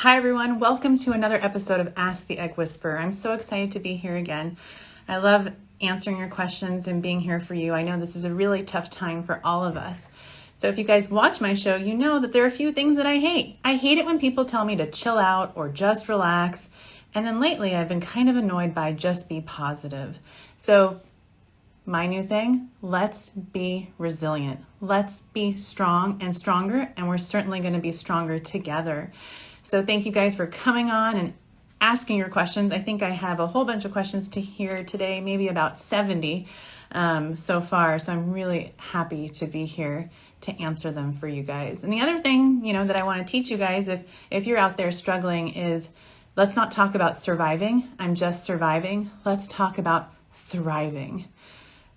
Hi everyone, welcome to another episode of Ask the Egg Whisperer. I'm so excited to be here again. I love answering your questions and being here for you. I know this is a really tough time for all of us. So if you guys watch my show, you know that there are a few things that I hate. I hate it when people tell me to chill out or just relax. And then lately I've been kind of annoyed by just be positive. So my new thing, let's be resilient. Let's be strong and stronger, and we're certainly going to be stronger together. So thank you guys for coming on and asking your questions. I think I have a whole bunch of questions to hear today, maybe about 70 so far. So I'm really happy to be here to answer them for you guys. And the other thing, that I want to teach you guys, if you're out there struggling, is let's not talk about surviving. I'm just surviving. Let's talk about thriving.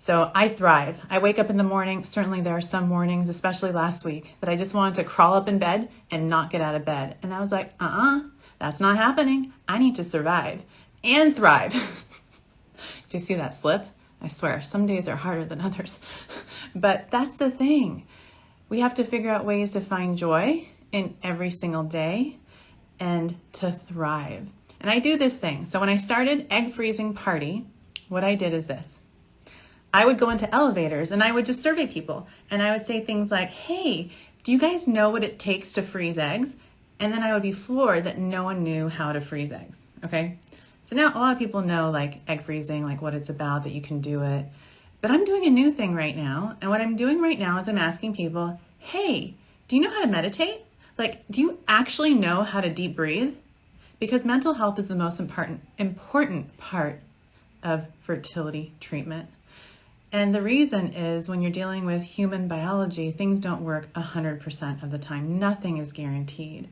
So I thrive. I wake up in the morning. Certainly there are some mornings, especially last week, that I just wanted to crawl up in bed and not get out of bed. And I was like, that's not happening. I need to survive and thrive. Do you see that slip? I swear, some days are harder than others. But that's the thing. We have to figure out ways to find joy in every single day and to thrive. And I do this thing. So when I started Egg Freezing Party, what I did is this. I would go into elevators and I would just survey people. And I would say things like, hey, do you guys know what it takes to freeze eggs? And then I would be floored that no one knew how to freeze eggs, okay? So now a lot of people know like egg freezing, like what it's about, that you can do it. But I'm doing a new thing right now. And what I'm doing right now is I'm asking people, hey, do you know how to meditate? Like, do you actually know how to deep breathe? Because mental health is the most important part of fertility treatment. And the reason is when you're dealing with human biology, things don't work 100% of the time. Nothing is guaranteed.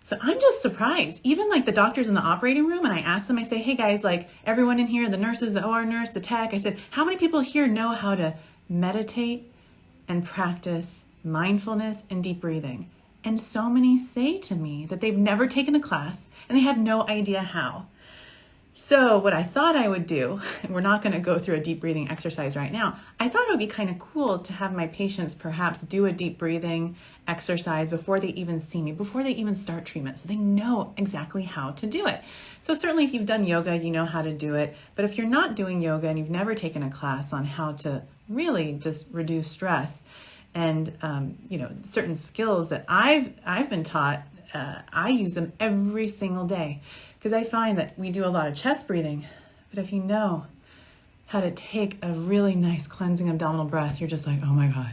So I'm just surprised. Even like the doctors in the operating room, and I ask them, I say, hey guys, like everyone in here, the nurses, the OR nurse, the tech, I said, how many people here know how to meditate and practice mindfulness and deep breathing? And so many say to me that they've never taken a class and they have no idea how. So what I thought I would do, and we're not going to go through a deep breathing exercise right now, I thought it would be kind of cool to have my patients perhaps do a deep breathing exercise before they even see me, before they even start treatment, so they know exactly how to do it. So certainly if you've done yoga, you know how to do it. But if you're not doing yoga and you've never taken a class on how to really just reduce stress and, certain skills that I've been taught, I use them every single day. Because I find that we do a lot of chest breathing, but if you know how to take a really nice cleansing abdominal breath, you're just like, oh my God,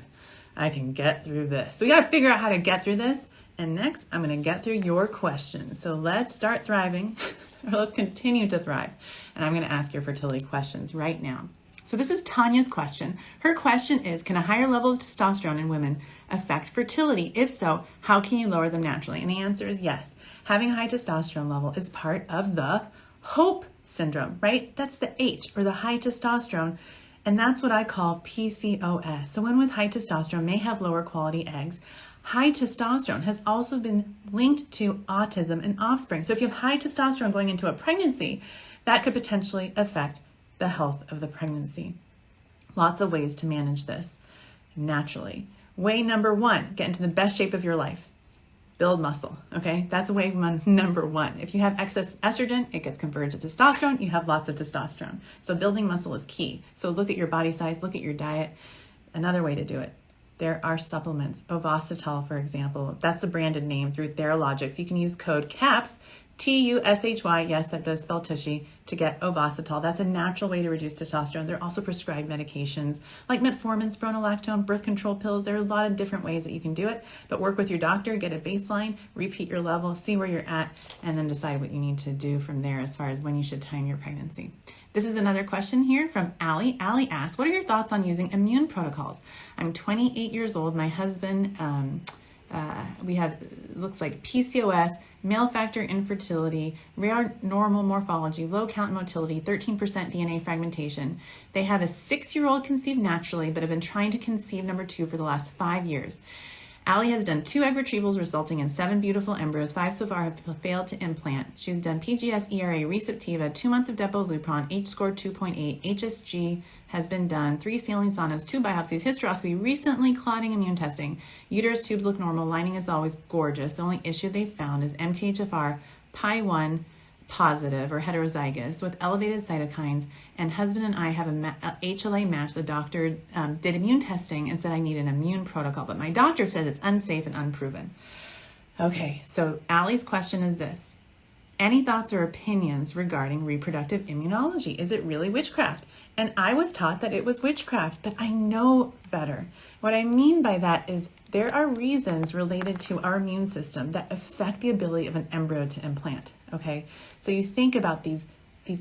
I can get through this. So we got to figure out how to get through this. And next, I'm going to get through your questions. So let's start thriving, or let's continue to thrive. And I'm going to ask your fertility questions right now. So this is Tanya's question. Her question is, can a higher level of testosterone in women affect fertility? If so, how can you lower them naturally? And the answer is yes. Having a high testosterone level is part of the HOPE syndrome, right? That's the H, or the high testosterone. And that's what I call PCOS. So women with high testosterone may have lower quality eggs. High testosterone has also been linked to autism and offspring. So if you have high testosterone going into a pregnancy, that could potentially affect the health of the pregnancy. Lots of ways to manage this naturally. Way number one, get into the best shape of your life. Build muscle, okay? That's way number one. If you have excess estrogen, it gets converted to testosterone. You have lots of testosterone. So building muscle is key. So look at your body size, look at your diet. Another way to do it, there are supplements. Ovasitol, for example, that's a branded name through Theralogics. You can use code CAPS, TUSHY, yes, that does spell tushy, to get Ovasitol. That's a natural way to reduce testosterone. There are also prescribed medications like metformin, spironolactone, birth control pills. There are a lot of different ways that you can do it, but work with your doctor, get a baseline, repeat your level, see where you're at, and then decide what you need to do from there as far as when you should time your pregnancy. This is another question here from Allie. Allie asks, what are your thoughts on using immune protocols? I'm 28 years old. My husband, we have, looks like PCOS, male factor infertility, rare normal morphology, low count motility, 13% DNA fragmentation. They have a 6-year-old conceived naturally, but have been trying to conceive number 2 for the last 5 years. Allie has done 2 egg retrievals resulting in 7 beautiful embryos. 5 so far have failed to implant. She's done PGS, ERA, Receptiva, 2 months of Depo-Lupron, H-score 2.8, HSG has been done, 3 saline saunas, 2 biopsies, hysteroscopy, recently clotting immune testing. Uterus tubes look normal, lining is always gorgeous. The only issue they found is MTHFR Pi1 positive or heterozygous with elevated cytokines, and husband and I have a HLA match. The doctor did immune testing and said I need an immune protocol, but my doctor said it's unsafe and unproven. Okay, so Allie's question is this. Any thoughts or opinions regarding reproductive immunology? Is it really witchcraft? And I was taught that it was witchcraft, but I know better. What I mean by that is there are reasons related to our immune system that affect the ability of an embryo to implant, okay? So you think about these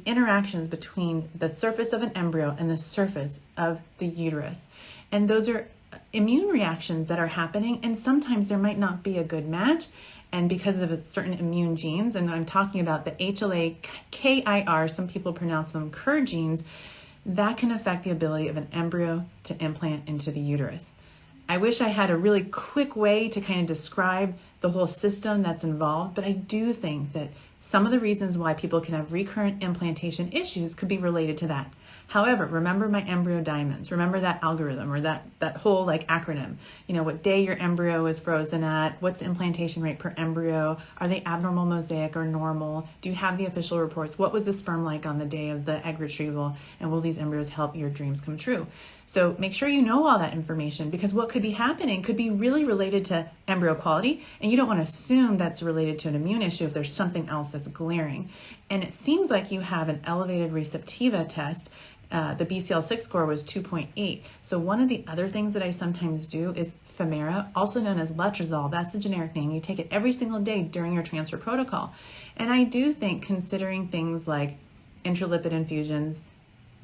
interactions between the surface of an embryo and the surface of the uterus. And those are immune reactions that are happening, and sometimes there might not be a good match, and because of certain immune genes, and I'm talking about the HLA, KIR, some people pronounce them KIR genes, that can affect the ability of an embryo to implant into the uterus. I wish I had a really quick way to kind of describe the whole system that's involved, but I do think that some of the reasons why people can have recurrent implantation issues could be related to that. However, remember my embryo diamonds. Remember that algorithm or that whole acronym. You know, what day your embryo is frozen at, what's the implantation rate per embryo, are they abnormal, mosaic, or normal? Do you have the official reports? What was the sperm like on the day of the egg retrieval? And will these embryos help your dreams come true? So make sure you know all that information, because what could be happening could be really related to embryo quality, and you don't want to assume that's related to an immune issue if there's something else that's glaring. And it seems like you have an elevated Receptiva test. The BCL6 score was 2.8. So one of the other things that I sometimes do is Femera, also known as Letrozole. That's the generic name. You take it every single day during your transfer protocol. And I do think considering things like intralipid infusions,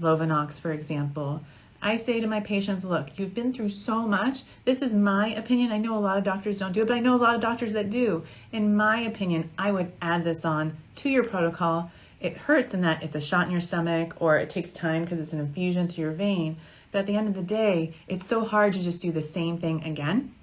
Lovenox, for example, I say to my patients, look, you've been through so much. This is my opinion. I know a lot of doctors don't do it, but I know a lot of doctors that do. In my opinion, I would add this on to your protocol. It hurts in that it's a shot in your stomach, or it takes time because it's an infusion to your vein. But at the end of the day, it's so hard to just do the same thing again.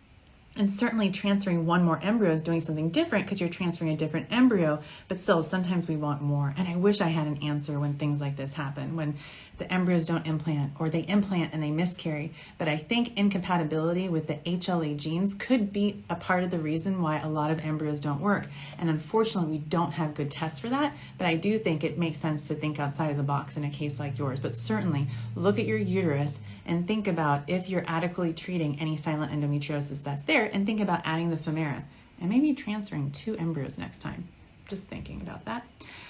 And certainly transferring one more embryo is doing something different because you're transferring a different embryo, but still sometimes we want more. And I wish I had an answer when things like this happen, when the embryos don't implant or they implant and they miscarry. But I think incompatibility with the HLA genes could be a part of the reason why a lot of embryos don't work. And unfortunately, we don't have good tests for that, but I do think it makes sense to think outside of the box in a case like yours. But certainly look at your uterus and think about if you're adequately treating any silent endometriosis that's there, and think about adding the Femera and maybe transferring 2 embryos next time. Just thinking about that.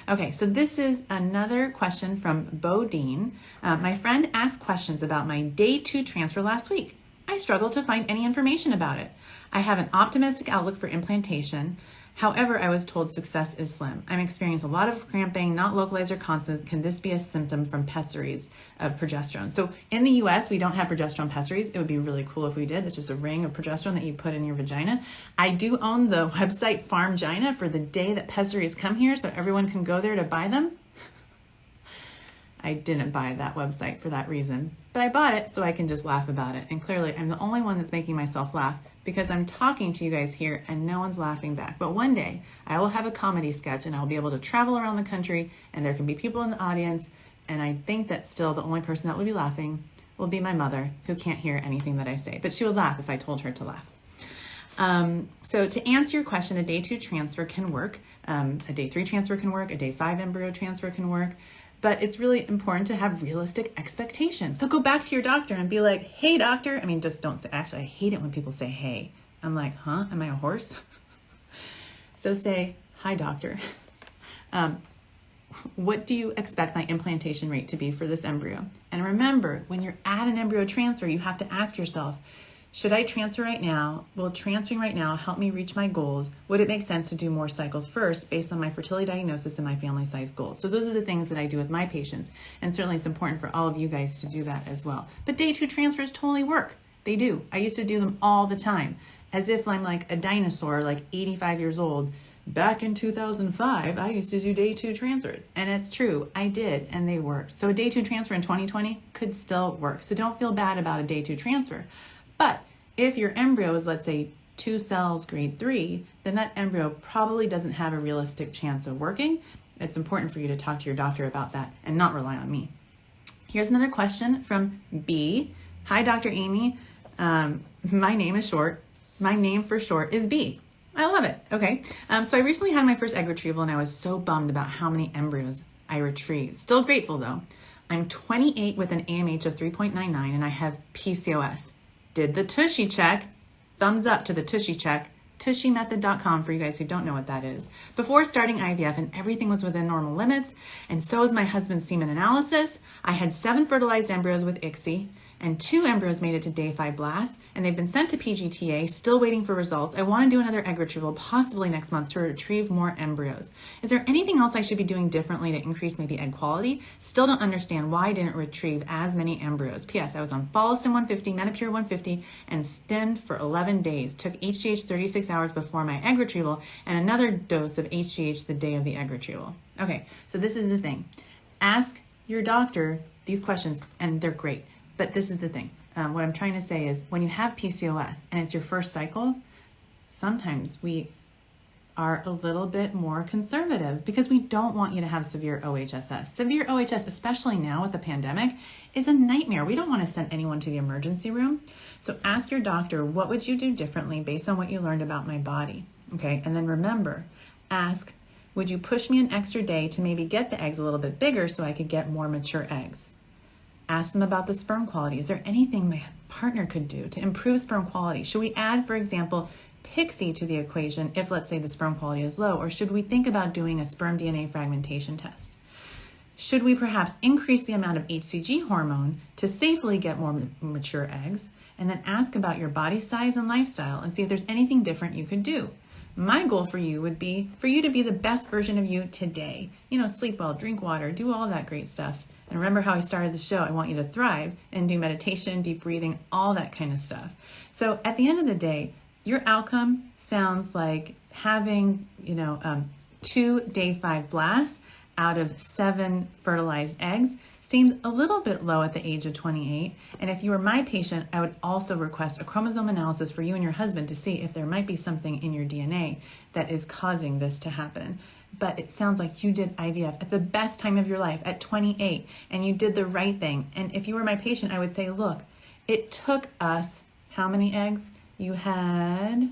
Okay, so this is another question from Bodine. My friend asked questions about my day 2 transfer last week. I struggled to find any information about it. I have an optimistic outlook for implantation. However, I was told success is slim. I'm experiencing a lot of cramping, not localized or constant. Can this be a symptom from pessaries of progesterone? So in the US, we don't have progesterone pessaries. It would be really cool if we did. It's just a ring of progesterone that you put in your vagina. I do own the website Farmgina for the day that pessaries come here, so everyone can go there to buy them. I didn't buy that website for that reason, but I bought it so I can just laugh about it. And clearly, I'm the only one that's making myself laugh because I'm talking to you guys here and no one's laughing back. But one day, I will have a comedy sketch and I'll be able to travel around the country and there can be people in the audience. And I think that still the only person that will be laughing will be my mother, who can't hear anything that I say. But she would laugh if I told her to laugh. So to answer your question, a day 2 transfer can work. A day 3 transfer can work. A day 5 embryo transfer can work. But it's really important to have realistic expectations. So go back to your doctor and be like, hey, doctor. I mean, just don't say, actually, I hate it when people say, hey. I'm like, huh? Am I a horse? So say, hi, doctor. What do you expect my implantation rate to be for this embryo? And remember, when you're at an embryo transfer, you have to ask yourself, should I transfer right now? Will transferring right now help me reach my goals? Would it make sense to do more cycles first based on my fertility diagnosis and my family size goals? So those are the things that I do with my patients. And certainly it's important for all of you guys to do that as well. But day 2 transfers totally work. They do. I used to do them all the time, as if I'm like a dinosaur, like 85 years old. Back in 2005, I used to do day 2 transfers. And it's true, I did, and they worked. So a day 2 transfer in 2020 could still work. So don't feel bad about a day 2 transfer. But if your embryo is, let's say, 2 cells, grade 3, then that embryo probably doesn't have a realistic chance of working. It's important for you to talk to your doctor about that and not rely on me. Here's another question from B. Hi, Dr. Aimee. My name is short. My name for short is B. I love it. Okay. So I recently had my first egg retrieval and I was so bummed about how many embryos I retrieved. Still grateful though. I'm 28 with an AMH of 3.99 and I have PCOS. Did the Tushy check. Thumbs up to the Tushy check. TushyMethod.com for you guys who don't know what that is. Before starting IVF and everything was within normal limits, and so was my husband's semen analysis. I had 7 fertilized embryos with ICSI, and 2 embryos made it to day 5 blast, and they've been sent to PGTA, still waiting for results. I want to do another egg retrieval, possibly next month, to retrieve more embryos. Is there anything else I should be doing differently to increase maybe egg quality? Still don't understand why I didn't retrieve as many embryos. P.S. I was on Folliston 150, Menopur 150, and stemmed for 11 days. Took HGH 36 hours before my egg retrieval, and another dose of HGH the day of the egg retrieval. Okay, so this is the thing. Ask your doctor these questions, and they're great. But this is the thing. What I'm trying to say is when you have PCOS and it's your first cycle, sometimes we are a little bit more conservative because we don't want you to have severe OHSS. Severe OHS, especially now with the pandemic, is a nightmare. We don't want to send anyone to the emergency room. So ask your doctor, what would you do differently based on what you learned about my body? Okay, and then remember, ask, would you push me an extra day to maybe get the eggs a little bit bigger so I could get more mature eggs? Ask them about the sperm quality. Is there anything my partner could do to improve sperm quality? Should we add, for example, Pixie to the equation if, let's say, the sperm quality is low? Or should we think about doing a sperm DNA fragmentation test? Should we perhaps increase the amount of HCG hormone to safely get more mature eggs? And then ask about your body size and lifestyle and see if there's anything different you could do. My goal for you would be for you to be the best version of you today. Sleep well, drink water, do all that great stuff. And remember how I started the show, I want you to thrive and do meditation, deep breathing, all that kind of stuff. So at the end of the day, your outcome sounds like having, 2 day 5 blasts out of 7 fertilized eggs. Seems a little bit low at the age of 28. And if you were my patient, I would also request a chromosome analysis for you and your husband to see if there might be something in your DNA that is causing this to happen. But it sounds like you did IVF at the best time of your life at 28 and you did the right thing. And if you were my patient, I would say, look, it took us, how many eggs you had?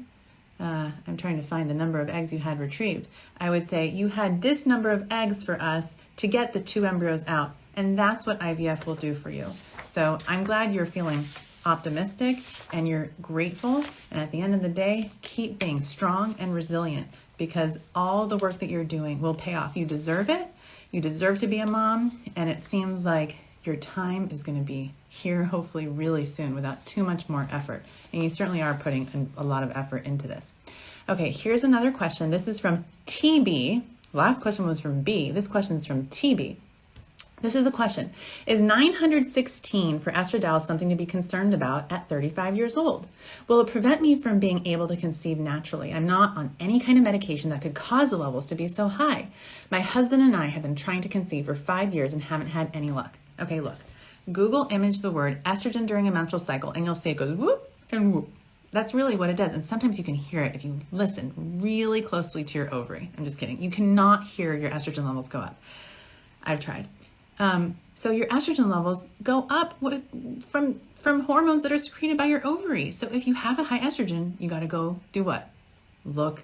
I'm trying to find the number of eggs you had retrieved. I would say you had this number of eggs for us to get the 2 embryos out. And that's what IVF will do for you. So I'm glad you're feeling optimistic and you're grateful. And at the end of the day, keep being strong and resilient because all the work that you're doing will pay off. You deserve it. You deserve to be a mom. And it seems like your time is going to be here hopefully really soon without too much more effort. And you certainly are putting a lot of effort into this. Okay, here's another question. This is from TB. Last question was from B. This question is from TB. This is the question. Is 916 for estradiol something to be concerned about at 35 years old? Will it prevent me from being able to conceive naturally? I'm not on any kind of medication that could cause the levels to be so high. My husband and I have been trying to conceive for 5 years and haven't had any luck. Okay, look. Google image the word estrogen during a menstrual cycle and you'll see it goes whoop and whoop. That's really what it does. And sometimes you can hear it if you listen really closely to your ovary. I'm just kidding. You cannot hear your estrogen levels go up. I've tried. So your estrogen levels go up from hormones that are secreted by your ovary. So if you have a high estrogen, you got to go do what? Look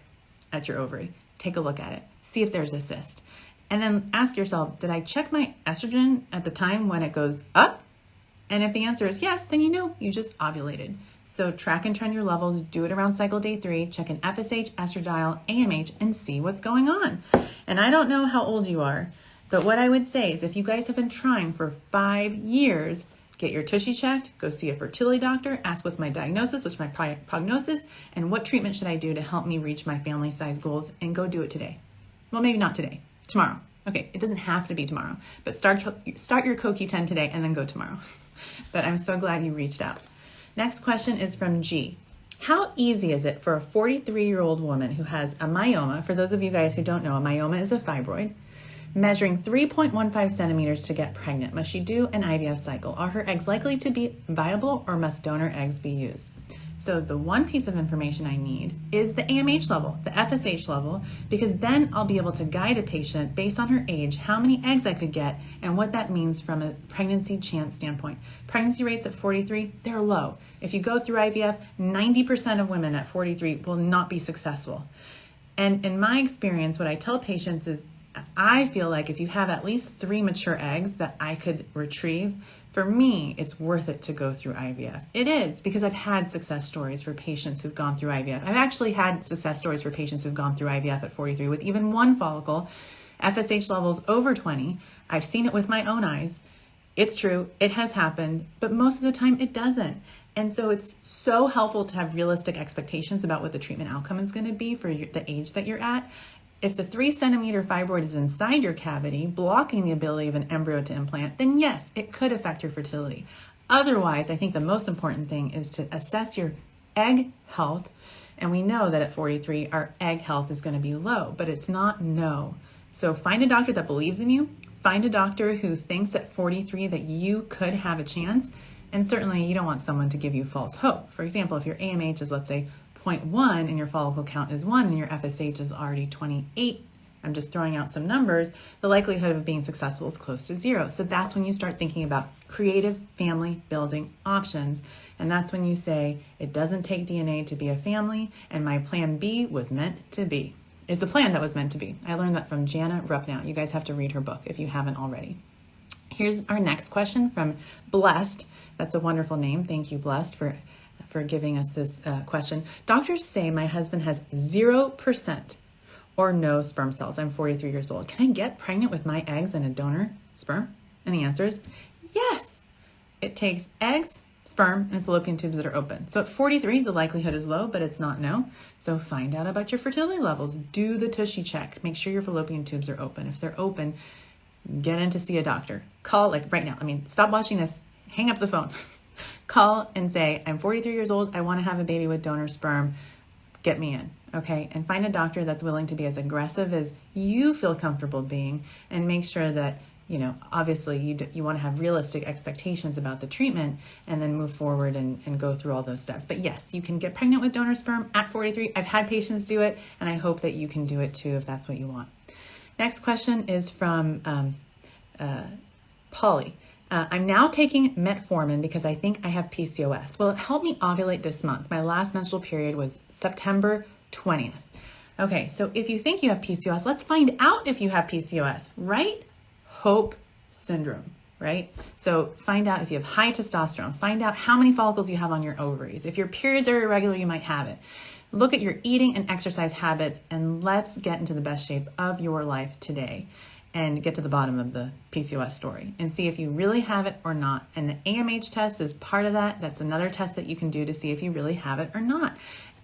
at your ovary. Take a look at it. See if there's a cyst. And then ask yourself, did I check my estrogen at the time when it goes up? And if the answer is yes, then you just ovulated. So track and trend your levels, do it around cycle day 3, check an FSH, estradiol, AMH, and see what's going on. And I don't know how old you are, but what I would say is if you guys have been trying for 5 years, get your tushy checked, go see a fertility doctor, ask what's my diagnosis, what's my prognosis, and what treatment should I do to help me reach my family size goals, and go do it today. Well, maybe not today, tomorrow. Okay, it doesn't have to be tomorrow, but start your CoQ10 today and then go tomorrow. But I'm so glad you reached out. Next question is from G. How easy is it for a 43-year-old woman who has a myoma? For those of you guys who don't know, a myoma is a fibroid. Measuring 3.15 centimeters to get pregnant. Must she do an IVF cycle? Are her eggs likely to be viable, or must donor eggs be used? So the one piece of information I need is the AMH level, the FSH level, because then I'll be able to guide a patient based on her age, how many eggs I could get, and what that means from a pregnancy chance standpoint. Pregnancy rates at 43, they're low. If you go through IVF, 90% of women at 43 will not be successful. And in my experience, what I tell patients is, I feel like if you have at least 3 mature eggs that I could retrieve, for me, it's worth it to go through IVF. It is, because I've had success stories for patients who've gone through IVF. I've actually had success stories for patients who've gone through IVF at 43 with even 1 follicle, FSH levels over 20. I've seen it with my own eyes. It's true, it has happened, but most of the time it doesn't. And so it's so helpful to have realistic expectations about what the treatment outcome is going to be for the age that you're at. If the 3-centimeter fibroid is inside your cavity, blocking the ability of an embryo to implant, then yes, it could affect your fertility. Otherwise, I think the most important thing is to assess your egg health. And we know that at 43, our egg health is going to be low, but it's not no. So find a doctor that believes in you. Find a doctor who thinks at 43 that you could have a chance. And certainly you don't want someone to give you false hope. For example, if your AMH is, let's say, 0.1 and your follicle count is 1 and your FSH is already 28, I'm just throwing out some numbers, the likelihood of being successful is close to 0. So that's when you start thinking about creative family building options. And that's when you say, it doesn't take DNA to be a family, and my plan B was meant to be. Is the plan that was meant to be. I learned that from Jana Ruppnow. You guys have to read her book if you haven't already. Here's our next question from Blessed. That's a wonderful name. Thank you, Blessed, for giving us this question. Doctors say my husband has 0% or no sperm cells. I'm 43 years old. Can I get pregnant with my eggs and a donor sperm? And the answer is yes. It takes eggs, sperm, and fallopian tubes that are open. So at 43, the likelihood is low, but it's not no. So find out about your fertility levels. Do the Tushy check. Make sure your fallopian tubes are open. If they're open, get in to see a doctor. Call, like right now. Stop watching this. Hang up the phone. Call and say, I'm 43 years old. I want to have a baby with donor sperm. Get me in, okay? And find a doctor that's willing to be as aggressive as you feel comfortable being, and make sure that, obviously you want to have realistic expectations about the treatment, and then move forward and go through all those steps. But yes, you can get pregnant with donor sperm at 43. I've had patients do it, and I hope that you can do it too if that's what you want. Next question is from Polly. I'm now taking metformin because I think I have PCOS. Will it help me ovulate this month? My last menstrual period was September 20th. Okay, so if you think you have PCOS, let's find out if you have PCOS, right? Hope syndrome, right? So find out if you have high testosterone. Find out how many follicles you have on your ovaries. If your periods are irregular, you might have it. Look at your eating and exercise habits, and let's get into the best shape of your life today and get to the bottom of the PCOS story and see if you really have it or not. And the AMH test is part of that. That's another test that you can do to see if you really have it or not.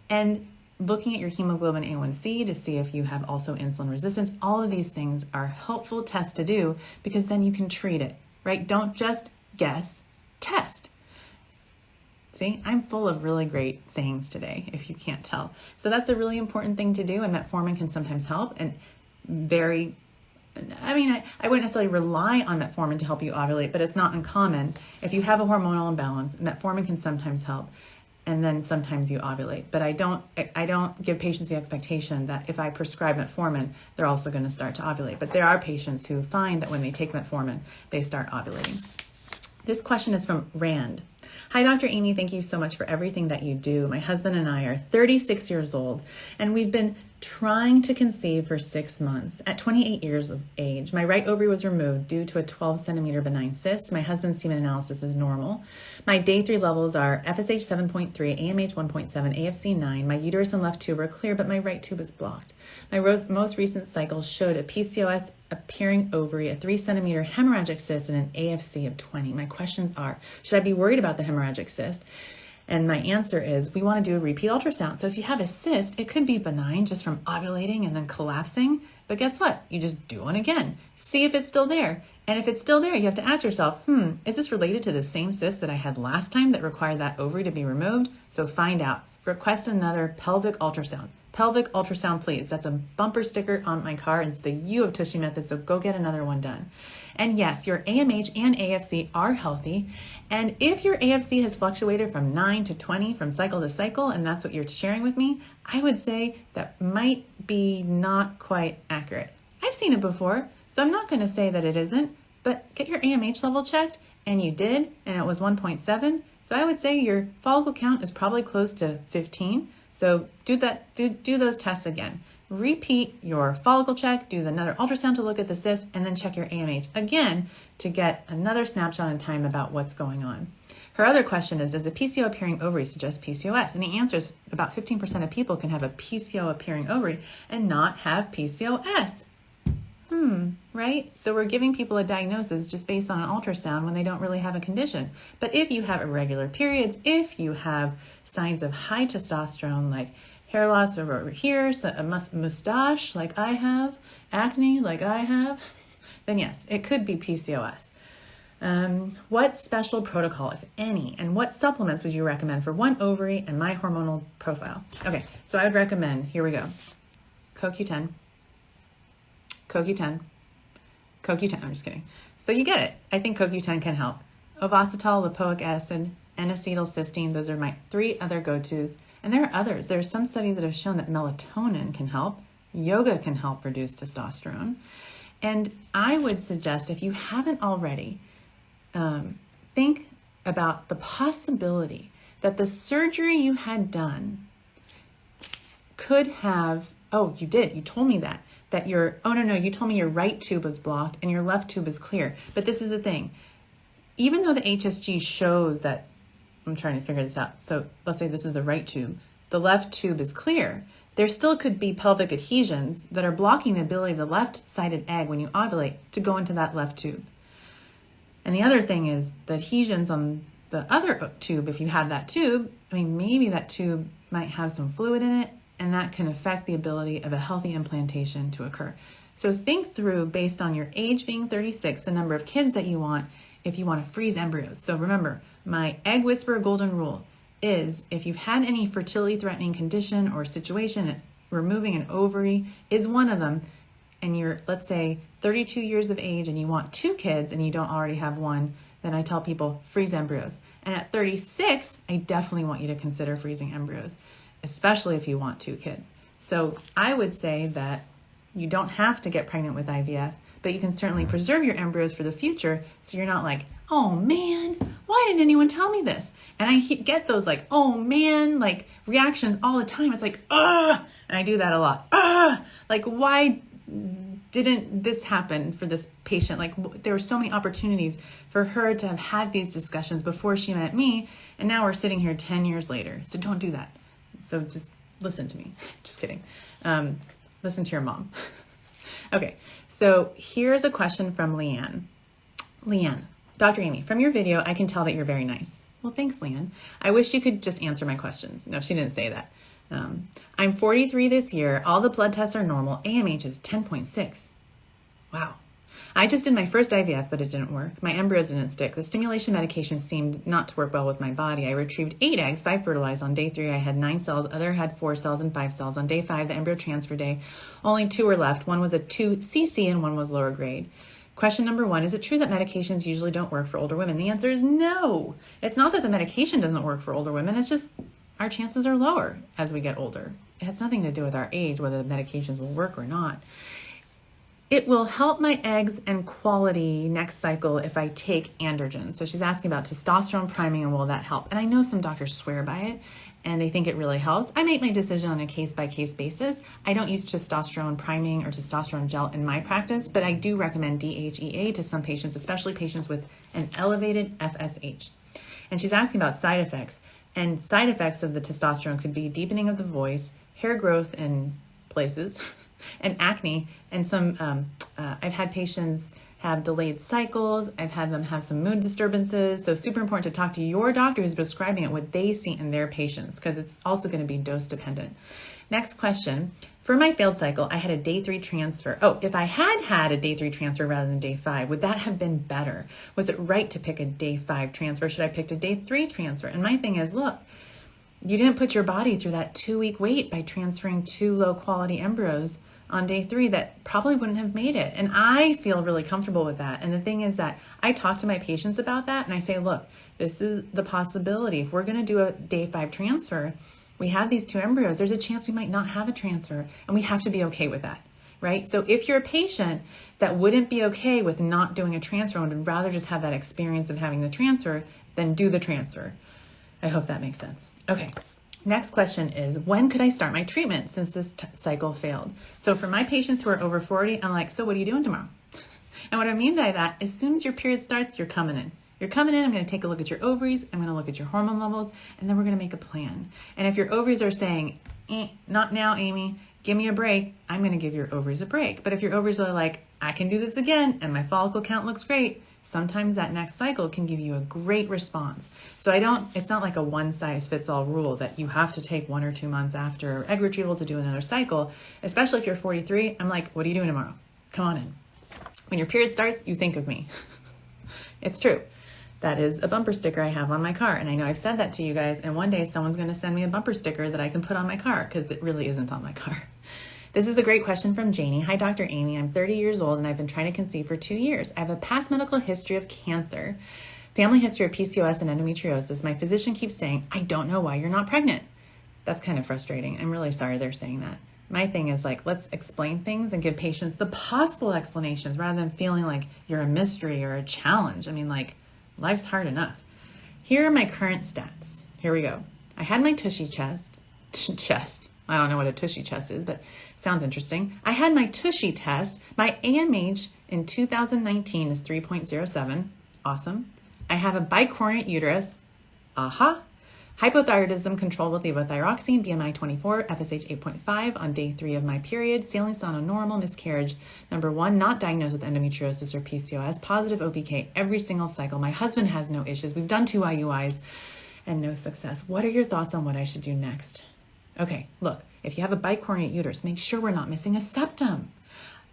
And looking at your hemoglobin A1C to see if you have also insulin resistance. All of these things are helpful tests to do, because then you can treat it, right? Don't just guess, test. See, I'm full of really great sayings today, if you can't tell. So that's a really important thing to do, and metformin can sometimes help. And I wouldn't necessarily rely on metformin to help you ovulate, but it's not uncommon. If you have a hormonal imbalance, metformin can sometimes help, and then sometimes you ovulate. But I don't give patients the expectation that if I prescribe metformin, they're also going to start to ovulate. But there are patients who find that when they take metformin, they start ovulating. This question is from Rand. Hi, Dr. Aimee. Thank you so much for everything that you do. My husband and I are 36 years old, and we've been trying to conceive for 6 months. At 28 years of age, my right ovary was removed due to a 12-centimeter benign cyst. My husband's semen analysis is normal. My day 3 levels are FSH 7.3, AMH 1.7, AFC 9. My uterus and left tube are clear, but my right tube is blocked. My most recent cycle showed a PCOS appearing ovary, a 3-centimeter hemorrhagic cyst, and an AFC of 20. My questions are, should I be worried about the hemorrhagic cyst? And my answer is, we want to do a repeat ultrasound. So if you have a cyst, it could be benign just from ovulating and then collapsing. But guess what? You just do one again. See if it's still there. And if it's still there, you have to ask yourself, is this related to the same cyst that I had last time that required that ovary to be removed? So find out. Request another pelvic ultrasound. Pelvic ultrasound, please. That's a bumper sticker on my car. It's the U of Tushy method, so go get another one done. And yes, your AMH and AFC are healthy. And if your AFC has fluctuated from 9 to 20 from cycle to cycle, and that's what you're sharing with me, I would say that might be not quite accurate. I've seen it before, so I'm not going to say that it isn't, but get your AMH level checked, and you did, and it was 1.7. So I would say your follicle count is probably close to 15. So do those tests again. Repeat your follicle check, do another ultrasound to look at the cyst, and then check your AMH again to get another snapshot in time about what's going on. Her other question is, does a PCO appearing ovary suggest PCOS? And the answer is about 15% of people can have a PCO appearing ovary and not have PCOS. Right? So we're giving people a diagnosis just based on an ultrasound when they don't really have a condition. But if you have irregular periods, if you have signs of high testosterone like hair loss over here, so a mustache like I have, acne like I have, then yes, it could be PCOS. What special protocol, if any, and what supplements would you recommend for one ovary and my hormonal profile? Okay, so I would recommend, here we go, CoQ10, I'm just kidding. So you get it. I think CoQ10 can help. Ovasitol, lipoic acid, and acetylcysteine, those are my 3 other go-tos. And there are others. There are some studies that have shown that melatonin can help. Yoga can help reduce testosterone. And I would suggest, if you haven't already, think about the possibility that the surgery you had done could have, oh, you did, you told me that your, oh no, you told me your right tube was blocked and your left tube is clear. But this is the thing, even though the HSG shows that, I'm trying to figure this out. So let's say this is the right tube, the left tube is clear. There still could be pelvic adhesions that are blocking the ability of the left-sided egg when you ovulate to go into that left tube. And the other thing is the adhesions on the other tube, if you have that tube, I mean, maybe that tube might have some fluid in it, and that can affect the ability of a healthy implantation to occur. So think through, based on your age being 36, the number of kids that you want, if you want to freeze embryos. So remember, my Egg Whisperer golden rule is if you've had any fertility threatening condition or situation, removing an ovary is one of them, and you're, let's say, 32 years of age and you want 2 kids and you don't already have one, then I tell people freeze embryos. And at 36, I definitely want you to consider freezing embryos, especially if you want 2 kids. So I would say that you don't have to get pregnant with IVF, but you can certainly preserve your embryos for the future so you're not like, oh man, why didn't anyone tell me this? And I get those like, oh man, like reactions all the time. It's like, ah, and I do that a lot. Ah, like why didn't this happen for this patient? Like there were so many opportunities for her to have had these discussions before she met me, and now we're sitting here 10 years later. So don't do that. So just listen to me. Just kidding. Listen to your mom. Okay, so here's a question from Leanne. Leanne, Dr. Aimee, from your video, I can tell that you're very nice. Well, thanks, Leanne. I wish you could just answer my questions. No, she didn't say that. I'm 43 this year. All the blood tests are normal. AMH is 10.6. Wow. I just did my first IVF, but it didn't work. My embryos didn't stick. The stimulation medication seemed not to work well with my body. I retrieved 8 eggs, 5 fertilized. On day 3, I had 9 cells. Other had 4 cells and 5 cells. On day 5, the embryo transfer day, only 2 were left. One was a 2cc and one was lower grade. Question number 1, is it true that medications usually don't work for older women? The answer is no. It's not that the medication doesn't work for older women. It's just our chances are lower as we get older. It has nothing to do with our age, whether the medications will work or not. It will help my eggs and quality next cycle if I take androgens. So she's asking about testosterone priming and will that help? And I know some doctors swear by it and they think it really helps. I make my decision on a case-by-case basis. I don't use testosterone priming or testosterone gel in my practice, but I do recommend DHEA to some patients, especially patients with an elevated FSH. And she's asking about side effects. And side effects of the testosterone could be deepening of the voice, hair growth in places, and acne. And some, I've had patients have delayed cycles. I've had them have some mood disturbances. So super important to talk to your doctor who's prescribing it, what they see in their patients, because it's also going to be dose dependent. Next question. For my failed cycle, I had a day 3 transfer. Oh, if I had had a day 3 transfer rather than day 5, would that have been better? Was it right to pick a day 5 transfer? Should I pick a day 3 transfer? And my thing is, look, You didn't put your body through that 2-week wait by transferring 2 low quality embryos on day 3 that probably wouldn't have made it. And I feel really comfortable with that. And the thing is that I talk to my patients about that and I say, look, this is the possibility. If we're going to do a day 5 transfer, we have these 2 embryos, there's a chance we might not have a transfer, and we have to be okay with that, right? So if you're a patient that wouldn't be okay with not doing a transfer and would rather just have that experience of having the transfer, then do the transfer. I hope that makes sense. Okay. Next question is, when could I start my treatment since this cycle failed? So for my patients who are over 40, I'm like, so what are you doing tomorrow? And what I mean by that, as soon as your period starts, you're coming in. You're coming in, I'm going to take a look at your ovaries, I'm going to look at your hormone levels, and then we're going to make a plan. And if your ovaries are saying, not now, Aimee, give me a break, I'm going to give your ovaries a break. But if your ovaries are like, I can do this again, and my follicle count looks great, sometimes that next cycle can give you a great response. So it's not like a one-size-fits-all rule that you have to take 1 or 2 months after egg retrieval to do another cycle, especially if you're 43. I'm like, what are you doing tomorrow? Come on in. When your period starts, you think of me. It's true. That is a bumper sticker I have on my car. And I know I've said that to you guys, and one day someone's going to send me a bumper sticker that I can put on my car because it really isn't on my car. This is a great question from Janie. Hi, Dr. Aimee. I'm 30 years old and I've been trying to conceive for 2 years. I have a past medical history of cancer, family history of PCOS and endometriosis. My physician keeps saying, I don't know why you're not pregnant. That's kind of frustrating. I'm really sorry they're saying that. My thing is like, let's explain things and give patients the possible explanations rather than feeling like you're a mystery or a challenge. I mean, like, life's hard enough. Here are my current stats. Here we go. I had my tushy chest. I don't know what a tushy chest is, but sounds interesting. I had my tushy test. My AMH in 2019 is 3.07. Awesome. I have a bicornuate uterus. Aha. Hypothyroidism controlled with levothyroxine, BMI 24, FSH 8.5 on day 3 of my period, saline sono normal, miscarriage number 1, not diagnosed with endometriosis or PCOS, positive OPK every single cycle. My husband has no issues. We've done 2 IUIs and no success. What are your thoughts on what I should do next? Okay, look, if you have a bicornuate uterus, make sure we're not missing a septum.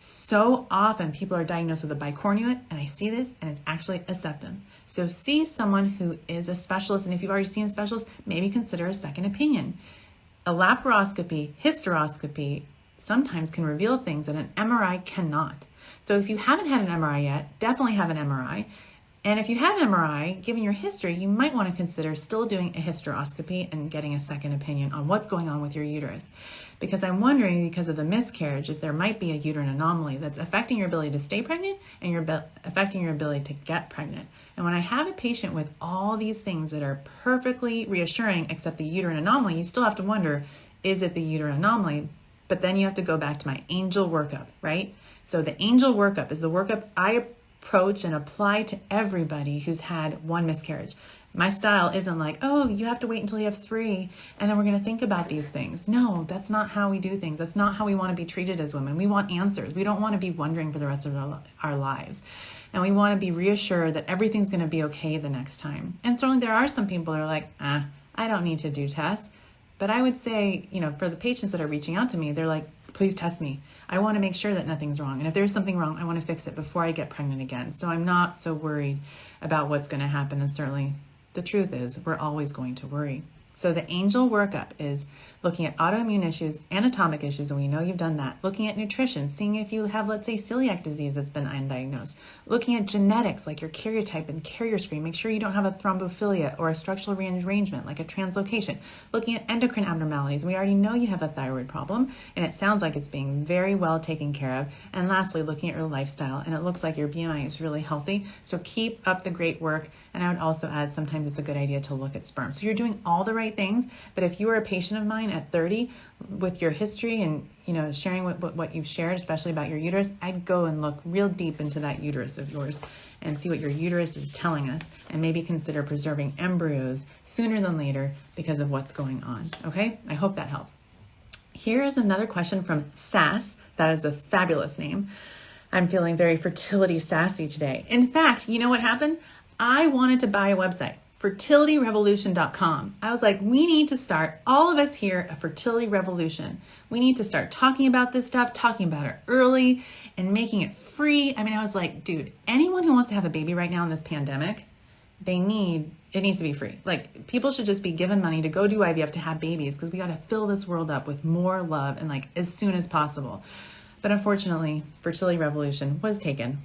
So often people are diagnosed with a bicornuate, and I see this, and it's actually a septum. So see someone who is a specialist, and if you've already seen a specialist, maybe consider a second opinion. A laparoscopy, hysteroscopy, sometimes can reveal things that an MRI cannot. So if you haven't had an MRI yet, definitely have an MRI. And if you had an MRI, given your history, you might want to consider still doing a hysteroscopy and getting a second opinion on what's going on with your uterus. Because I'm wondering, because of the miscarriage, if there might be a uterine anomaly that's affecting your ability to stay pregnant and affecting your ability to get pregnant. And when I have a patient with all these things that are perfectly reassuring except the uterine anomaly, you still have to wonder, is it the uterine anomaly? But then you have to go back to my angel workup, right? So the angel workup is the workup I approach and apply to everybody who's had 1 miscarriage. My style isn't like, oh, you have to wait until you have 3 and then we're going to think about these things. No, that's not how we do things. That's not how we want to be treated as women. We want answers. We don't want to be wondering for the rest of our lives. And we want to be reassured that everything's going to be okay the next time. And certainly there are some people who are like, I don't need to do tests. But I would say, for the patients that are reaching out to me, they're like, please test me. I want to make sure that nothing's wrong. And if there's something wrong, I want to fix it before I get pregnant again. So I'm not so worried about what's going to happen. And certainly the truth is we're always going to worry. So the angel workup is looking at autoimmune issues, anatomic issues, and we know you've done that. Looking at nutrition, seeing if you have, let's say, celiac disease that's been undiagnosed. Looking at genetics, like your karyotype and carrier screen. Make sure you don't have a thrombophilia or a structural rearrangement, like a translocation. Looking at endocrine abnormalities. We already know you have a thyroid problem, and it sounds like it's being very well taken care of. And lastly, looking at your lifestyle, and it looks like your BMI is really healthy. So keep up the great work. And I would also add, sometimes it's a good idea to look at sperm. So you're doing all the right things, but if you were a patient of mine at 30 with your history and sharing what you've shared, especially about your uterus, I'd go and look real deep into that uterus of yours and see what your uterus is telling us, and maybe consider preserving embryos sooner than later because of what's going on. Okay, I hope that helps. Here's another question from Sass. That is a fabulous name. I'm feeling very fertility sassy today. In fact, you know what happened? I wanted to buy a website, fertilityrevolution.com. I was like, we need to start, all of us here, a fertility revolution. We need to start talking about this stuff, talking about it early and making it free. I mean, I was like, dude, anyone who wants to have a baby right now in this pandemic, they need It needs to be free. Like, people should just be given money to go do IVF to have babies, because we got to fill this world up with more love and like as soon as possible. But unfortunately, fertility revolution was taken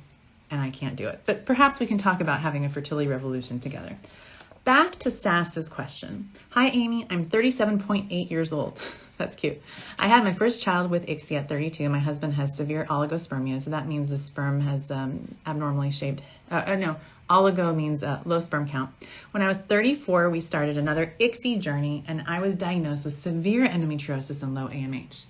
and I can't do it. But perhaps we can talk about having a fertility revolution together. Back to Sass's question. Hi, Aimee. I'm 37.8 years old. That's cute. I had my first child with ICSI at 32. My husband has severe oligospermia, so that means the sperm has abnormally shaped. Oligo means low sperm count. When I was 34, we started another ICSI journey, and I was diagnosed with severe endometriosis and low AMH.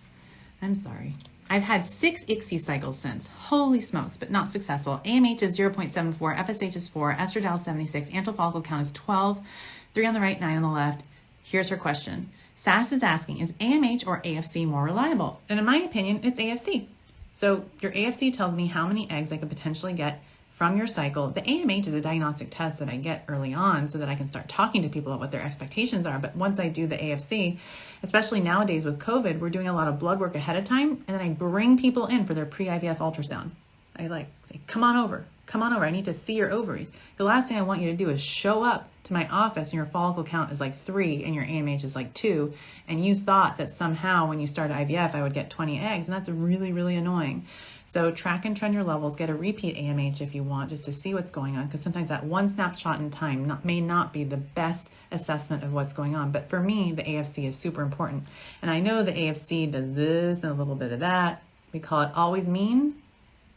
I'm sorry. I've had 6 ICSI cycles since. Holy smokes, but not successful. AMH is 0.74, FSH is 4, Estradiol 76, antral follicle count is 12, 3 on the right, 9 on the left. Here's her question. Sass is asking, is AMH or AFC more reliable? And in my opinion, it's AFC. So your AFC tells me how many eggs I could potentially get from your cycle. The AMH is a diagnostic test that I get early on so that I can start talking to people about what their expectations are. But once I do the AFC, especially nowadays with COVID, we're doing a lot of blood work ahead of time, and then I bring people in for their pre-IVF ultrasound. I say, come on over. I need to see your ovaries. The last thing I want you to do is show up to my office and your follicle count is like 3 and your AMH is like 2, and you thought that somehow when you started IVF I would get 20 eggs, and that's really, really annoying. So track and trend your levels, get a repeat AMH if you want, just to see what's going on, because sometimes that one snapshot in time may not be the best assessment of what's going on. But for me, the AFC is super important. And I know the AFC does this and a little bit of that. We call it always mean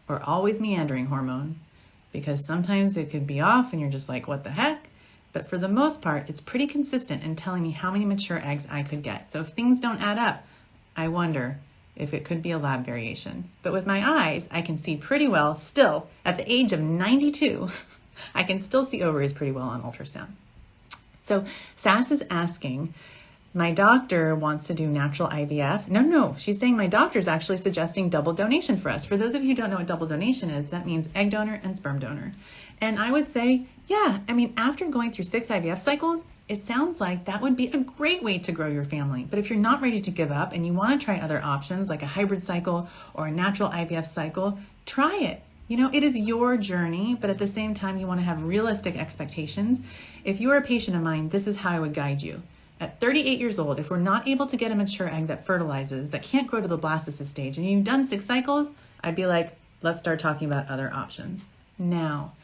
or always meandering hormone, because sometimes it could be off and you're just like, what the heck? But for the most part, it's pretty consistent in telling me how many mature eggs I could get. So if things don't add up, I wonder if it could be a lab variation. But with my eyes, I can see pretty well still. At the age of 92, I can still see ovaries pretty well on ultrasound. So Sass is asking, my doctor wants to do natural IVF. No, she's saying my doctor is actually suggesting double donation for us. For those of you who don't know what double donation is, that means egg donor and sperm donor. And I would say, yeah, after going through 6 IVF cycles, it sounds like that would be a great way to grow your family. But if you're not ready to give up and you want to try other options like a hybrid cycle or a natural IVF cycle, try it. It is your journey, but at the same time, you want to have realistic expectations. If you're a patient of mine, this is how I would guide you. At 38 years old, if we're not able to get a mature egg that fertilizes, that can't grow to the blastocyst stage, and you've done 6 cycles, I'd be like, let's start talking about other options. Now,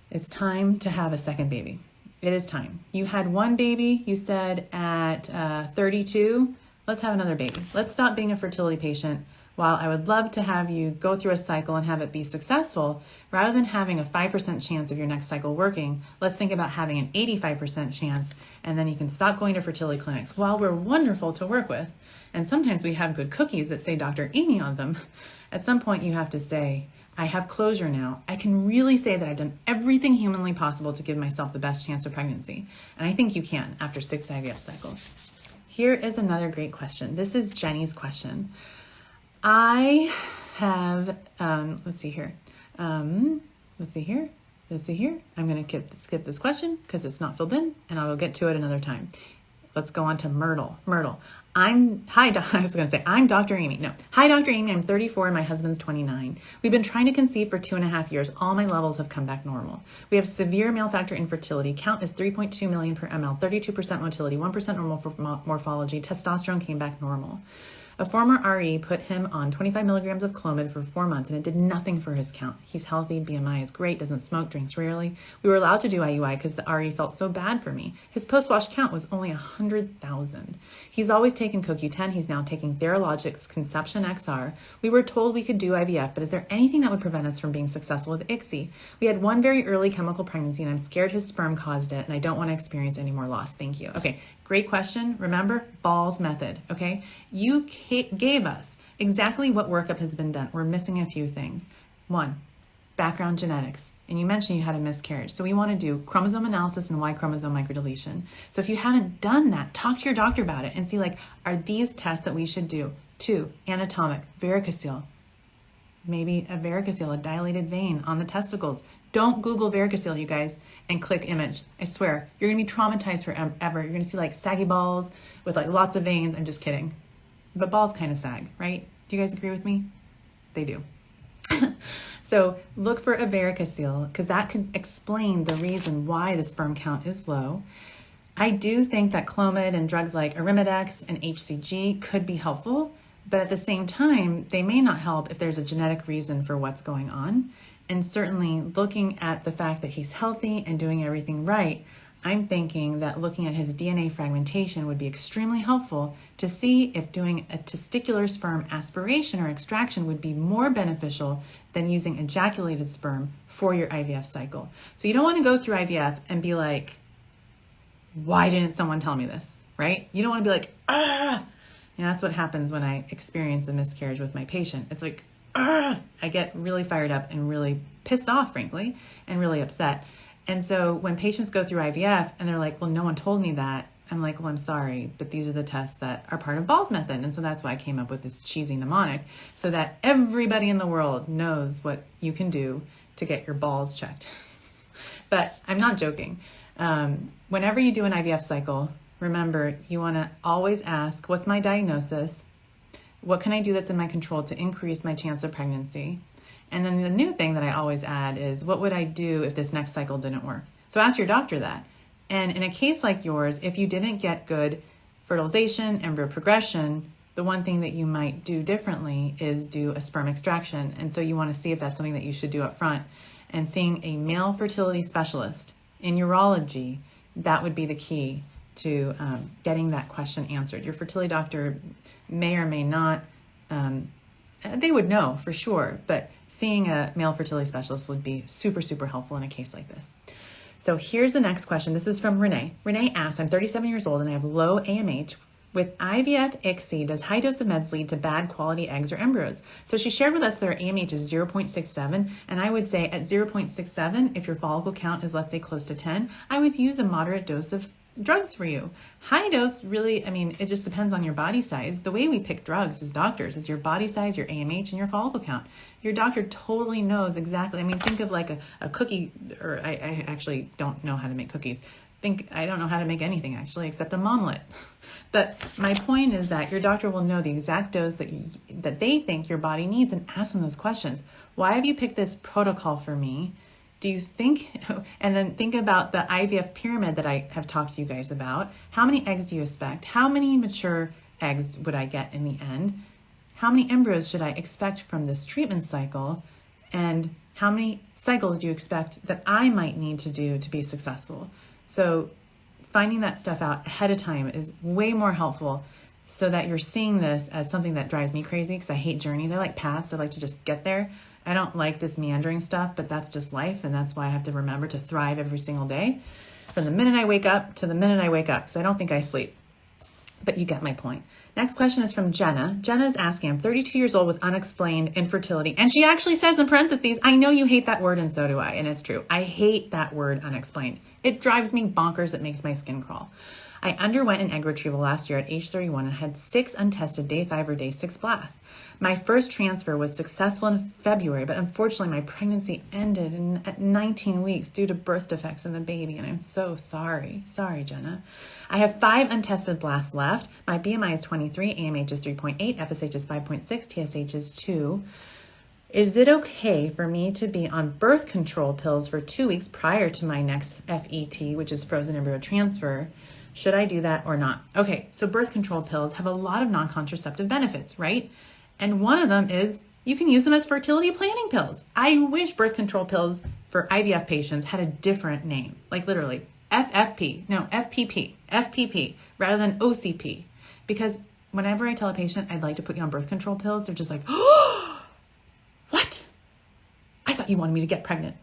it's time to have a second baby. It is time. You had 1 baby, you said at 32. Let's have another baby. Let's stop being a fertility patient. While I would love to have you go through a cycle and have it be successful, rather than having a 5% chance of your next cycle working, let's think about having an 85% chance, and then you can stop going to fertility clinics. While we're wonderful to work with, and sometimes we have good cookies that say Dr. Aimee on them, at some point you have to say, I have closure now. I can really say that I've done everything humanly possible to give myself the best chance of pregnancy. And I think you can after 6 IVF cycles. Here is another great question. This is Jenny's question. I have, let's see here. I'm going to skip this question because it's not filled in, and I will get to it another time. Let's go on to Myrtle. I'm Dr. Aimee. No. Hi, Dr. Aimee. I'm 34 and my husband's 29. We've been trying to conceive for 2.5 years. All my levels have come back normal. We have severe male factor infertility. Count is 3.2 million per ml, 32% motility, 1% normal for morphology. Testosterone came back normal. A former RE put him on 25 milligrams of Clomid for 4 months, and it did nothing for his count. He's healthy, BMI is great, doesn't smoke, drinks rarely. We were allowed to do IUI because the RE felt so bad for me. His post-wash count was only 100,000. He's always taken CoQ10. He's now taking Theralogic's Conception XR. We were told we could do IVF, but is there anything that would prevent us from being successful with ICSI? We had 1 very early chemical pregnancy, and I'm scared his sperm caused it, and I don't want to experience any more loss. Thank you. Okay. Great question. Remember, Ball's method, okay? You gave us exactly what workup has been done. We're missing a few things. 1, background genetics. And you mentioned you had a miscarriage. So we want to do chromosome analysis and Y chromosome microdeletion. So if you haven't done that, talk to your doctor about it and see, are these tests that we should do? 2, anatomic, varicocele. Maybe a varicocele, a dilated vein on the testicles. Don't Google varicocele, you guys, and click image. I swear, you're going to be traumatized forever. You're going to see saggy balls with lots of veins. I'm just kidding. But balls kind of sag, right? Do you guys agree with me? They do. So look for a varicocele because that can explain the reason why the sperm count is low. I do think that Clomid and drugs like Arimidex and HCG could be helpful, but at the same time, they may not help if there's a genetic reason for what's going on. And certainly looking at the fact that he's healthy and doing everything right, I'm thinking that looking at his DNA fragmentation would be extremely helpful to see if doing a testicular sperm aspiration or extraction would be more beneficial than using ejaculated sperm for your IVF cycle. So you don't want to go through IVF and be like, why didn't someone tell me this, right? You don't want to be like, ah! And that's what happens when I experience a miscarriage with my patient. It's like, ah! I get really fired up and really pissed off, frankly, and really upset. And so when patients go through IVF and they're like, well, no one told me that, I'm like, well, I'm sorry, but these are the tests that are part of Ball's method. And so that's why I came up with this cheesy mnemonic so that everybody in the world knows what you can do to get your balls checked. But I'm not joking. Whenever you do an IVF cycle, remember, you want to always ask, what's my diagnosis? What can I do that's in my control to increase my chance of pregnancy? And then the new thing that I always add is, what would I do if this next cycle didn't work? So ask your doctor that. And in a case like yours, if you didn't get good fertilization, embryo progression, the one thing that you might do differently is do a sperm extraction. And so you want to see if that's something that you should do up front. And seeing a male fertility specialist in urology, that would be the key to getting that question answered. Your fertility doctor may or may not, they would know for sure, but seeing a male fertility specialist would be super, super helpful in a case like this. So here's the next question. This is from Renee. Renee asks, I'm 37 years old and I have low AMH. With IVF ICSI, does high dose of meds lead to bad quality eggs or embryos? So she shared with us that her AMH is 0.67, and I would say at 0.67, if your follicle count is, let's say, close to 10, I would use a moderate dose of drugs for you. High dose really, I mean, it just depends on your body size. The way we pick drugs as doctors is your body size, your AMH, and your follicle count. Your doctor totally knows exactly. I mean, think of like a cookie, or I actually don't know how to make cookies. I don't know how to make anything actually except a omelet. But my point is that your doctor will know the exact dose that they think your body needs, and ask them those questions. Why have you picked this protocol for me? Do you think, and then think about the IVF pyramid that I have talked to you guys about. How many eggs do you expect? How many mature eggs would I get in the end? How many embryos should I expect from this treatment cycle? And how many cycles do you expect that I might need to do to be successful? So finding that stuff out ahead of time is way more helpful, so that you're seeing this as something that drives me crazy, because I hate journeys. I like paths. I like to just get there. I don't like this meandering stuff, but that's just life, and that's why I have to remember to thrive every single day, from the minute I wake up to the minute I wake up, because I don't think I sleep. But you get my point. Next question is from Jenna. Jenna is asking, I'm 32 years old with unexplained infertility. And she actually says in parentheses, I know you hate that word, and so do I. And it's true. I hate that word, unexplained. It drives me bonkers. It makes my skin crawl. I underwent an egg retrieval last year at age 31 and had 6 untested day 5 or day 6 blasts. My first transfer was successful in February, but unfortunately my pregnancy ended at 19 weeks due to birth defects in the baby, and I'm so sorry. Sorry, Jenna. I have 5 untested blasts left. My BMI is 23, AMH is 3.8, FSH is 5.6, TSH is 2. Is it okay for me to be on birth control pills for 2 weeks prior to my next FET, which is frozen embryo transfer? Should I do that or not? Okay, so birth control pills have a lot of non-contraceptive benefits, right? And one of them is you can use them as fertility planning pills. I wish birth control pills for IVF patients had a different name, like literally FPP, rather than OCP. Because whenever I tell a patient I'd like to put you on birth control pills, they're just like, oh, what? I thought you wanted me to get pregnant.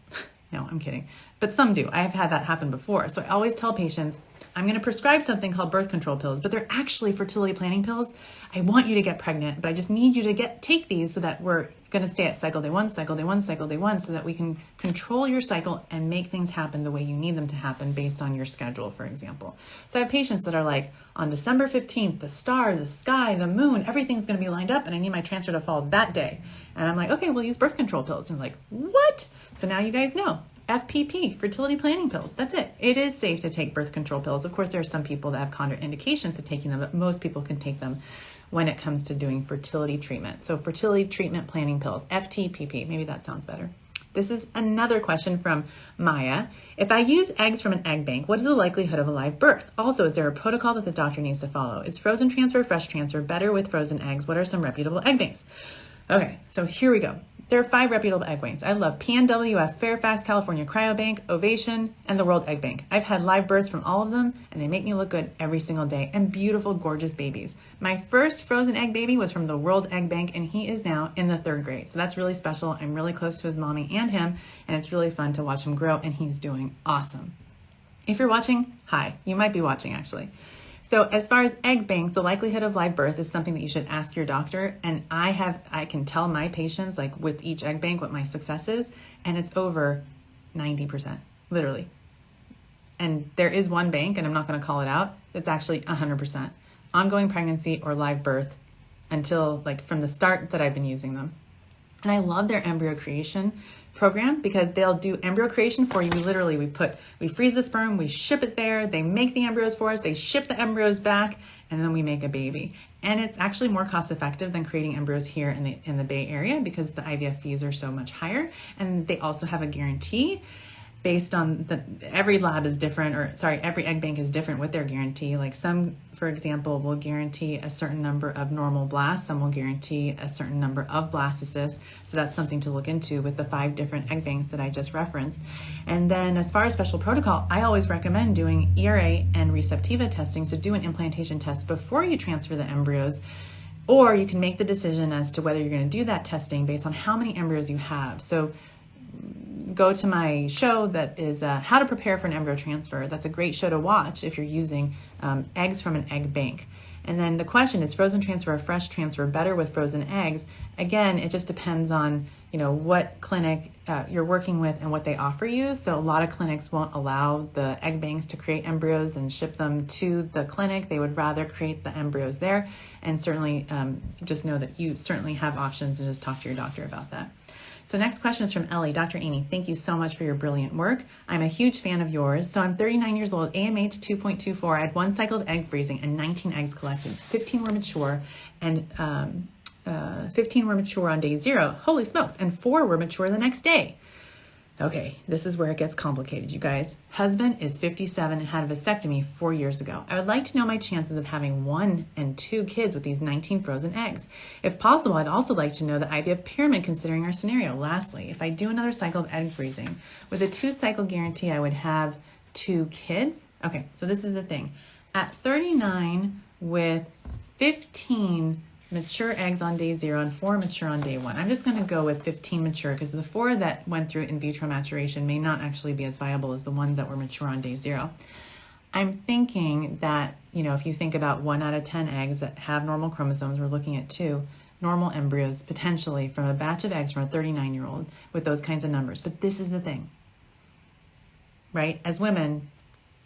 No, I'm kidding. But some do. I have had that happen before. So I always tell patients, I'm going to prescribe something called birth control pills, but they're actually fertility planning pills. I want you to get pregnant, but I just need you to take these so that we're going to stay at cycle day 1, cycle day 1, cycle day 1, so that we can control your cycle and make things happen the way you need them to happen based on your schedule, for example. So I have patients that are like, on December 15th, the star, the sky, the moon, everything's going to be lined up and I need my transfer to fall that day. And I'm like, okay, we'll use birth control pills. And they're like, what? So now you guys know. FPP, fertility planning pills. That's it. It is safe to take birth control pills. Of course, there are some people that have contraindications to taking them, but most people can take them when it comes to doing fertility treatment. So fertility treatment planning pills, FTPP, maybe that sounds better. This is another question from Maya. If I use eggs from an egg bank, what is the likelihood of a live birth? Also, is there a protocol that the doctor needs to follow? Is frozen transfer, fresh transfer better with frozen eggs? What are some reputable egg banks? Okay, so here we go. There are 5 reputable egg banks. I love PNWF, Fairfax, California Cryobank, Ovation, and the World Egg Bank. I've had live births from all of them, and they make me look good every single day, and beautiful, gorgeous babies. My first frozen egg baby was from the World Egg Bank, and he is now in the 3rd grade. So that's really special. I'm really close to his mommy and him, and it's really fun to watch him grow, and he's doing awesome. If you're watching, hi. You might be watching, actually. So as far as egg banks, the likelihood of live birth is something that you should ask your doctor. And I can tell my patients, like with each egg bank, what my success is, and it's over 90%, literally. And there is one bank, and I'm not going to call it out, that's actually 100% ongoing pregnancy or live birth until like from the start that I've been using them. And I love their embryo creation program because they'll do embryo creation for you. We freeze the sperm, we ship it there, they make the embryos for us, they ship the embryos back, and then we make a baby. And it's actually more cost effective than creating embryos here in the Bay Area because the IVF fees are so much higher. And they also have a guarantee based on every lab is different, every egg bank is different with their guarantee. Like some, for example, will guarantee a certain number of normal blasts, some will guarantee a certain number of blastocysts. So that's something to look into with the 5 different egg banks that I just referenced. And then as far as special protocol, I always recommend doing ERA and receptiva testing. So do an implantation test before you transfer the embryos, or you can make the decision as to whether you're going to do that testing based on how many embryos you have. So go to my show that is how to prepare for an embryo transfer. That's a great show to watch if you're using eggs from an egg bank. And then the question is, frozen transfer or fresh transfer better with frozen eggs? Again, it just depends on what clinic you're working with and what they offer you. So a lot of clinics won't allow the egg banks to create embryos and ship them to the clinic. They would rather create the embryos there. And certainly just know that you certainly have options, and just talk to your doctor about that. So next question is from Ellie. Dr. Aimee, thank you so much for your brilliant work. I'm a huge fan of yours. So I'm 39 years old, AMH 2.24. I had 1 cycle of egg freezing and 19 eggs collected. 15 were mature and 15 were mature on day 0. Holy smokes. And 4 were mature the next day. Okay, this is where it gets complicated, you guys. Husband is 57 and had a vasectomy 4 years ago. I would like to know my chances of having 1 and 2 kids with these 19 frozen eggs. If possible, I'd also like to know the IVF pyramid considering our scenario. Lastly, if I do another cycle of egg freezing, with a 2-cycle guarantee, I would have 2 kids. Okay, so this is the thing. At 39 with 15 mature eggs on day 0 and 4 mature on day 1. I'm just going to go with 15 mature because the 4 that went through in vitro maturation may not actually be as viable as the ones that were mature on day 0. I'm thinking that, if you think about 1 out of 10 eggs that have normal chromosomes, we're looking at 2 normal embryos potentially from a batch of eggs from a 39-year-old with those kinds of numbers. But this is the thing, right? As women,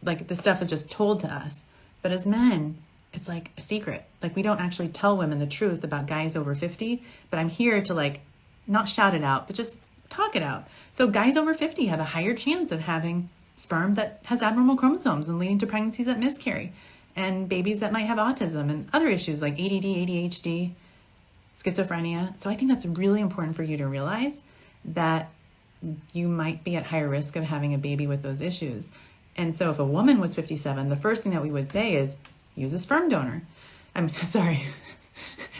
like, the stuff is just told to us. But as men, it's like a secret. Like, we don't actually tell women the truth about guys over 50, but I'm here to not shout it out, but just talk it out. So guys over 50 have a higher chance of having sperm that has abnormal chromosomes and leading to pregnancies that miscarry, and babies that might have autism and other issues like ADD, ADHD, schizophrenia. So I think that's really important for you to realize that you might be at higher risk of having a baby with those issues. And so if a woman was 57, the first thing that we would say is, use a sperm donor. I'm sorry.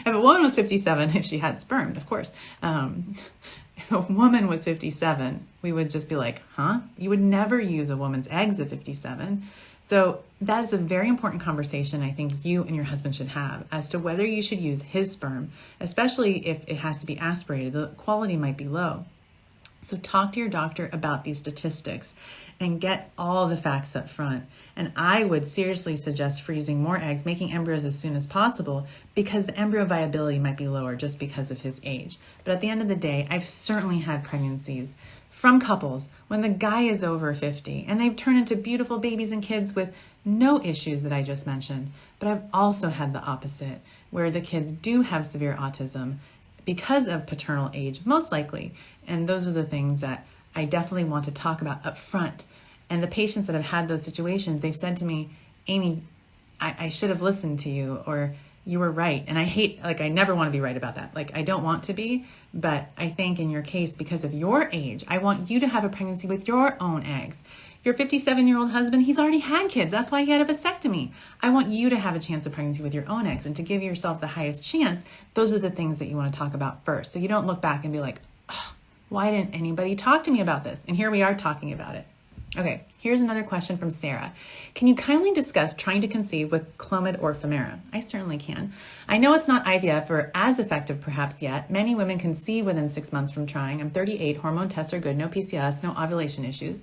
If a woman was 57, if she had sperm, of course. If a woman was 57, we would just be like, huh? You would never use a woman's eggs at 57. So that is a very important conversation I think you and your husband should have as to whether you should use his sperm, especially if it has to be aspirated. The quality might be low. So talk to your doctor about these statistics and get all the facts up front. And I would seriously suggest freezing more eggs, making embryos as soon as possible, because the embryo viability might be lower just because of his age. But at the end of the day, I've certainly had pregnancies from couples when the guy is over 50 and they've turned into beautiful babies and kids with no issues that I just mentioned. But I've also had the opposite, where the kids do have severe autism because of paternal age, most likely. And those are the things that I definitely want to talk about up front. And the patients that have had those situations, they've said to me, Aimee, I should have listened to you, or, you were right. And I hate, like, I never want to be right about that. Like, I don't want to be, but I think in your case, because of your age, I want you to have a pregnancy with your own eggs. Your 57-year-old husband, he's already had kids. That's why he had a vasectomy. I want you to have a chance of pregnancy with your own eggs, and to give yourself the highest chance, those are the things that you want to talk about first. So you don't look back and be like, oh, why didn't anybody talk to me about this? And here we are talking about it. Okay, here's another question from Sarah. Can you kindly discuss trying to conceive with Clomid or Femera? I certainly can. I know it's not IVF or as effective perhaps yet. Many women conceive within 6 months from trying. I'm 38, hormone tests are good, no PCOS, no ovulation issues.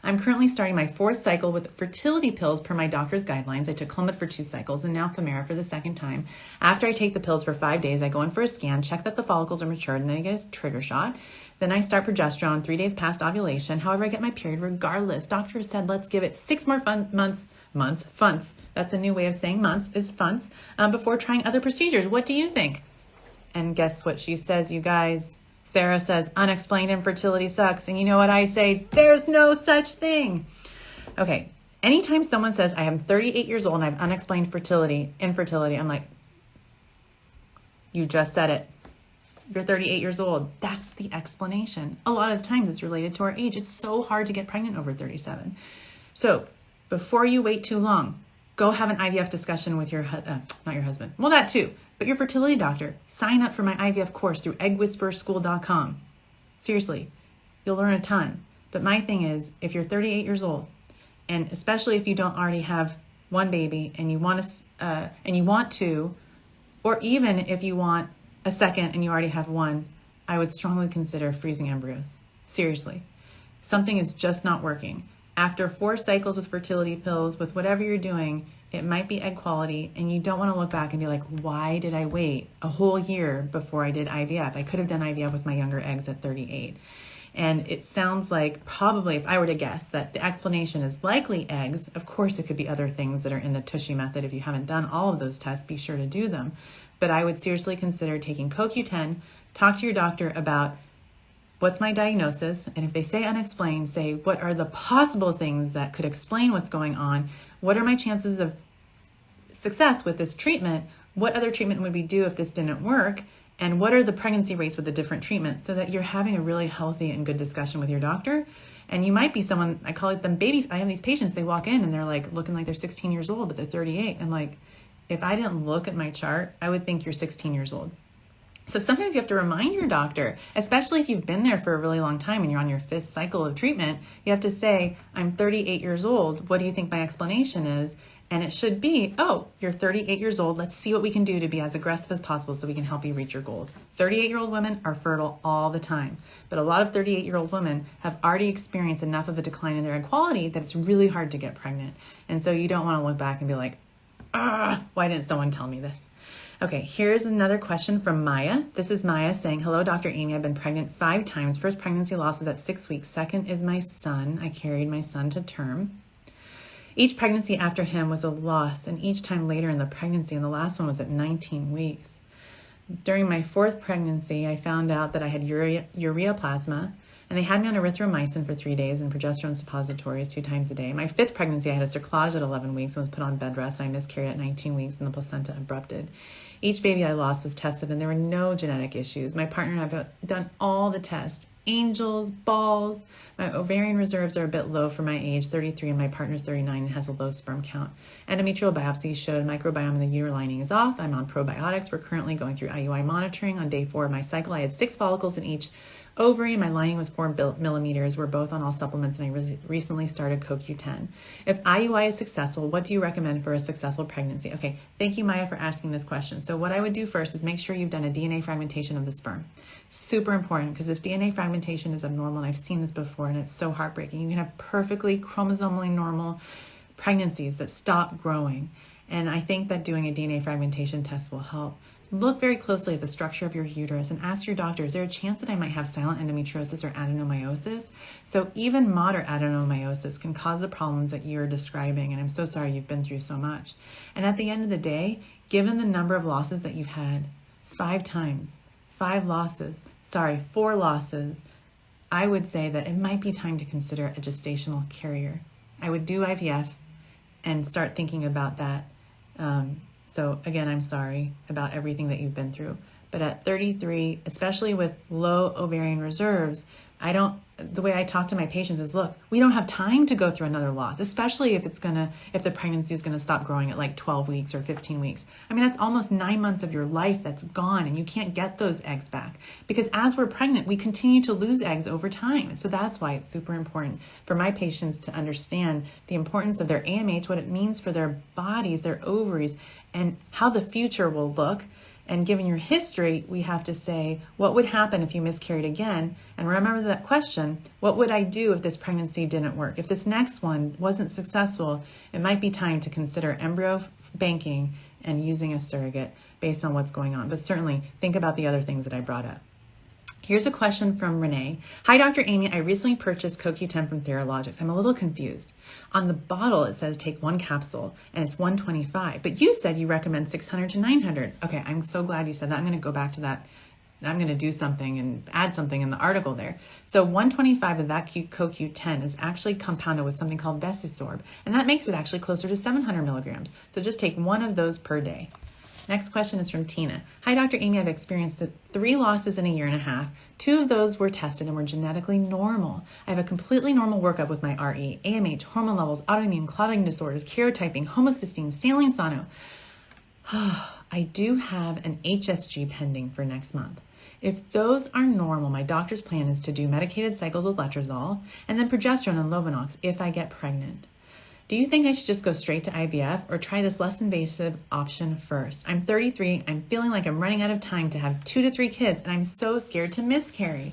I'm currently starting my 4th cycle with fertility pills per my doctor's guidelines. I took Clomid for 2 cycles and now Femera for the 2nd time. After I take the pills for 5 days, I go in for a scan, check that the follicles are matured, and then I get a trigger shot. Then I start progesterone 3 days past ovulation. However, I get my period regardless. Doctor said, let's give it 6 more months. That's a new way of saying months is funts, before trying other procedures. What do you think? And guess what she says, you guys? Sarah says, unexplained infertility sucks. And you know what I say? There's no such thing. Okay. Anytime someone says, I am 38 years old and I have unexplained infertility, I'm like, you just said it. You're 38 years old. That's the explanation. A lot of times it's related to our age. It's so hard to get pregnant over 37. So before you wait too long, go have an IVF discussion with your, not your husband. Well, that too, but your fertility doctor. Sign up for my IVF course through eggwhisperschool.com. Seriously, you'll learn a ton. But my thing is, if you're 38 years old, and especially if you don't already have one baby and you want to, or even if you want a second and you already have one, I would strongly consider freezing embryos. Seriously. Something is just not working. After 4 cycles with fertility pills, with whatever you're doing, it might be egg quality, and you don't want to look back and be like, why did I wait a whole year before I did IVF? I could have done IVF with my younger eggs at 38. And it sounds like, probably, if I were to guess, that the explanation is likely eggs. Of course, it could be other things that are in the Tushy method. If you haven't done all of those tests, be sure to do them. But I would seriously consider taking CoQ10, talk to your doctor about what's my diagnosis, and if they say unexplained, say what are the possible things that could explain what's going on, what are my chances of success with this treatment, what other treatment would we do if this didn't work, and what are the pregnancy rates with the different treatments, so that you're having a really healthy and good discussion with your doctor. And you might be someone, I call it them baby, I have these patients, they walk in and they're like looking like they're 16 years old, but they're 38. I'm like, if I didn't look at my chart, I would think you're 16 years old. So sometimes you have to remind your doctor, especially if you've been there for a really long time and you're on your 5th cycle of treatment, you have to say, I'm 38 years old. What do you think my explanation is? And it should be, oh, you're 38 years old. Let's see what we can do to be as aggressive as possible so we can help you reach your goals. 38-year-old women are fertile all the time, but a lot of 38-year-old women have already experienced enough of a decline in their egg quality that it's really hard to get pregnant. And so you don't want to look back and be like, why didn't someone tell me this? Okay, here's another question from Maya. This is Maya saying, hello, Dr. Aimee. I've been pregnant 5 times. First pregnancy loss was at 6 weeks. Second is my son. I carried my son to term. Each pregnancy after him was a loss, and each time later in the pregnancy, and the last one was at 19 weeks. During my 4th pregnancy, I found out that I had ureaplasma, and they had me on erythromycin for 3 days and progesterone suppositories 2 times a day. My 5th pregnancy, I had a cerclage at 11 weeks and was put on bed rest, and I miscarried at 19 weeks and the placenta abrupted. Each baby I lost was tested and there were no genetic issues. My partner and I have done all the tests. Angels, balls. My ovarian reserves are a bit low for my age, 33, and my partner's 39 and has a low sperm count. Endometrial biopsy showed microbiome in the uterine lining is off. I'm on probiotics. We're currently going through IUI monitoring. On day 4 of my cycle, I had 6 follicles in each ovary. My lining was 4 millimeters. We're both on all supplements, and I recently started CoQ10. If IUI is successful, what do you recommend for a successful pregnancy? Okay, thank you, Maya, for asking this question. So what I would do first is make sure you've done a DNA fragmentation of the sperm. Super important, because if DNA fragmentation is abnormal, and I've seen this before, and it's so heartbreaking, you can have perfectly chromosomally normal pregnancies that stop growing. And I think that doing a DNA fragmentation test will help. Look very closely at the structure of your uterus and ask your doctor, is there a chance that I might have silent endometriosis or adenomyosis? So even moderate adenomyosis can cause the problems that you're describing, and I'm so sorry you've been through so much. And at the end of the day, given the number of losses that you've had, 5 times, 4 losses, I would say that it might be time to consider a gestational carrier. I would do IVF and start thinking about that So again, I'm sorry about everything that you've been through. But at 33, especially with low ovarian reserves, the way I talk to my patients is, look, we don't have time to go through another loss, especially if the pregnancy is going to stop growing at like 12 weeks or 15 weeks. I mean, that's almost 9 months of your life that's gone, and you can't get those eggs back, because as we're pregnant, we continue to lose eggs over time. So that's why it's super important for my patients to understand the importance of their AMH, what it means for their bodies, their ovaries, and how the future will look. And given your history, we have to say, what would happen if you miscarried again? And remember that question, what would I do if this pregnancy didn't work? If this next one wasn't successful, it might be time to consider embryo banking and using a surrogate based on what's going on. But certainly think about the other things that I brought up. Here's a question from Renee. Hi, Dr. Aimee. I recently purchased CoQ10 from Theralogics. I'm a little confused. On the bottle, it says take 1 capsule and it's $125, but you said you recommend 600 to 900. Okay, I'm so glad you said that. I'm going to go back to that. I'm going to do something and add something in the article there. So 125 of that CoQ10 is actually compounded with something called Vesisorb, and that makes it actually closer to 700 milligrams. So just take 1 of those per day. Next question is from Tina. Hi, Dr. Aimee. I've experienced 3 losses in a year and a half. 2 of those were tested and were genetically normal. I have a completely normal workup with my RE, AMH, hormone levels, autoimmune, clotting disorders, karyotyping, homocysteine, saline sano. I do have an HSG pending for next month. If those are normal, my doctor's plan is to do medicated cycles with letrozole and then progesterone and Lovenox if I get pregnant. Do you think I should just go straight to IVF or try this less invasive option first? I'm 33. I'm feeling like I'm running out of time to have 2 to 3 kids, and I'm so scared to miscarry,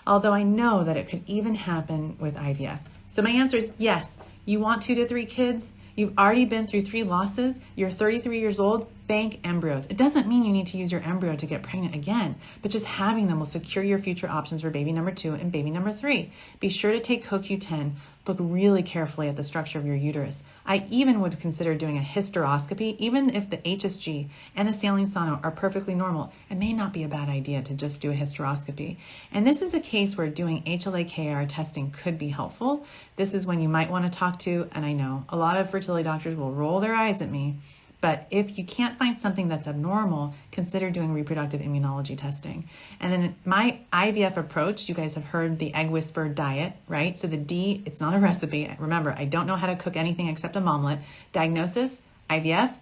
although I know that it could even happen with IVF. So my answer is yes. You want 2 to 3 kids? You've already been through 3 losses. You're 33 years old. Bank embryos. It doesn't mean you need to use your embryo to get pregnant again, but just having them will secure your future options for baby number 2 and baby number 3. Be sure to take CoQ10. Look really carefully at the structure of your uterus. I even would consider doing a hysteroscopy, even if the HSG and the saline sano are perfectly normal. It may not be a bad idea to just do a hysteroscopy. And this is a case where doing HLA-KR testing could be helpful. This is when you might want to talk to, and I know a lot of fertility doctors will roll their eyes at me, but if you can't find something that's abnormal, consider doing reproductive immunology testing. And then my IVF approach, you guys have heard the Egg Whisper diet, right? So the D, it's not a recipe. Remember, I don't know how to cook anything except a omelet. Diagnosis, IVF,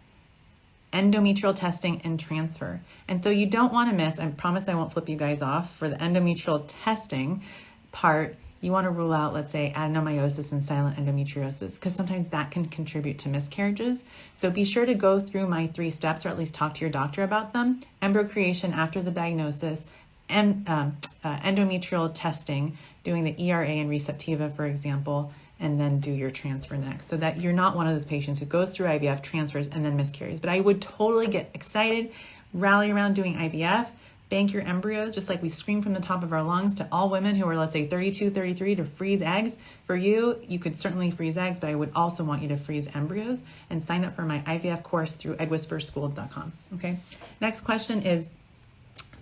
endometrial testing, and transfer. And so you don't want to miss, I promise I won't flip you guys off, for the endometrial testing part, you want to rule out, let's say, adenomyosis and silent endometriosis, because sometimes that can contribute to miscarriages. So be sure to go through my 3 steps, or at least talk to your doctor about them. Embryo creation after the diagnosis, and endometrial testing, doing the ERA and Receptiva, for example, and then do your transfer next, so that you're not one of those patients who goes through IVF, transfers, and then miscarries. But I would totally get excited, rally around doing IVF, bank your embryos, just like we scream from the top of our lungs to all women who are, let's say, 32, 33 to freeze eggs. For you, you could certainly freeze eggs, but I would also want you to freeze embryos, and sign up for my IVF course through eggwhisperschool.com. Okay. Next question is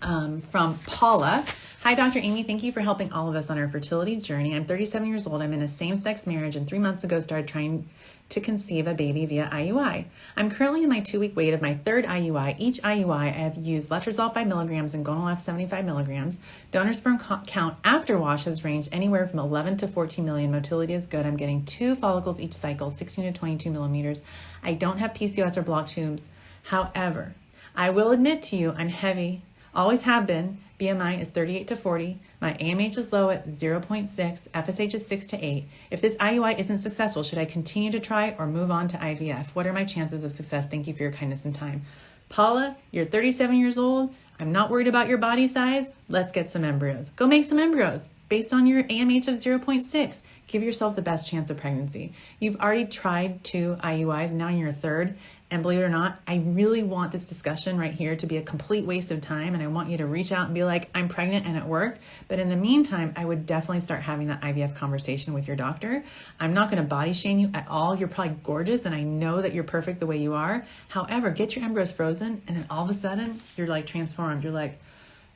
from Paula. Hi, Dr. Aimee. Thank you for helping all of us on our fertility journey. I'm 37 years old. I'm in a same-sex marriage, and 3 months ago started trying to conceive a baby via IUI. I'm currently in my 2-week wait of my 3rd IUI. Each IUI, I have used letrozole 5 milligrams and Gonal-F 75 milligrams. Donor sperm count after wash has ranged anywhere from 11 to 14 million. Motility is good. I'm getting 2 follicles each cycle, 16 to 22 millimeters. I don't have PCOS or blocked tubes. However, I will admit to you, I'm heavy, always have been. BMI is 38 to 40. My AMH is low at 0.6. FSH is 6 to 8. If this IUI isn't successful, should I continue to try or move on to IVF? What are my chances of success? Thank you for your kindness and time. Paula, you're 37 years old. I'm not worried about your body size. Let's get some embryos. Go make some embryos based on your AMH of 0.6. Give yourself the best chance of pregnancy. You've already tried 2 IUIs, now you're 3rd. And believe it or not, I really want this discussion right here to be a complete waste of time. And I want you to reach out and be like, I'm pregnant and it worked. But in the meantime, I would definitely start having that IVF conversation with your doctor. I'm not going to body shame you at all. You're probably gorgeous, and I know that you're perfect the way you are. However, get your embryos frozen, and then all of a sudden, you're like transformed. You're like,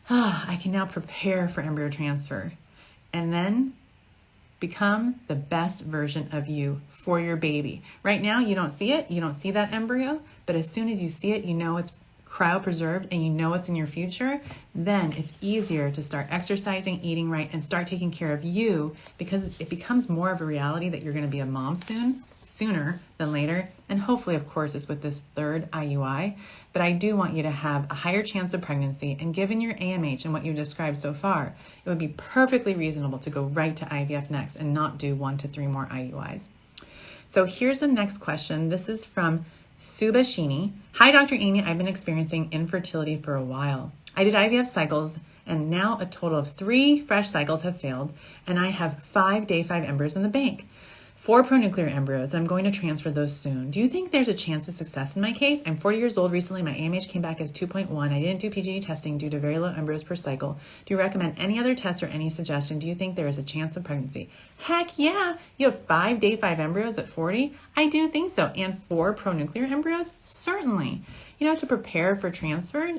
I can now prepare for embryo transfer. And then Become the best version of you for your baby. Right now, you don't see it. You don't see that embryo, but as soon as you see it, you know it's cryopreserved and you know it's in your future, then it's easier to start exercising, eating right, and start taking care of you, because it becomes more of a reality that you're going to be a mom sooner than later. And hopefully, of course, it's with this third IUI, but I do want you to have a higher chance of pregnancy. And given your AMH and what you described so far, it would be perfectly reasonable to go right to IVF next and not do 1 to 3 more IUIs. So here's the next question. This is from Subashini. Hi, Dr. Aimee. I've been experiencing infertility for a while. I did IVF cycles, and now a total of 3 fresh cycles have failed, and I have 5 day 5 embryos in the bank. 4 pronuclear embryos, and I'm going to transfer those soon. Do you think there's a chance of success in my case? I'm 40 years old. Recently, my AMH came back as 2.1. I didn't do PGD testing due to very low embryos per cycle. Do you recommend any other tests or any suggestion? Do you think there is a chance of pregnancy? Heck yeah! You have 5 day 5 embryos at 40? I do think so. And 4 pronuclear embryos? Certainly. To prepare for transfer,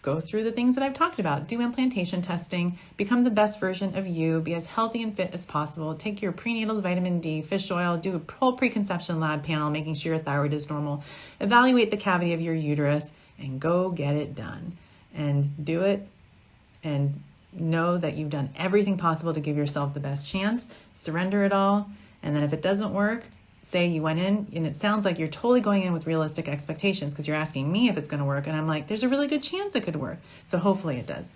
go through the things that I've talked about. Do implantation testing, become the best version of you, be as healthy and fit as possible, take your prenatal vitamin D, fish oil, do a whole preconception lab panel, making sure your thyroid is normal, evaluate the cavity of your uterus, and go get it done. And do it and know that you've done everything possible to give yourself the best chance, surrender it all, and then if it doesn't work, say you went in and it sounds like you're totally going in with realistic expectations because you're asking me if it's going to work. And I'm like, there's a really good chance it could work. So hopefully it does.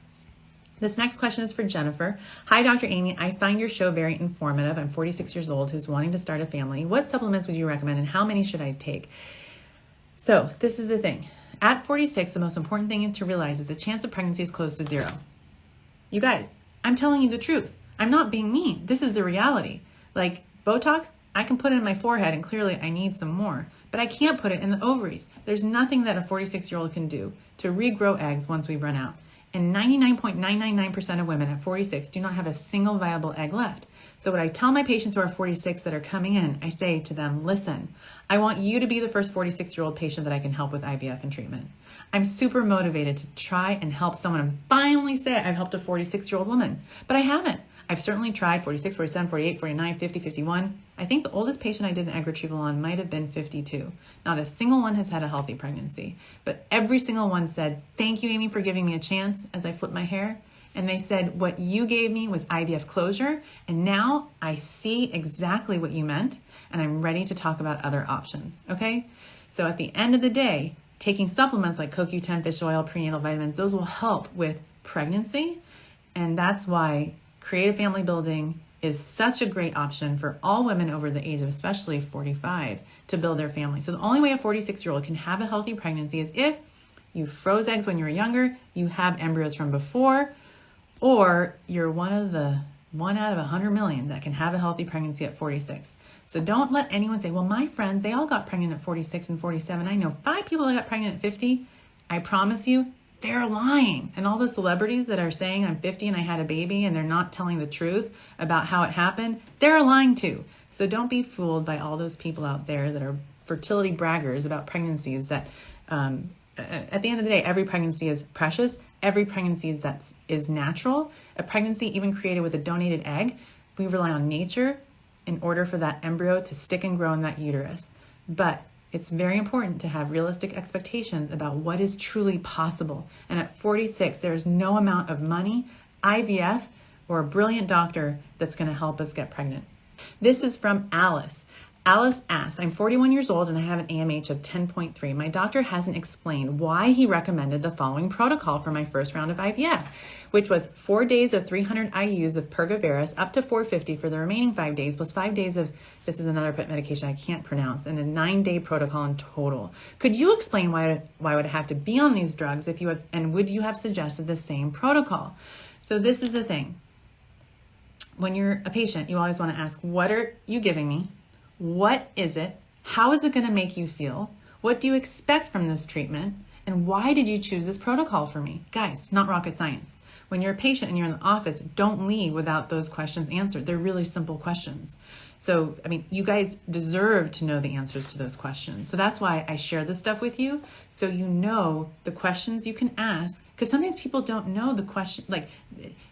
This next question is for Jennifer. Hi, Dr. Aimee. I find your show very informative. I'm 46 years old who's wanting to start a family. What supplements would you recommend and how many should I take? So this is the thing. At 46, the most important thing to realize is the chance of pregnancy is close to 0. You guys, I'm telling you the truth. I'm not being mean. This is the reality. Like Botox, I can put it in my forehead and clearly I need some more, but I can't put it in the ovaries. There's nothing that a 46-year-old can do to regrow eggs once we run out. And 99.999% of women at 46 do not have a single viable egg left. So what I tell my patients who are 46 that are coming in, I say to them, listen, I want you to be the first 46-year-old patient that I can help with IVF and treatment. I'm super motivated to try and help someone and finally say I've helped a 46-year-old woman, but I haven't. I've certainly tried 46, 47, 48, 49, 50, 51. I think the oldest patient I did an egg retrieval on might have been 52. Not a single one has had a healthy pregnancy, but every single one said, thank you, Aimee, for giving me a chance as I flip my hair. And they said, what you gave me was IVF closure. And now I see exactly what you meant. And I'm ready to talk about other options. Okay. So at the end of the day, taking supplements like CoQ10, fish oil, prenatal vitamins, those will help with pregnancy. And that's why creative family building is such a great option for all women over the age of especially 45 to build their family. So the only way a 46-year-old can have a healthy pregnancy is if you froze eggs when you were younger, you have embryos from before, or you're one out of 100 million that can have a healthy pregnancy at 46. So don't let anyone say, well, my friends, they all got pregnant at 46 and 47. I know 5 people that got pregnant at 50. I promise you, they're lying. And all the celebrities that are saying I'm 50 and I had a baby and they're not telling the truth about how it happened, they're lying too. So don't be fooled by all those people out there that are fertility braggers about pregnancies that at the end of the day, every pregnancy is precious. Every pregnancy is natural. A pregnancy even created with a donated egg, we rely on nature in order for that embryo to stick and grow in that uterus. But it's very important to have realistic expectations about what is truly possible. And at 46, there is no amount of money, IVF, or a brilliant doctor that's going to help us get pregnant. This is from Alice. Alice asks, I'm 41 years old and I have an AMH of 10.3. My doctor hasn't explained why he recommended the following protocol for my first round of IVF, which was 4 days of 300 IUs of Pergoveris up to 450 for the remaining 5 days, plus 5 days of, this is another medication I can't pronounce, and a 9-day protocol in total. Could you explain why would I have to be on these drugs if you had, and would you have suggested the same protocol? So this is the thing. When you're a patient, you always want to ask, what are you giving me? What is it? How is it going to make you feel? What do you expect from this treatment? And why did you choose this protocol for me? Guys, it's not rocket science. When you're a patient and you're in the office, don't leave without those questions answered. They're really simple questions. So, you guys deserve to know the answers to those questions. So that's why I share this stuff with you, so you know the questions you can ask. Because sometimes people don't know the question, like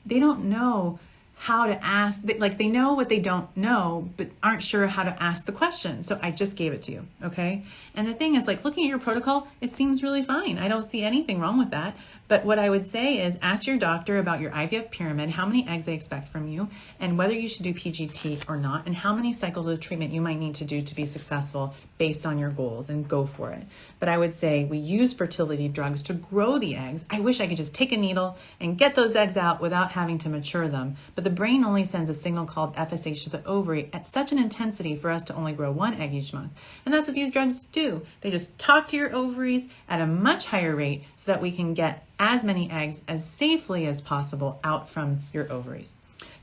they don't know how to ask, like they know what they don't know, but aren't sure how to ask the question. So I just gave it to you, okay? And the thing is, like, looking at your protocol, it seems really fine. I don't see anything wrong with that. But what I would say is ask your doctor about your IVF pyramid, how many eggs they expect from you, and whether you should do PGT or not, and how many cycles of treatment you might need to do to be successful based on your goals, and go for it. But I would say we use fertility drugs to grow the eggs. I wish I could just take a needle and get those eggs out without having to mature them. But the brain only sends a signal called FSH to the ovary at such an intensity for us to only grow one egg each month. And that's what these drugs do. They just talk to your ovaries at a much higher rate so that we can get as many eggs as safely as possible out from your ovaries.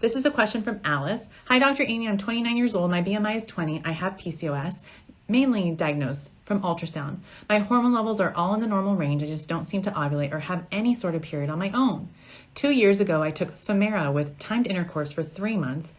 This is a question from Alice. Hi, Dr. Aimee. I'm 29 years old. My BMI is 20. I have PCOS, mainly diagnosed from ultrasound. My hormone levels are all in the normal range. I just don't seem to ovulate or have any sort of period on my own. 2 years ago, I took Femera with timed intercourse for 3 months.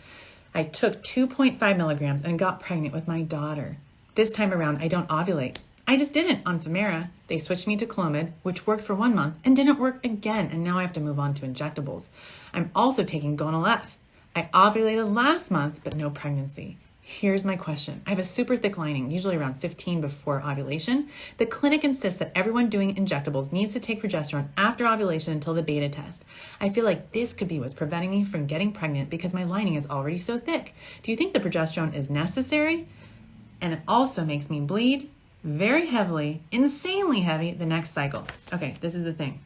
I took 2.5 milligrams and got pregnant with my daughter. This time around, I don't ovulate. I just didn't on Femera. They switched me to Clomid, which worked for 1 month and didn't work again, and now I have to move on to injectables. I'm also taking Gonal F. I ovulated last month, but no pregnancy. Here's my question. I have a super thick lining, usually around 15 before ovulation. The clinic insists that everyone doing injectables needs to take progesterone after ovulation until the beta test. I feel like this could be what's preventing me from getting pregnant because my lining is already so thick. Do you think the progesterone is necessary? And it also makes me bleed very heavily, insanely heavy, the next cycle. Okay, this is the thing.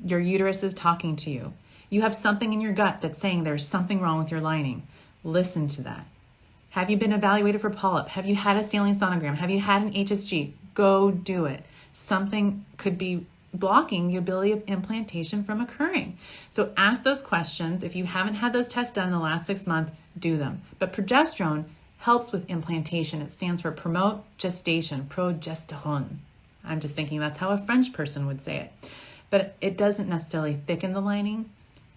Your uterus is talking to you. You have something in your gut that's saying there's something wrong with your lining. Listen to that. Have you been evaluated for polyp? Have you had a saline sonogram? Have you had an HSG? Go do it. Something could be blocking the ability of implantation from occurring. So ask those questions. If you haven't had those tests done in the last 6 months, do them. But progesterone helps with implantation. It stands for promote gestation, progesteron. I'm just thinking that's how a French person would say it. But it doesn't necessarily thicken the lining.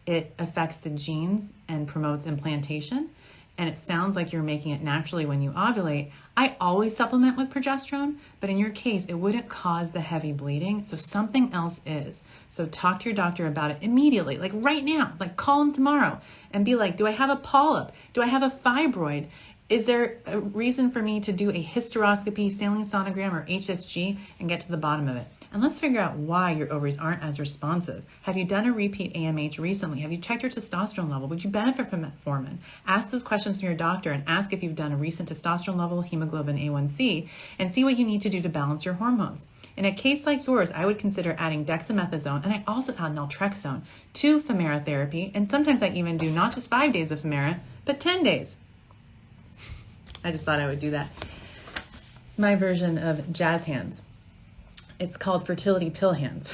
It affects the genes and promotes implantation. And it sounds like you're making it naturally when you ovulate. I always supplement with progesterone, but in your case, it wouldn't cause the heavy bleeding. So something else is. So talk to your doctor about it immediately, like right now, like call him tomorrow and be like, do I have a polyp? Do I have a fibroid? Is there a reason for me to do a hysteroscopy, saline sonogram, or HSG and get to the bottom of it? And let's figure out why your ovaries aren't as responsive. Have you done a repeat AMH recently? Have you checked your testosterone level? Would you benefit from metformin? Ask those questions to your doctor and ask if you've done a recent testosterone level, hemoglobin A1C, and see what you need to do to balance your hormones. In a case like yours, I would consider adding dexamethasone, and I also add naltrexone to Femera therapy, and sometimes I even do not just 5 days of Femera, but 10 days. I just thought I would do that. It's my version of jazz hands. It's called fertility pill hands.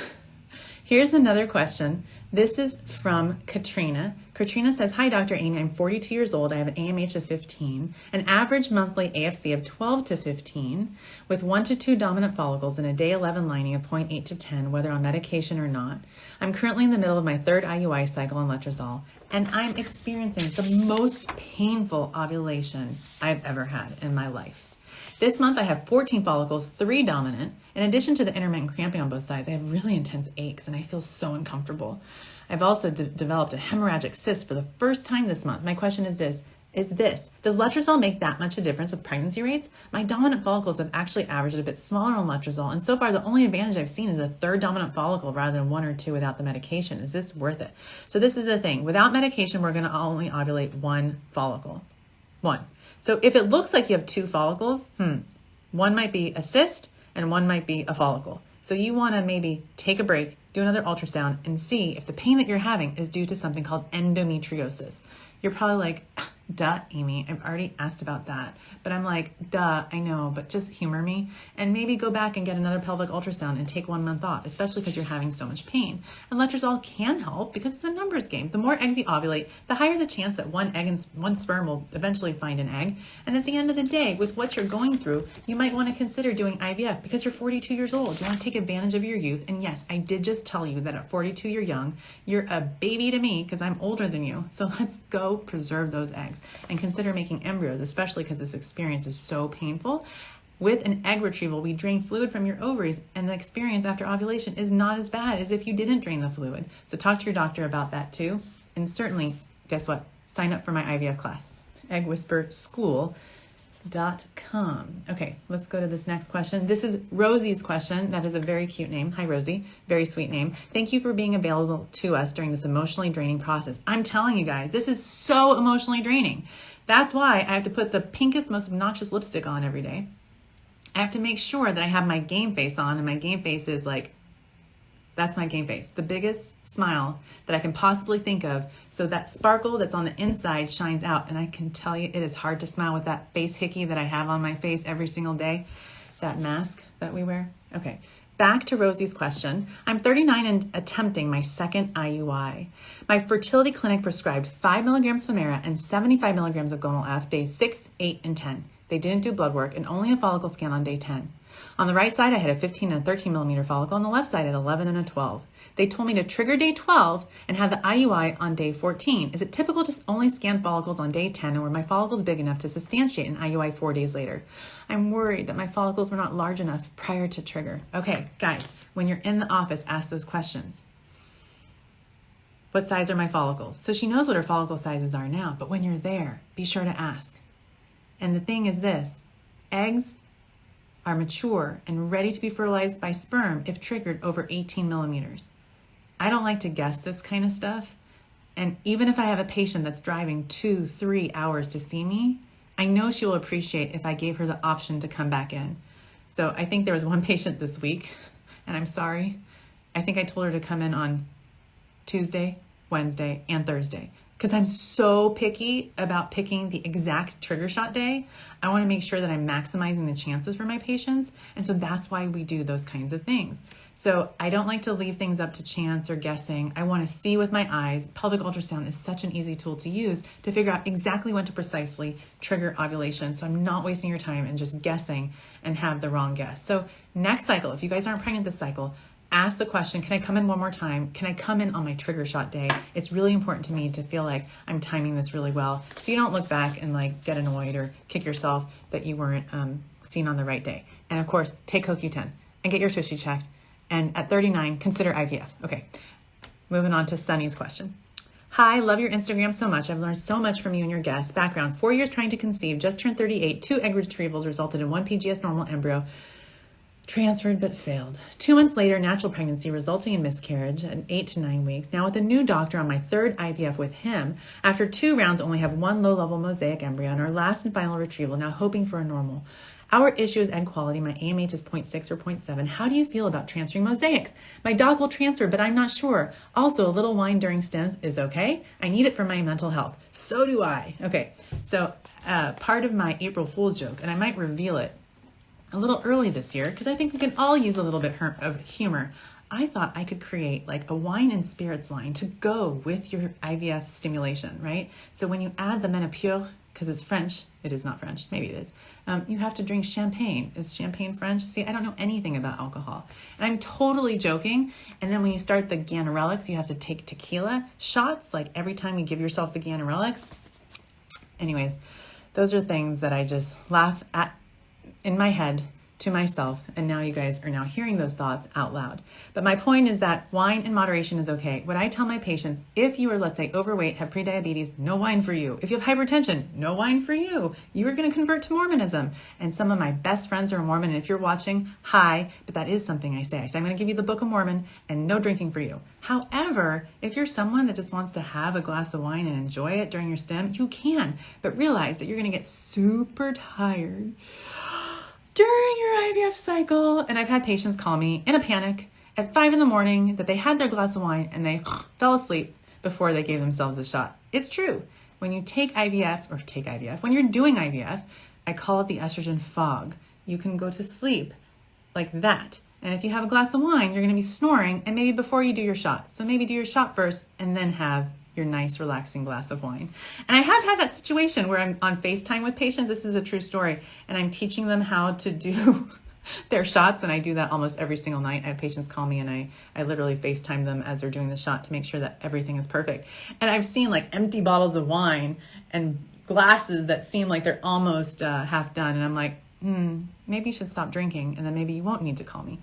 Here's another question. This is from Katrina. Katrina says, hi, Dr. Aimee. I'm 42 years old. I have an AMH of 15, an average monthly AFC of 12 to 15, with 1 to 2 dominant follicles and a day 11 lining of 0.8 to 10, whether on medication or not. I'm currently in the middle of my 3rd IUI cycle on letrozole, and I'm experiencing the most painful ovulation I've ever had in my life. This month I have 14 follicles, 3 dominant. In addition to the intermittent cramping on both sides, I have really intense aches and I feel so uncomfortable. I've also developed a hemorrhagic cyst for the first time this month. My question is this, does letrozole make that much a difference with pregnancy rates? My dominant follicles have actually averaged a bit smaller on letrozole, and so far the only advantage I've seen is a 3rd dominant follicle rather than 1 or 2 without the medication. Is this worth it? So this is the thing. Without medication, we're going to only ovulate 1 follicle. 1. So if it looks like you have 2 follicles, one might be a cyst and one might be a follicle. So you want to maybe take a break, do another ultrasound, and see if the pain that you're having is due to something called endometriosis. You're probably like, duh, Aimee, I've already asked about that. But I'm like, duh, I know, but just humor me and maybe go back and get another pelvic ultrasound and take 1 month off, especially because you're having so much pain. And letrozole can help because it's a numbers game. The more eggs you ovulate, the higher the chance that 1 egg and 1 sperm will eventually find an egg. And at the end of the day, with what you're going through, you might want to consider doing IVF because you're 42 years old. You want to take advantage of your youth. And yes, I did just tell you that at 42 you're young. You're a baby to me because I'm older than you. So let's go preserve those eggs and consider making embryos, especially because this experience is so painful. With an egg retrieval, we drain fluid from your ovaries, and the experience after ovulation is not as bad as if you didn't drain the fluid. So talk to your doctor about that too. And certainly, guess what? sign up for my IVF class, eggwhisperschool.com. Okay, let's go to this next question. This is Rosie's question. That is a very cute name. Hi, Rosie. Very sweet name. Thank you for being available to us during this emotionally draining process. I'm telling you guys, this is so emotionally draining. That's why I have to put the pinkest, most obnoxious lipstick on every day. I have to make sure that I have my game face on, and my game face is like, that's my game face. The biggest smile that I can possibly think of. So that sparkle that's on the inside shines out. And I can tell you, it is hard to smile with that face hickey that I have on my face every single day. That mask that we wear. Okay, back to Rosie's question. I'm 39 and attempting my second IUI. My fertility clinic prescribed 5 milligrams Femera and 75 milligrams of Gonal F days 6, 8, and 10. They didn't do blood work and only a follicle scan on day 10. On the right side, I had a 15 and a 13 millimeter follicle. On the left side, I had 11 and a 12. They told me to trigger day 12 and have the IUI on day 14. Is it typical to only scan follicles on day 10, or were my follicles big enough to substantiate an IUI 4 days later? I'm worried that my follicles were not large enough prior to trigger. Okay, guys, when you're in the office, ask those questions. What size are my follicles? So she knows what her follicle sizes are now, but when you're there, be sure to ask. And the thing is this, eggs are mature and ready to be fertilized by sperm if triggered over 18 millimeters. I don't like to guess this kind of stuff. And even if I have a patient that's driving 2-3 hours to see me, I know she will appreciate if I gave her the option to come back in. So I think there was one patient this week, and I'm sorry. I think I told her to come in on Tuesday, Wednesday, and Thursday. Because I'm so picky about picking the exact trigger shot day. I want to make sure that I'm maximizing the chances for my patients. And so that's why we do those kinds of things. So I don't like to leave things up to chance or guessing. I want to see with my eyes. Pelvic ultrasound is such an easy tool to use to figure out exactly when to precisely trigger ovulation. So I'm not wasting your time and just guessing and have the wrong guess. So next cycle, if you guys aren't pregnant this cycle, ask the question, can I come in one more time? Can I come in on my trigger shot day? It's really important to me to feel like I'm timing this really well, so you don't look back and like get annoyed or kick yourself that you weren't seen on the right day. And of course, take CoQ10 and get your tushy checked. And at 39, consider IVF. Okay, moving on to Sunny's question. Hi, love your Instagram so much. I've learned so much from you and your guests. Background, 4 years trying to conceive, just turned 38, 2 egg retrievals resulted in 1 PGS normal embryo, transferred but failed. 2 months later, natural pregnancy resulting in miscarriage at 8 to 9 weeks. Now with a new doctor on my 3rd IVF with him, after 2 rounds only have 1 low-level mosaic embryo and our last and final retrieval, now hoping for a normal. Our issue is egg quality. My AMH is 0.6 or 0.7. How do you feel about transferring mosaics? My dog will transfer, but I'm not sure. Also, a little wine during stems is okay. I need it for my mental health. So do I. Okay, so part of my April Fool's joke, and I might reveal it a little early this year because I think we can all use a little bit of humor. I thought I could create like a wine and spirits line to go with your IVF stimulation, right? So when you add the menopur, because it's French, it is not French, maybe it is, you have to drink champagne. Is champagne French? See, I don't know anything about alcohol. And I'm totally joking. And then when you start the ganirelix, you have to take tequila shots, like every time you give yourself the ganirelix. Anyways, those are things that I just laugh at in my head to myself, and now you guys are now hearing those thoughts out loud. But my point is that wine in moderation is okay. What I tell my patients, if you are, let's say, overweight, have prediabetes, no wine for you. If you have hypertension, no wine for you. You are going to convert to Mormonism. And some of my best friends are Mormon, and if you're watching, hi, but that is something I say. I say, I'm going to give you the Book of Mormon and no drinking for you. However, if you're someone that just wants to have a glass of wine and enjoy it during your stim, you can, but realize that you're going to get super tired during your IVF cycle. And I've had patients call me in a panic at 5 a.m. that they had their glass of wine and they fell asleep before they gave themselves a shot. It's true. When you take IVF, when you're doing IVF, I call it the estrogen fog. You can go to sleep like that. And if you have a glass of wine, you're going to be snoring, and maybe before you do your shot. So maybe do your shot first and then have your nice relaxing glass of wine. And I have had that situation where I'm on FaceTime with patients. This is a true story. And I'm teaching them how to do their shots. And I do that almost every single night. I have patients call me and I literally FaceTime them as they're doing the shot to make sure that everything is perfect. And I've seen like empty bottles of wine and glasses that seem like they're almost half done. And I'm like, maybe you should stop drinking, and then maybe you won't need to call me.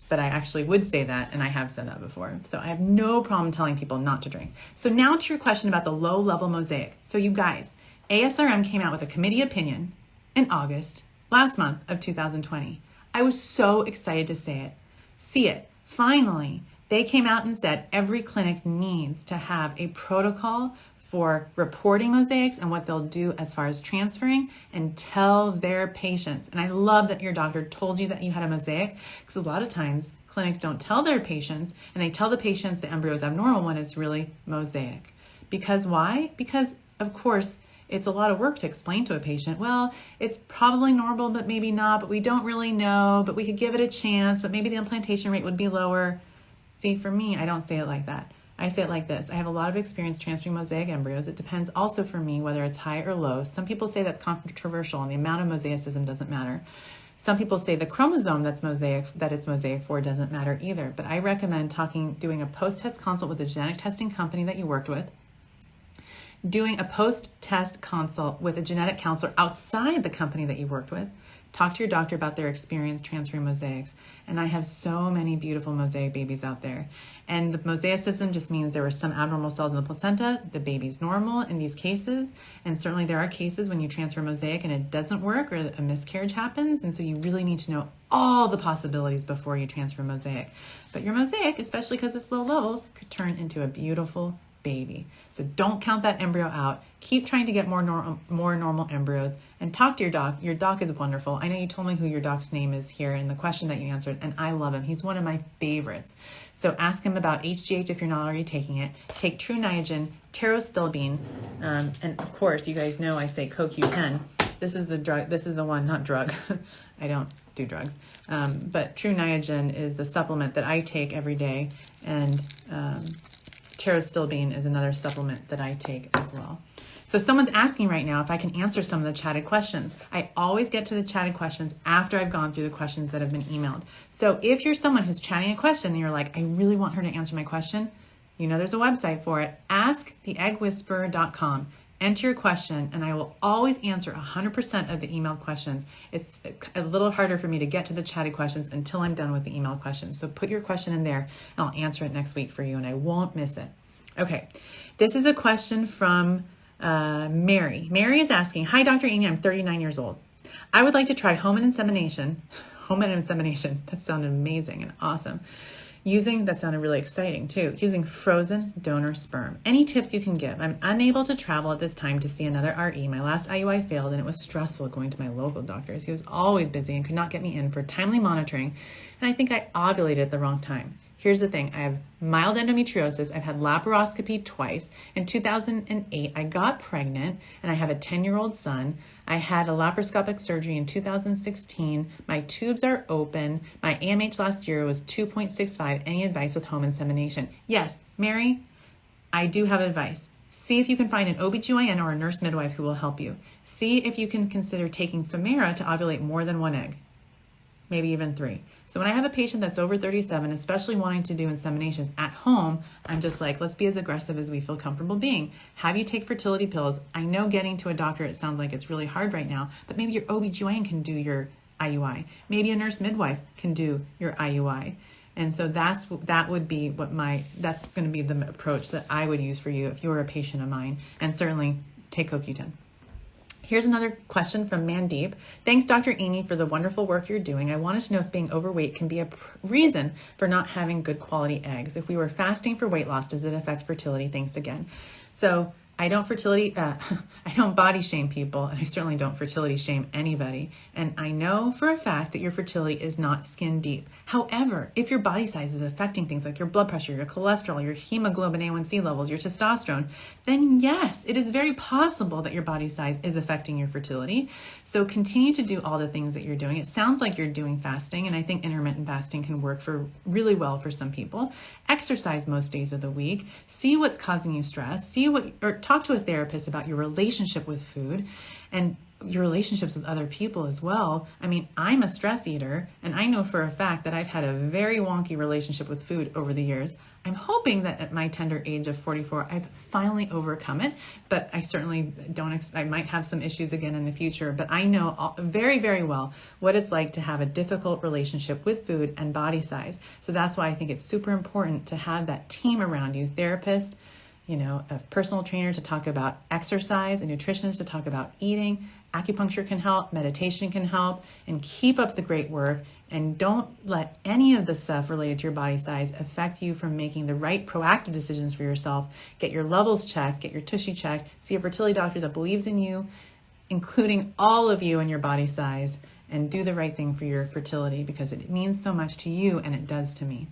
but I actually would say that, and I have said that before. So I have no problem telling people not to drink. So now to your question about the low-level mosaic. So you guys, ASRM came out with a committee opinion in August, last month of 2020. I was so excited to see it. Finally, they came out and said every clinic needs to have a protocol for reporting mosaics and what they'll do as far as transferring, and tell their patients. And I love that your doctor told you that you had a mosaic, because a lot of times clinics don't tell their patients, and they tell the patients the embryo is abnormal when it's really mosaic. Because why? Because of course it's a lot of work to explain to a patient, well, it's probably normal, but maybe not, but we don't really know, but we could give it a chance, but maybe the implantation rate would be lower. See, for me, I don't say it like that. I say it like this. I have a lot of experience transferring mosaic embryos. It depends also for me whether it's high or low. Some people say that's controversial and the amount of mosaicism doesn't matter. Some people say the chromosome that it's mosaic for doesn't matter either. But I recommend doing a post-test consult with a genetic testing company that you worked with, doing a post-test consult with a genetic counselor outside the company that you worked with. Talk to your doctor about their experience transferring mosaics. And I have so many beautiful mosaic babies out there. And the mosaicism just means there were some abnormal cells in the placenta. The baby's normal in these cases. And certainly there are cases when you transfer mosaic and it doesn't work or a miscarriage happens. And so you really need to know all the possibilities before you transfer mosaic. But your mosaic, especially because it's low level, could turn into a beautiful baby. So don't count that embryo out. Keep trying to get more normal embryos, and talk to your doc. Your doc is wonderful. I know you told me who your doc's name is here in the question that you answered, and I love him. He's one of my favorites. So ask him about HGH if you're not already taking it. Take True Niagen, pterostilbene, and of course, you guys know I say CoQ10. This is the drug. This is the one, not drug. I don't do drugs. But True Niagen is the supplement that I take every day, and pterostilbene is another supplement that I take as well. So someone's asking right now if I can answer some of the chatted questions. I always get to the chatted questions after I've gone through the questions that have been emailed. So if you're someone who's chatting a question and you're like, I really want her to answer my question, you know there's a website for it, asktheeggwhisperer.com. Enter your question and I will always answer 100% of the emailed questions. It's a little harder for me to get to the chatted questions until I'm done with the emailed questions. So put your question in there and I'll answer it next week for you and I won't miss it. Okay, this is a question from Mary. Mary is asking, hi, Dr. Aimee, I'm 39 years old. I would like to try home insemination. That sounded amazing and awesome. That sounded really exciting too, using frozen donor sperm. Any tips you can give? I'm unable to travel at this time to see another RE. My last IUI failed and it was stressful going to my local doctors. He was always busy and could not get me in for timely monitoring. And I think I ovulated at the wrong time. Here's the thing, I have mild endometriosis. I've had laparoscopy twice. In 2008, I got pregnant and I have a 10-year-old son. I had a laparoscopic surgery in 2016. My tubes are open. My AMH last year was 2.65. Any advice with home insemination? Yes, Mary, I do have advice. See if you can find an OBGYN or a nurse midwife who will help you. See if you can consider taking Femera to ovulate more than one egg, maybe even 3. So when I have a patient that's over 37, especially wanting to do inseminations at home, I'm just like, let's be as aggressive as we feel comfortable being. Have you take fertility pills. I know getting to a doctor, it sounds like it's really hard right now, but maybe your OBGYN can do your IUI. Maybe a nurse midwife can do your IUI. And so that's going to be the approach that I would use for you if you were a patient of mine, and certainly take CoQ10. Here's another question from Mandeep. Thanks, Dr. Aimee, for the wonderful work you're doing. I wanted to know if being overweight can be a reason for not having good quality eggs. If we were fasting for weight loss, does it affect fertility? Thanks again. So I don't body shame people, and I certainly don't fertility shame anybody. And I know for a fact that your fertility is not skin deep. However, if your body size is affecting things like your blood pressure, your cholesterol, your hemoglobin A1C levels, your testosterone, then yes, it is very possible that your body size is affecting your fertility. So continue to do all the things that you're doing. It sounds like you're doing fasting, and I think intermittent fasting can work really well for some people. Exercise most days of the week. See what's causing you stress. talk to a therapist about your relationship with food and your relationships with other people as well. I mean, I'm a stress eater, and I know for a fact that I've had a very wonky relationship with food over the years. I'm hoping that at my tender age of 44, I've finally overcome it, but I certainly I might have some issues again in the future, but I know very, very well what it's like to have a difficult relationship with food and body size. So that's why I think it's super important to have that team around you, therapist, a personal trainer to talk about exercise, a nutritionist to talk about eating. Acupuncture can help, meditation can help, and keep up the great work. And don't let any of the stuff related to your body size affect you from making the right proactive decisions for yourself. Get your levels checked, get your tushy checked, see a fertility doctor that believes in you, including all of you and your body size, and do the right thing for your fertility because it means so much to you and it does to me.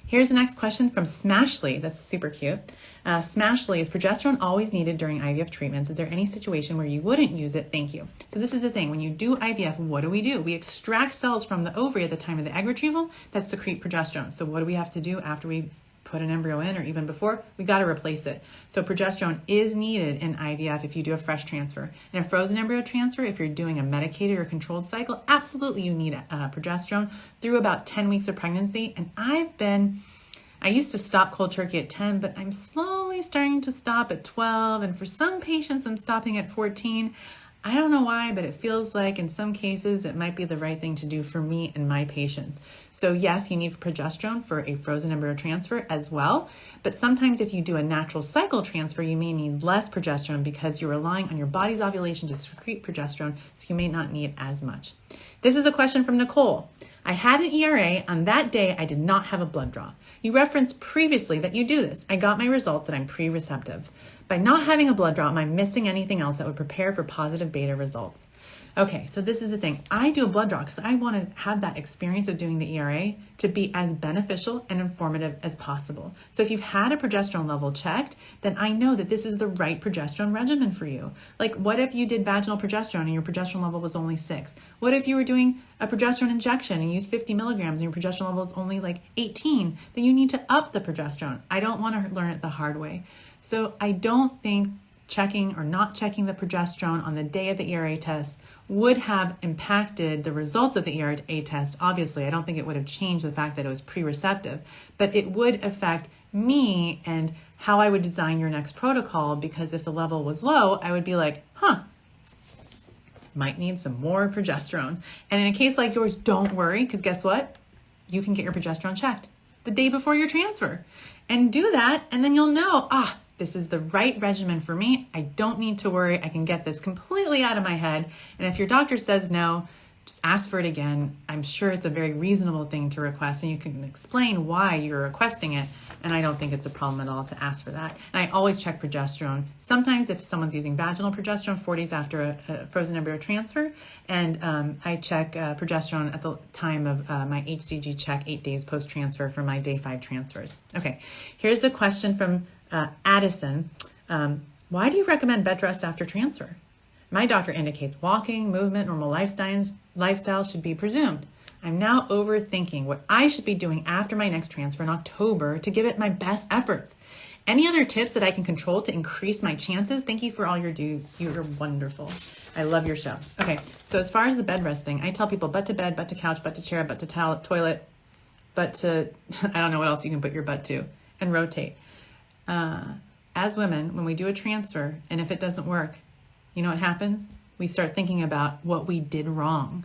Here's the next question from Smashly. That's super cute. Smashly, is progesterone always needed during IVF treatments? Is there any situation where you wouldn't use it? Thank you. So this is the thing. When you do IVF, what do? We extract cells from the ovary at the time of the egg retrieval that secrete progesterone. So what do we have to do after we put an embryo in, or even before? We got to replace it. So progesterone is needed in IVF if you do a fresh transfer. In a frozen embryo transfer, if you're doing a medicated or controlled cycle, absolutely you need progesterone through about 10 weeks of pregnancy. And I used to stop cold turkey at 10, but I'm slowly starting to stop at 12. And for some patients, I'm stopping at 14. I don't know why, but it feels like in some cases it might be the right thing to do for me and my patients. So yes, you need progesterone for a frozen embryo transfer as well. But sometimes if you do a natural cycle transfer, you may need less progesterone because you're relying on your body's ovulation to secrete progesterone, so you may not need as much. This is a question from Nicole. I had an ERA. On that day, I did not have a blood draw. You referenced previously that you do this. I got my results that I'm pre-receptive. By not having a blood draw, am I missing anything else that would prepare for positive beta results? Okay, so this is the thing. I do a blood draw because I want to have that experience of doing the ERA to be as beneficial and informative as possible. So if you've had a progesterone level checked, then I know that this is the right progesterone regimen for you. Like, what if you did vaginal progesterone and your progesterone level was only 6? What if you were doing a progesterone injection and used 50 milligrams and your progesterone level is only like 18? Then you need to up the progesterone. I don't want to learn it the hard way. So I don't think checking or not checking the progesterone on the day of the ERA test would have impacted the results of the ERA test. Obviously, I don't think it would have changed the fact that it was pre-receptive, but it would affect me and how I would design your next protocol, because if the level was low, I would be like, might need some more progesterone. And in a case like yours, don't worry, because guess what? You can get your progesterone checked the day before your transfer and do that, and then you'll know, this is the right regimen for me. I don't need to worry. I can get this completely out of my head. And if your doctor says no, just ask for it again. I'm sure it's a very reasonable thing to request, and you can explain why you're requesting it. And I don't think it's a problem at all to ask for that. And I always check progesterone. Sometimes if someone's using vaginal progesterone, 4 days after a frozen embryo transfer, and I check progesterone at the time of my HCG check 8 days post-transfer for my day 5 transfers. Okay, here's a question from Addison. Why do you recommend bed rest after transfer? My doctor indicates walking, movement, normal lifestyle should be presumed. I'm now overthinking what I should be doing after my next transfer in October to give it my best efforts. Any other tips that I can control to increase my chances? Thank you for all your do. You're wonderful. I love your show. Okay, so as far as the bed rest thing, I tell people butt to bed, butt to couch, butt to chair, butt to toilet, butt to, I don't know what else you can put your butt to, and rotate. As women, when we do a transfer, and if it doesn't work, you know what happens? We start thinking about what we did wrong.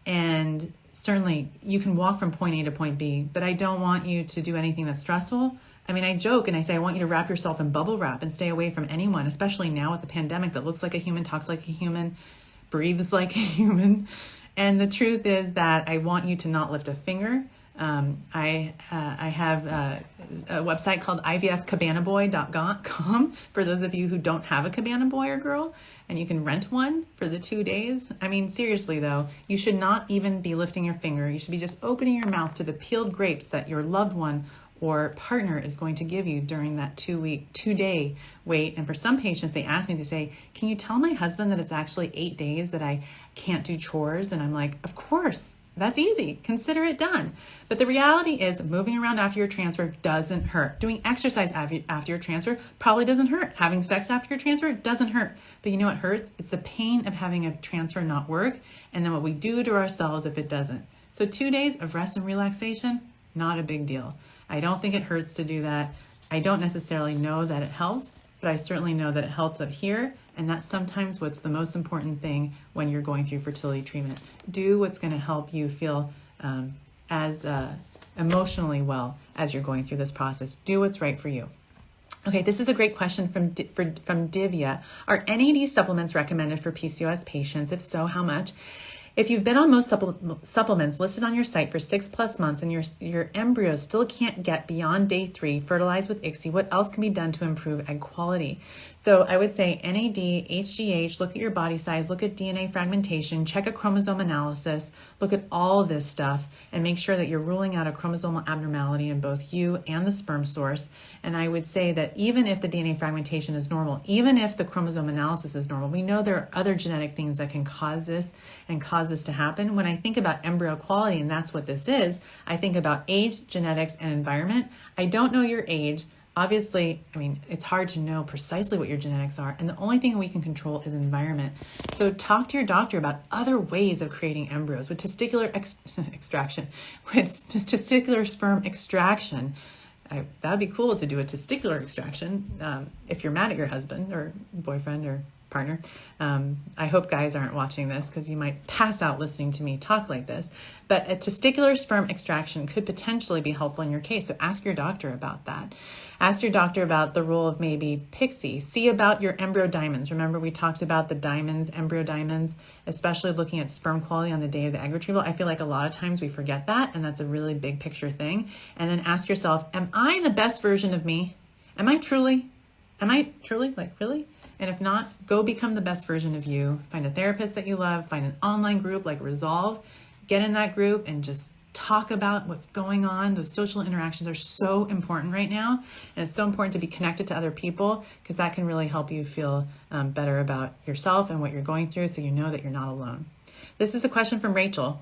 And certainly you can walk from point A to point B, but I don't want you to do anything that's stressful. I mean, I joke and I say, I want you to wrap yourself in bubble wrap and stay away from anyone, especially now with the pandemic, that looks like a human, talks like a human, breathes like a human. And the truth is that I want you to not lift a finger. I have a website called ivfcabanaboy.com for those of you who don't have a cabana boy or girl, and you can rent one for the 2 days. I mean, seriously though, you should not even be lifting your finger. You should be just opening your mouth to the peeled grapes that your loved one or partner is going to give you during that 2-day wait. And for some patients, they ask me, they say, can you tell my husband that it's actually 8 days that I can't do chores? And I'm like, of course. That's easy. Consider it done. But the reality is moving around after your transfer doesn't hurt. Doing exercise after your transfer probably doesn't hurt. Having sex after your transfer doesn't hurt. But you know what hurts? It's the pain of having a transfer not work and then what we do to ourselves if it doesn't. So 2 days of rest and relaxation, not a big deal. I don't think it hurts to do that. I don't necessarily know that it helps, but I certainly know that it helps up here. And that's sometimes what's the most important thing when you're going through fertility treatment. Do what's going to help you feel as emotionally well as you're going through this process. Do what's right for you. Okay, this is a great question from Divya. Are NAD supplements recommended for PCOS patients? If so, how much? If you've been on most supplements listed on your site for 6+ months and your embryos still can't get beyond day 3 fertilized with ICSI, what else can be done to improve egg quality? So I would say NAD, HGH, look at your body size, look at DNA fragmentation, check a chromosome analysis, look at all this stuff and make sure that you're ruling out a chromosomal abnormality in both you and the sperm source. And I would say that even if the DNA fragmentation is normal, even if the chromosome analysis is normal, we know there are other genetic things that can cause this and cause this to happen. When I think about embryo quality, and that's what this is, I think about age, genetics, and environment. I don't know your age. Obviously, I mean, it's hard to know precisely what your genetics are, and the only thing we can control is environment. So talk to your doctor about other ways of creating embryos with testicular extraction, with testicular sperm extraction. That would be cool to do a testicular extraction if you're mad at your husband or boyfriend or partner. I hope guys aren't watching this because you might pass out listening to me talk like this. But a testicular sperm extraction could potentially be helpful in your case. So ask your doctor about that. Ask your doctor about the role of maybe PIXI. See about your embryo diamonds. Remember we talked about the diamonds, embryo diamonds, especially looking at sperm quality on the day of the egg retrieval. I feel like a lot of times we forget that, and that's a really big picture thing. And then ask yourself, am I the best version of me? Am I truly, like really? And if not, go become the best version of you. Find a therapist that you love, find an online group like Resolve, get in that group and just talk about what's going on. Those social interactions are so important right now. And it's so important to be connected to other people because that can really help you feel better about yourself and what you're going through so you know that you're not alone. This is a question from Rachel.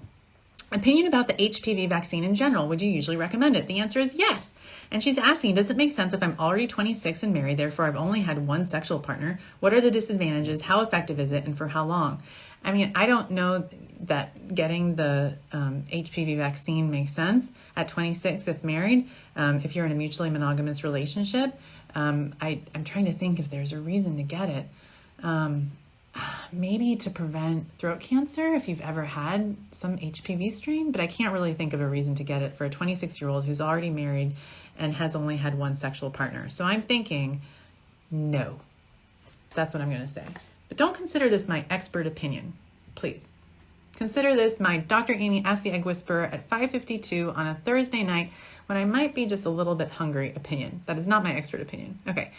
Opinion about the HPV vaccine in general. Would you usually recommend it? The answer is yes. And she's asking, does it make sense if I'm already 26 and married, therefore I've only had one sexual partner? What are the disadvantages? How effective is it? And for how long? I mean, I don't know that getting the HPV vaccine makes sense at 26 if married, if you're in a mutually monogamous relationship. I'm trying to think if there's a reason to get it. Maybe to prevent throat cancer if you've ever had some HPV strain, but I can't really think of a reason to get it for a 26-year-old who's already married and has only had one sexual partner. So I'm thinking no. That's what I'm going to say. But don't consider this my expert opinion, please. Consider this my Dr. Aimee Ask the Egg Whisperer at 5:52 on a Thursday night when I might be just a little bit hungry opinion. That is not my expert opinion. Okay.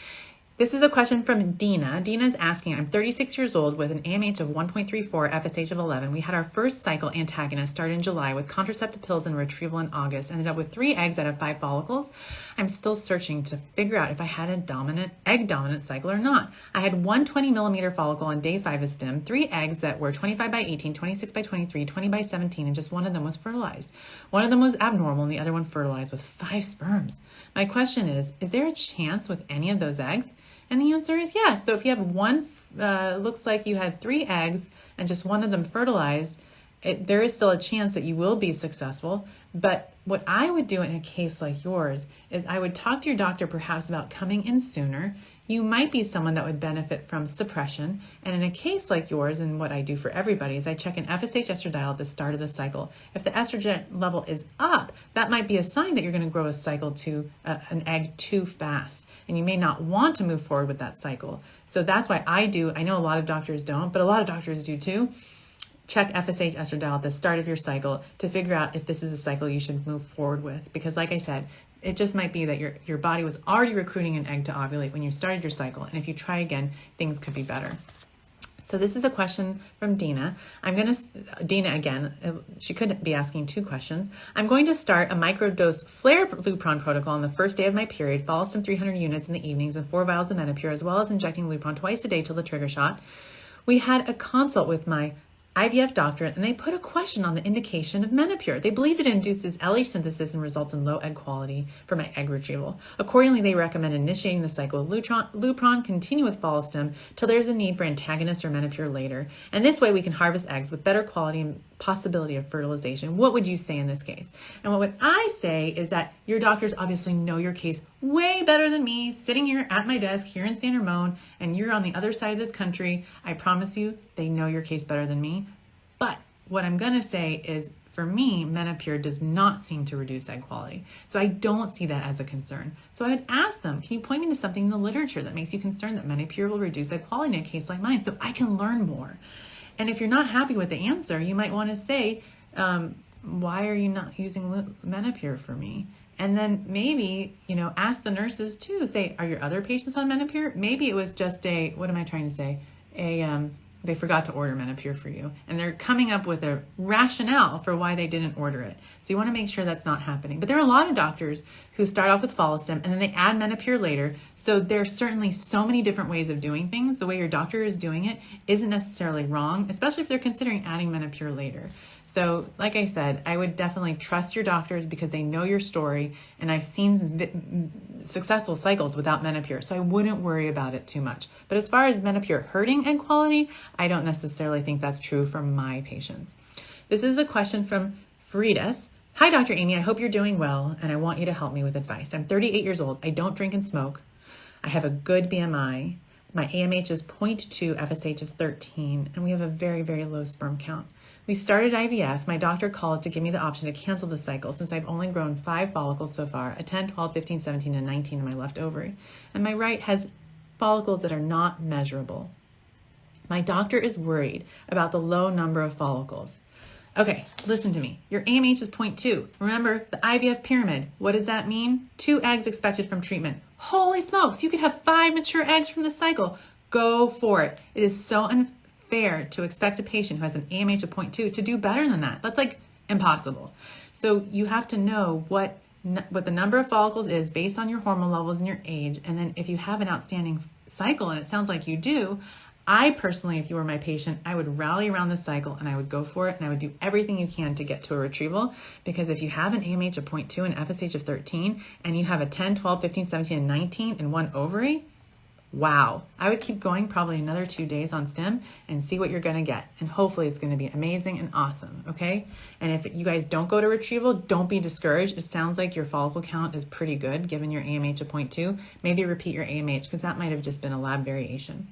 This is a question from Dina. Dina's asking, I'm 36 years old with an AMH of 1.34, FSH of 11. We had our first cycle antagonist start in July with contraceptive pills and retrieval in August. Ended up with 3 eggs out of 5 follicles. I'm still searching to figure out if I had a egg dominant cycle or not. I had one 20 millimeter follicle on day 5 of stim, 3 eggs that were 25 by 18, 26 by 23, 20 by 17, and just one of them was fertilized. One of them was abnormal and the other one fertilized with 5 sperms. My question is there a chance with any of those eggs? And the answer is yes. So if you have one, looks like you had 3 eggs and just one of them fertilized, there is still a chance that you will be successful. But what I would do in a case like yours is I would talk to your doctor perhaps about coming in sooner. You might be someone that would benefit from suppression. And in a case like yours, and what I do for everybody is I check an FSH estradiol at the start of the cycle. If the estrogen level is up, that might be a sign that you're going to grow a cycle to an egg too fast. And you may not want to move forward with that cycle. So that's why I know a lot of doctors don't, but a lot of doctors do too. Check FSH estradiol at the start of your cycle to figure out if this is a cycle you should move forward with. Because like I said, it just might be that your body was already recruiting an egg to ovulate when you started your cycle. And if you try again, things could be better. So this is a question from Dina. Dina again, she could be asking 2 questions. I'm going to start a microdose flare Lupron protocol on the first day of my period, Follistim 300 units in the evenings and 4 vials of Menopur, as well as injecting Lupron twice a day till the trigger shot. We had a consult with my IVF doctor, and they put a question on the indication of Menopur. They believe it induces LH synthesis and results in low egg quality for my egg retrieval. Accordingly, they recommend initiating the cycle of Lupron, continue with Follistim till there's a need for antagonist or Menopur later. And this way we can harvest eggs with better quality and possibility of fertilization. What would you say in this case? And what would I say is that your doctors obviously know your case way better than me, sitting here at my desk here in San Ramon, and you're on the other side of this country. I promise you, they know your case better than me. But what I'm going to say is, for me, Menopur does not seem to reduce egg quality. So I don't see that as a concern. So I would ask them, can you point me to something in the literature that makes you concerned that Menopur will reduce egg quality in a case like mine so I can learn more? And if you're not happy with the answer, you might want to say, why are you not using Menopur for me? And then maybe, ask the nurses too. Say, are your other patients on Menopur? Maybe it was just they forgot to order Menopur for you. And they're coming up with a rationale for why they didn't order it. So you want to make sure that's not happening. But there are a lot of doctors who start off with Follistim and then they add Menopur later. So there's certainly so many different ways of doing things. The way your doctor is doing it isn't necessarily wrong, especially if they're considering adding Menopur later. So like I said, I would definitely trust your doctors because they know your story, and I've seen successful cycles without Menopur, so I wouldn't worry about it too much. But as far as Menopur hurting egg quality, I don't necessarily think that's true for my patients. This is a question from Fridas. Hi, Dr. Aimee. I hope you're doing well, and I want you to help me with advice. I'm 38 years old. I don't drink and smoke. I have a good BMI. My AMH is 0.2, FSH is 13, and we have a very, very low sperm count. We started IVF. My doctor called to give me the option to cancel the cycle since I've only grown 5 follicles so far, a 10, 12, 15, 17, and 19 in my left ovary. And my right has follicles that are not measurable. My doctor is worried about the low number of follicles. Okay, listen to me. Your AMH is 0.2. Remember the IVF pyramid. What does that mean? 2 eggs expected from treatment. Holy smokes, you could have 5 mature eggs from the cycle. Go for it. It is so unfair to expect a patient who has an AMH of 0.2 to do better than that. That's like impossible. So you have to know what the number of follicles is based on your hormone levels and your age. And then if you have an outstanding cycle, and it sounds like you do, I personally, if you were my patient, I would rally around the cycle and I would go for it, and I would do everything you can to get to a retrieval. Because if you have an AMH of 0.2 and FSH of 13, and you have a 10, 12, 15, 17, and 19 in one ovary, wow. I would keep going probably another 2 days on stim and see what you're going to get. And hopefully it's going to be amazing and awesome, okay? And if you guys don't go to retrieval, don't be discouraged. It sounds like your follicle count is pretty good given your AMH of 0.2. Maybe repeat your AMH because that might have just been a lab variation.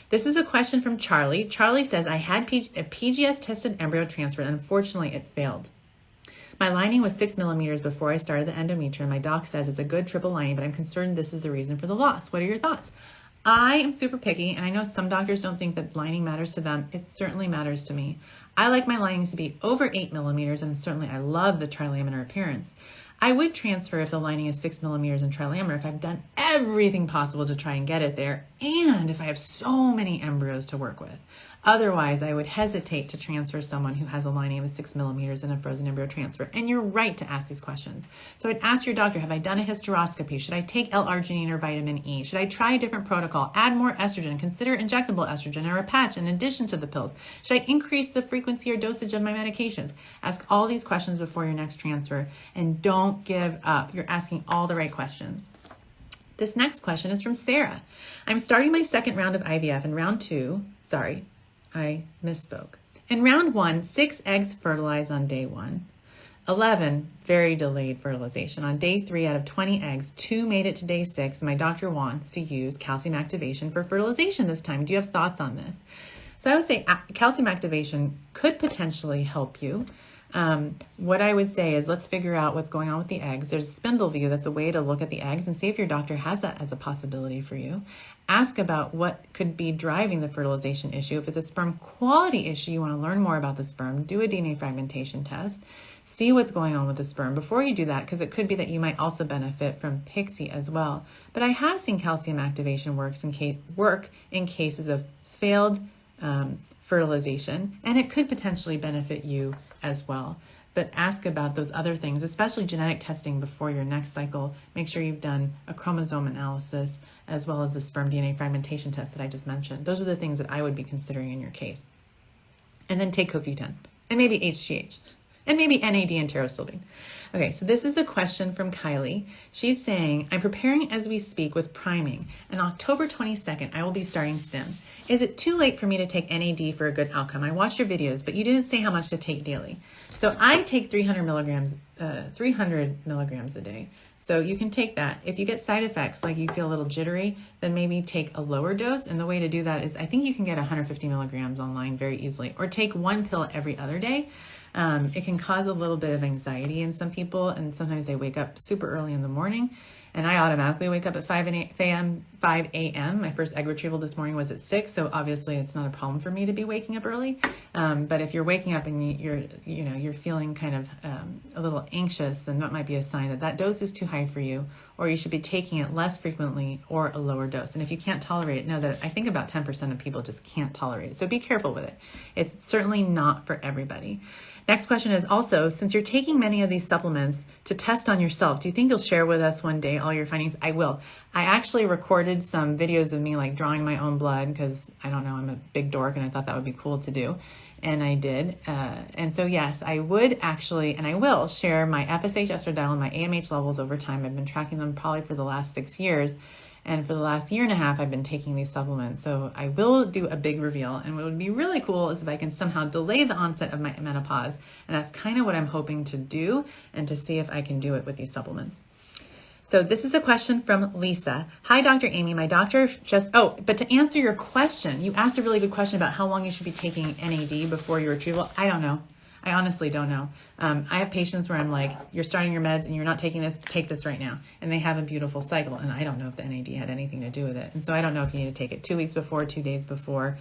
This is a question from Charlie. Charlie says, I had a PGS tested embryo transfer and unfortunately it failed. My lining was 6 millimeters before I started the endometrium. My doc says it's a good triple lining, but I'm concerned this is the reason for the loss. What are your thoughts? I am super picky, and I know some doctors don't think that lining matters to them. It certainly matters to me. I like my linings to be over 8 millimeters, and certainly I love the trilaminar appearance. I would transfer if the lining is 6 millimeters and trilaminar if I've done everything possible to try and get it there, and if I have so many embryos to work with. Otherwise, I would hesitate to transfer someone who has a lining of 6 millimeters in a frozen embryo transfer. And you're right to ask these questions. So I'd ask your doctor, have I done a hysteroscopy? Should I take L-arginine or vitamin E? Should I try a different protocol? Add more estrogen? Consider injectable estrogen or a patch in addition to the pills? Should I increase the frequency or dosage of my medications? Ask all these questions before your next transfer. And don't give up. You're asking all the right questions. This next question is from Sarah. I'm starting my second round of IVF in round 2. Sorry. I misspoke. In round 1, 6 eggs fertilized on day 1. 11, very delayed fertilization. On day 3, out of 20 eggs, 2 made it to day 6. And my doctor wants to use calcium activation for fertilization this time. Do you have thoughts on this? So I would say calcium activation could potentially help you. What I would say is let's figure out what's going on with the eggs. There's a spindle view. That's a way to look at the eggs and see if your doctor has that as a possibility for you. Ask about what could be driving the fertilization issue. If it's a sperm quality issue, you want to learn more about the sperm, do a DNA fragmentation test, see what's going on with the sperm before you do that, because it could be that you might also benefit from PIXI as well. But I have seen calcium activation work in cases of failed fertilization, and it could potentially benefit you as well. But ask about those other things, especially genetic testing before your next cycle. Make sure you've done a chromosome analysis as well as the sperm DNA fragmentation test that I just mentioned. Those are the things that I would be considering in your case. and then take CoQ10 and maybe HGH and maybe NAD and pterostilbene. Okay, so this is a question from Kylie. She's saying, I'm preparing as we speak with priming, and October 22nd, I will be starting stim. Is it too late for me to take NAD for a good outcome? I watched your videos, but you didn't say how much to take daily. So I take 300 milligrams a day. So you can take that. If you get side effects, like you feel a little jittery, then maybe take a lower dose. And the way to do that is, I think you can get 150 milligrams online very easily, or take one pill every other day. It can cause a little bit of anxiety in some people, and sometimes they wake up super early in the morning. And I automatically wake up at 5 a.m. My first egg retrieval this morning was at 6, so obviously it's not a problem for me to be waking up early. But if you're waking up and you're feeling kind of a little anxious, then that might be a sign that that dose is too high for you, or you should be taking it less frequently or a lower dose. And if you can't tolerate it, know that I think about 10% of people just can't tolerate it. So be careful with it. It's certainly not for everybody. Next question is also, since you're taking many of these supplements to test on yourself, do you think you'll share with us one day all your findings? I will. I actually recorded some videos of me like drawing my own blood because, I don't know, I'm a big dork and I thought that would be cool to do. And I did. And so yes, I would actually, and I will share my FSH, estradiol, and my AMH levels over time. I've been tracking them probably for the last 6 years. And for the last year and a half, I've been taking these supplements. So I will do a big reveal. And what would be really cool is if I can somehow delay the onset of my menopause. And that's kind of what I'm hoping to do, and to see if I can do it with these supplements. So this is a question from Lisa. Hi, Dr. Aimee. My doctor but to answer your question, you asked a really good question about how long you should be taking NAD before your retrieval. I don't know. I honestly don't know. I have patients where I'm like, you're starting your meds and you're not taking this, take this right now. And they have a beautiful cycle. And I don't know if the NAD had anything to do with it. And so I don't know if you need to take it 2 weeks before, 2 days before,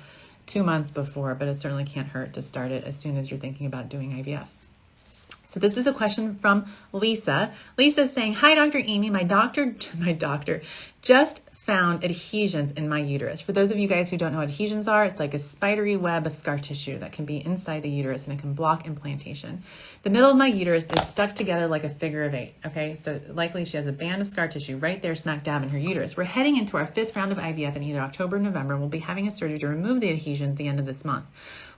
2 months before, but it certainly can't hurt to start it as soon as you're thinking about doing IVF. So this is a question from Lisa. Lisa is saying, hi, Dr. Aimee. My doctor just found adhesions in my uterus. For those of you guys who don't know what adhesions are, it's like a spidery web of scar tissue that can be inside the uterus, and it can block implantation. The middle of my uterus is stuck together like a figure of 8. Okay, so likely she has a band of scar tissue right there smack dab in her uterus. We're heading into our 5th round of IVF in either October or November, and we'll be having a surgery to remove the adhesions at the end of this month.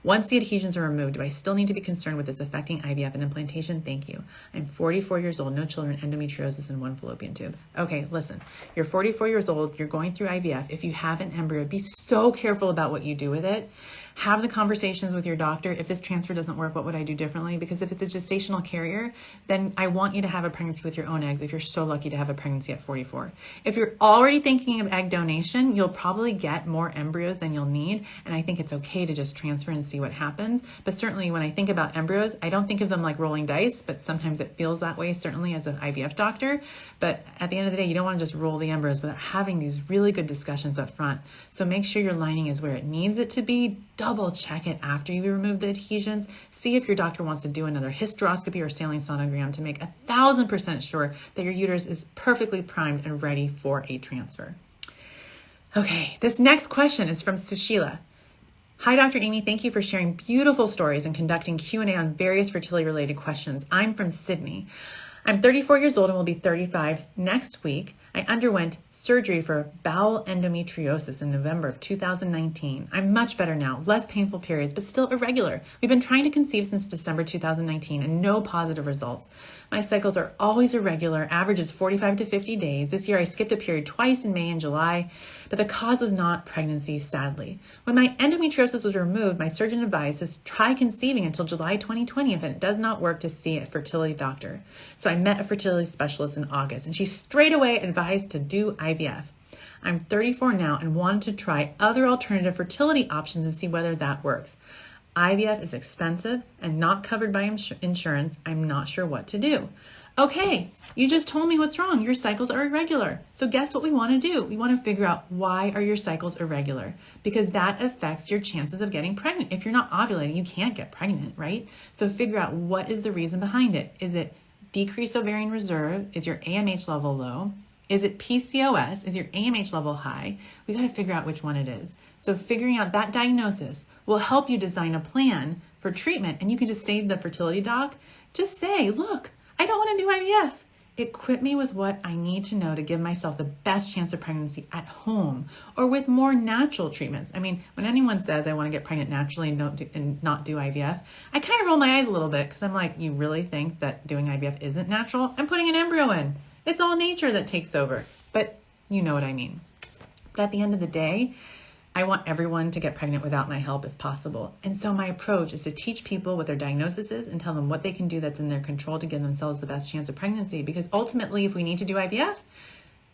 Once the adhesions are removed, do I still need to be concerned with this affecting IVF and implantation? Thank you. I'm 44 years old, no children, endometriosis, and 1 fallopian tube. Okay, listen, you're 44 years old, you're going through IVF. If you have an embryo, be so careful about what you do with it. Have the conversations with your doctor. If this transfer doesn't work, what would I do differently? Because if it's a gestational carrier, then I want you to have a pregnancy with your own eggs if you're so lucky to have a pregnancy at 44. If you're already thinking of egg donation, you'll probably get more embryos than you'll need. And I think it's okay to just transfer and see what happens. But certainly when I think about embryos, I don't think of them like rolling dice, but sometimes it feels that way, certainly as an IVF doctor. But at the end of the day, you don't want to just roll the embryos without having these really good discussions up front. So make sure your lining is where it needs it to be. Double check it after you remove the adhesions. See if your doctor wants to do another hysteroscopy or saline sonogram to make 1,000% sure that your uterus is perfectly primed and ready for a transfer. Okay, this next question is from Sushila. Hi, Dr. Aimee. Thank you for sharing beautiful stories and conducting Q&A on various fertility-related questions. I'm from Sydney. I'm 34 years old and will be 35 next week. I underwent surgery for bowel endometriosis in November of 2019. I'm much better now, less painful periods, but still irregular. We've been trying to conceive since December 2019 and no positive results. My cycles are always irregular, average is 45 to 50 days. This year I skipped a period twice in May and July, but the cause was not pregnancy, sadly. When my endometriosis was removed, my surgeon advised to try conceiving until July 2020. If it does not work, to see a fertility doctor. So I met a fertility specialist in August, and she straight away advised to do IVF. I'm 34 now and wanted to try other alternative fertility options and see whether that works. IVF is expensive and not covered by insurance. I'm not sure what to do. Okay, you just told me what's wrong. Your cycles are irregular. So guess what we want to do? We want to figure out, why are your cycles irregular? Because that affects your chances of getting pregnant. If you're not ovulating, you can't get pregnant, right? So figure out, what is the reason behind it? Is it decreased ovarian reserve? Is your AMH level low? Is it PCOS? Is your AMH level high? We got to figure out which one it is. So figuring out that diagnosis will help you design a plan for treatment. And you can just say to the fertility doc, just say, look, I don't want to do IVF. Equip me with what I need to know to give myself the best chance of pregnancy at home or with more natural treatments. I mean, when anyone says I want to get pregnant naturally and not do IVF, I kind of roll my eyes a little bit because I'm like, you really think that doing IVF isn't natural? I'm putting an embryo in. It's all nature that takes over. But you know what I mean. But at the end of the day, I want everyone to get pregnant without my help if possible. And so my approach is to teach people what their diagnosis is and tell them what they can do that's in their control to give themselves the best chance of pregnancy. Because ultimately, if we need to do IVF,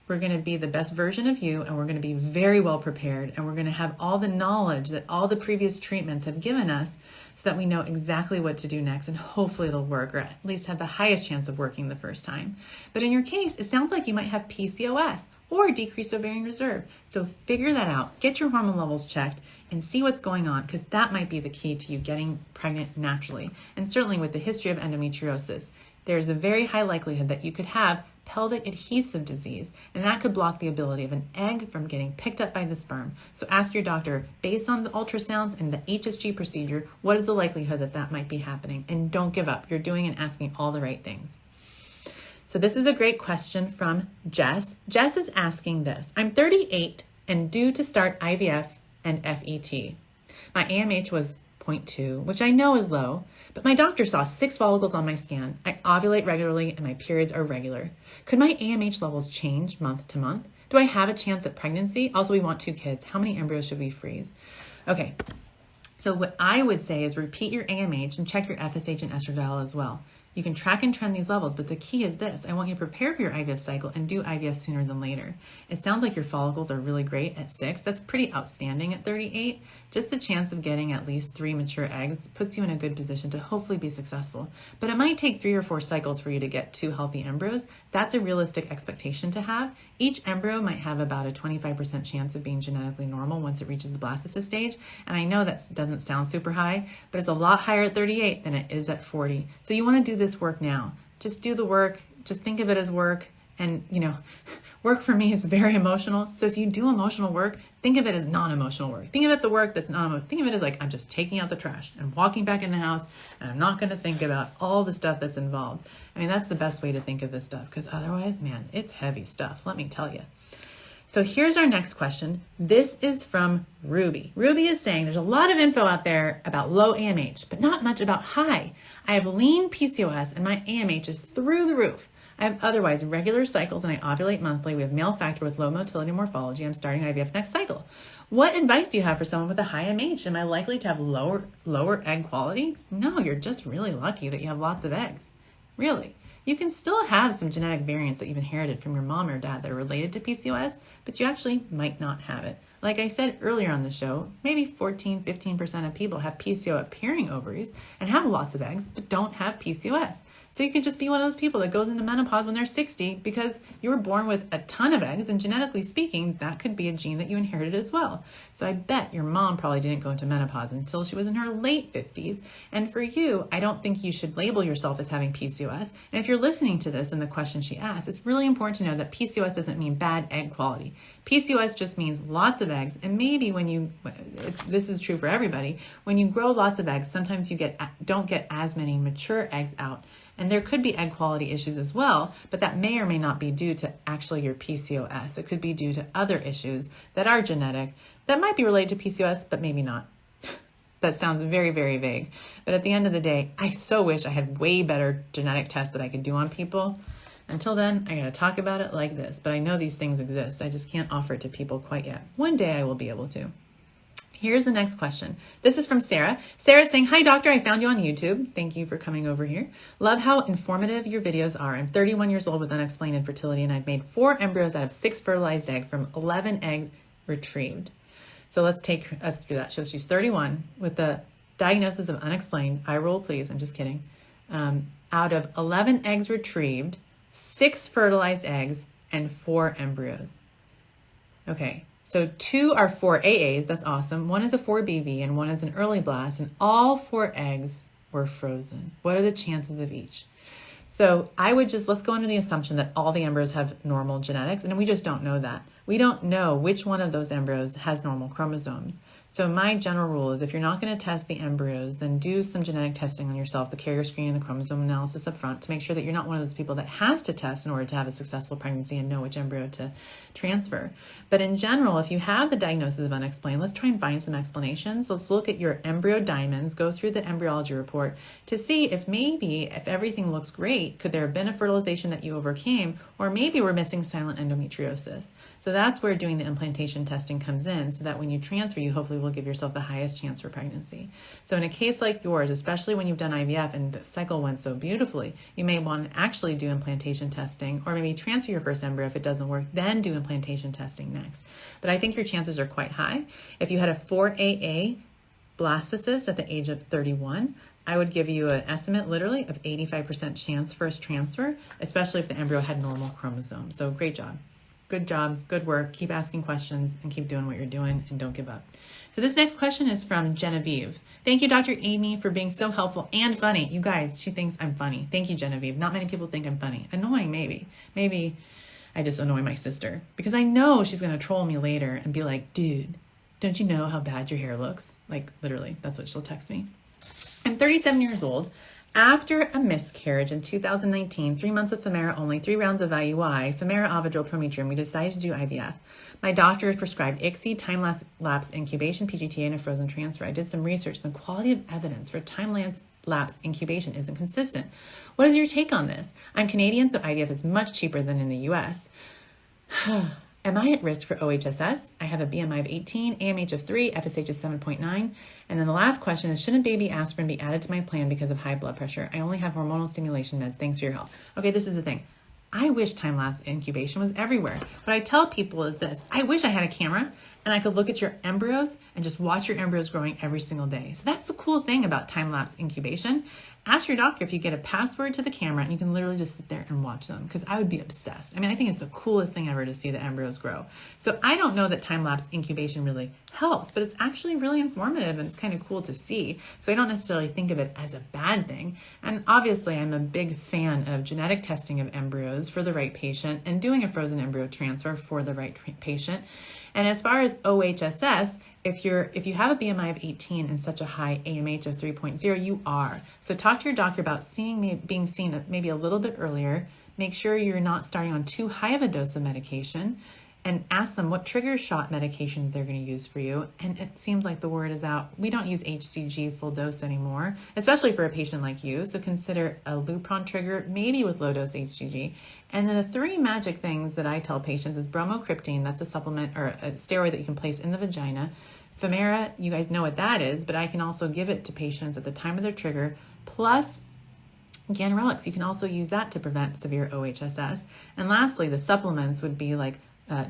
we're going to be the best version of you, and we're going to be very well prepared, and we're going to have all the knowledge that all the previous treatments have given us so that we know exactly what to do next, and hopefully it'll work, or at least have the highest chance of working the first time. But in your case, it sounds like you might have PCOS or decreased ovarian reserve. So figure that out, get your hormone levels checked, and see what's going on, because that might be the key to you getting pregnant naturally. And certainly with the history of endometriosis, there's a very high likelihood that you could have pelvic adhesive disease, and that could block the ability of an egg from getting picked up by the sperm. So ask your doctor, based on the ultrasounds and the HSG procedure, what is the likelihood that that might be happening? And don't give up. You're doing and asking all the right things. So this is a great question from Jess. Jess is asking this. I'm 38 and due to start IVF and FET. My AMH was 0.2, which I know is low, but my doctor saw 6 follicles on my scan. I ovulate regularly and my periods are regular. Could my AMH levels change month to month? Do I have a chance at pregnancy? Also, we want 2 kids. How many embryos should we freeze? Okay, so what I would say is repeat your AMH and check your FSH and estradiol as well. You can track and trend these levels, but the key is this. I want you to prepare for your IVF cycle and do IVF sooner than later. It sounds like your follicles are really great at 6. That's pretty outstanding at 38. Just the chance of getting at least 3 mature eggs puts you in a good position to hopefully be successful. But it might take 3 or 4 cycles for you to get 2 healthy embryos. That's a realistic expectation to have. Each embryo might have about a 25% chance of being genetically normal once it reaches the blastocyst stage. And I know that doesn't sound super high, but it's a lot higher at 38 than it is at 40. So you want to do this work now. Just do the work. Just think of it as work. And, you know, work for me is very emotional. So if you do emotional work, think of it as non-emotional work. Think of it the work that's non-emotional. Think of it as like, I'm just taking out the trash and walking back in the house, and I'm not going to think about all the stuff that's involved. I mean, that's the best way to think of this stuff, because otherwise, man, it's heavy stuff. Let me tell you. So here's our next question. This is from Ruby. Ruby is saying there's a lot of info out there about low AMH, but not much about high. I have lean PCOS and my AMH is through the roof. I have otherwise regular cycles and I ovulate monthly. We have male factor with low motility morphology. I'm starting IVF next cycle. What advice do you have for someone with a high AMH? Am I likely to have lower egg quality? No, you're just really lucky that you have lots of eggs. Really. You can still have some genetic variants that you've inherited from your mom or dad that are related to PCOS, but you actually might not have it. Like I said earlier on the show, maybe 14-15% of people have PCO-appearing ovaries and have lots of eggs, but don't have PCOS. So you could just be one of those people that goes into menopause when they're 60 because you were born with a ton of eggs, and genetically speaking, that could be a gene that you inherited as well. So I bet your mom probably didn't go into menopause until she was in her late 50s. And for you, I don't think you should label yourself as having PCOS. And if you're listening to this and the question she asked, it's really important to know that PCOS doesn't mean bad egg quality. PCOS just means lots of eggs, and maybe when this is true for everybody, when you grow lots of eggs, sometimes you don't get as many mature eggs out. And there could be egg quality issues as well, but that may or may not be due to actually your PCOS. It could be due to other issues that are genetic that might be related to PCOS, but maybe not. That sounds very, very vague. But at the end of the day, I so wish I had way better genetic tests that I could do on people. Until then, I gotta talk about it like this, but I know these things exist. I just can't offer it to people quite yet. One day I will be able to. Here's the next question. This is from Sarah. Sarah's saying, hi doctor, I found you on YouTube. Thank you for coming over here. Love how informative your videos are. I'm 31 years old with unexplained infertility, and I've made 4 embryos out of 6 fertilized eggs from 11 eggs retrieved. So let's take us through that. So she's 31 with the diagnosis of unexplained. Eye roll, please. I'm just kidding. Out of 11 eggs retrieved, 6 fertilized eggs, and 4 embryos. Okay. So 2 are 4 AAs, that's awesome. 1 is a 4BV and 1 is an early blast, and all 4 eggs were frozen. What are the chances of each? So I would let's go under the assumption that all the embryos have normal genetics, and we just don't know that. We don't know which one of those embryos has normal chromosomes. So my general rule is if you're not going to test the embryos, then do some genetic testing on yourself, the carrier screening, the chromosome analysis up front to make sure that you're not one of those people that has to test in order to have a successful pregnancy and know which embryo to transfer. But in general, if you have the diagnosis of unexplained, let's try and find some explanations. Let's look at your embryo diamonds, go through the embryology report to see if maybe, if everything looks great, could there have been a fertilization that you overcame, or maybe we're missing silent endometriosis. So that's where doing the implantation testing comes in, so that when you transfer, you hopefully will give yourself the highest chance for pregnancy. So in a case like yours, especially when you've done IVF and the cycle went so beautifully, you may want to actually do implantation testing, or maybe transfer your first embryo if it doesn't work, then do implantation testing next. But I think your chances are quite high. If you had a 4AA blastocyst at the age of 31, I would give you an estimate literally of 85% chance first transfer, especially if the embryo had normal chromosomes. So great job. Good job, good work. Keep asking questions and keep doing what you're doing and don't give up. So this next question is from Genevieve. Thank you, Dr. Aimee, for being so helpful and funny. You guys, she thinks I'm funny. Thank you, Genevieve. Not many people think I'm funny. Annoying, maybe. Maybe I just annoy my sister because I know she's going to troll me later and be like, dude, don't you know how bad your hair looks? Like literally, that's what she'll text me. I'm 37 years old. After a miscarriage in 2019, 3 months of Femera only, 3 rounds of IUI, Femera Ovidrel Prometrium, we decided to do IVF. My doctor prescribed ICSI, time-lapse incubation, PGTA, and a frozen transfer. I did some research, and the quality of evidence for time-lapse incubation isn't consistent. What is your take on this? I'm Canadian, so IVF is much cheaper than in the US. Am I at risk for OHSS? I have a BMI of 18, AMH of 3, FSH is 7.9. And then the last question is, shouldn't baby aspirin be added to my plan because of high blood pressure? I only have hormonal stimulation meds. Thanks for your help. Okay, this is the thing. I wish time-lapse incubation was everywhere. What I tell people is this. I wish I had a camera and I could look at your embryos and just watch your embryos growing every single day. So that's the cool thing about time-lapse incubation. Ask your doctor if you get a password to the camera and you can literally just sit there and watch them, because I would be obsessed. I mean, I think it's the coolest thing ever to see the embryos grow. So I don't know that time-lapse incubation really helps, but it's actually really informative and it's kind of cool to see. So I don't necessarily think of it as a bad thing. And obviously I'm a big fan of genetic testing of embryos for the right patient and doing a frozen embryo transfer for the right patient. And as far as OHSS, if you have a BMI of 18 and such a high AMH of 3.0, you are. So talk to your doctor about being seen maybe a little bit earlier. Make sure you're not starting on too high of a dose of medication, and ask them what trigger shot medications they're going to use for you. And it seems like the word is out. We don't use HCG full dose anymore, especially for a patient like you. So consider a Lupron trigger, maybe with low dose HCG. And then the 3 magic things that I tell patients is bromocriptine, that's a supplement or a steroid that you can place in the vagina. Femera, you guys know what that is, but I can also give it to patients at the time of their trigger, plus ganirelix. You can also use that to prevent severe OHSS. And lastly, the supplements would be like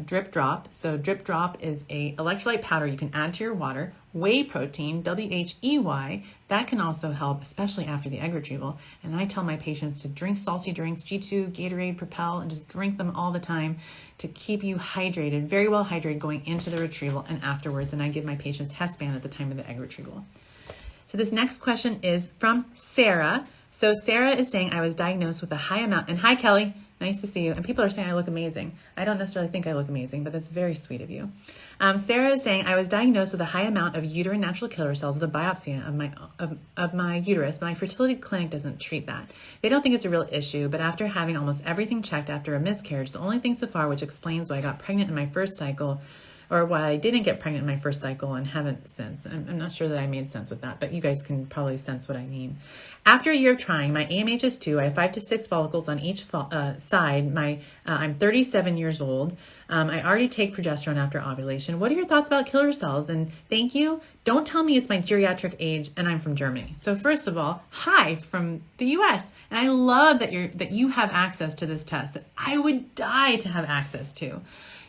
Drip Drop. So Drip Drop is a electrolyte powder you can add to your water. Whey protein, WHEY, that can also help, especially after the egg retrieval. And I tell my patients to drink salty drinks, G2, Gatorade, Propel, and just drink them all the time to keep you hydrated, very well hydrated going into the retrieval and afterwards. And I give my patients Hespan at the time of the egg retrieval. So this next question is from Sarah. So Sarah is saying, I was diagnosed with a high amount, and hi Kelly, nice to see you. And people are saying I look amazing. I don't necessarily think I look amazing, but that's very sweet of you. Sarah is saying, I was diagnosed with a high amount of uterine natural killer cells with a biopsy of my uterus, but my fertility clinic doesn't treat that. They don't think it's a real issue, but after having almost everything checked after a miscarriage, the only thing so far which explains why I got pregnant in my first cycle, or why I didn't get pregnant in my first cycle and haven't since. I'm not sure that I made sense with that, but you guys can probably sense what I mean. After a year of trying, my AMH is 2. I have 5 to 6 follicles on each side. I'm 37 years old. I already take progesterone after ovulation. What are your thoughts about killer cells? And thank you. Don't tell me it's my geriatric age and I'm from Germany. So first of all, hi from the US. And I love that you have access to this test that I would die to have access to.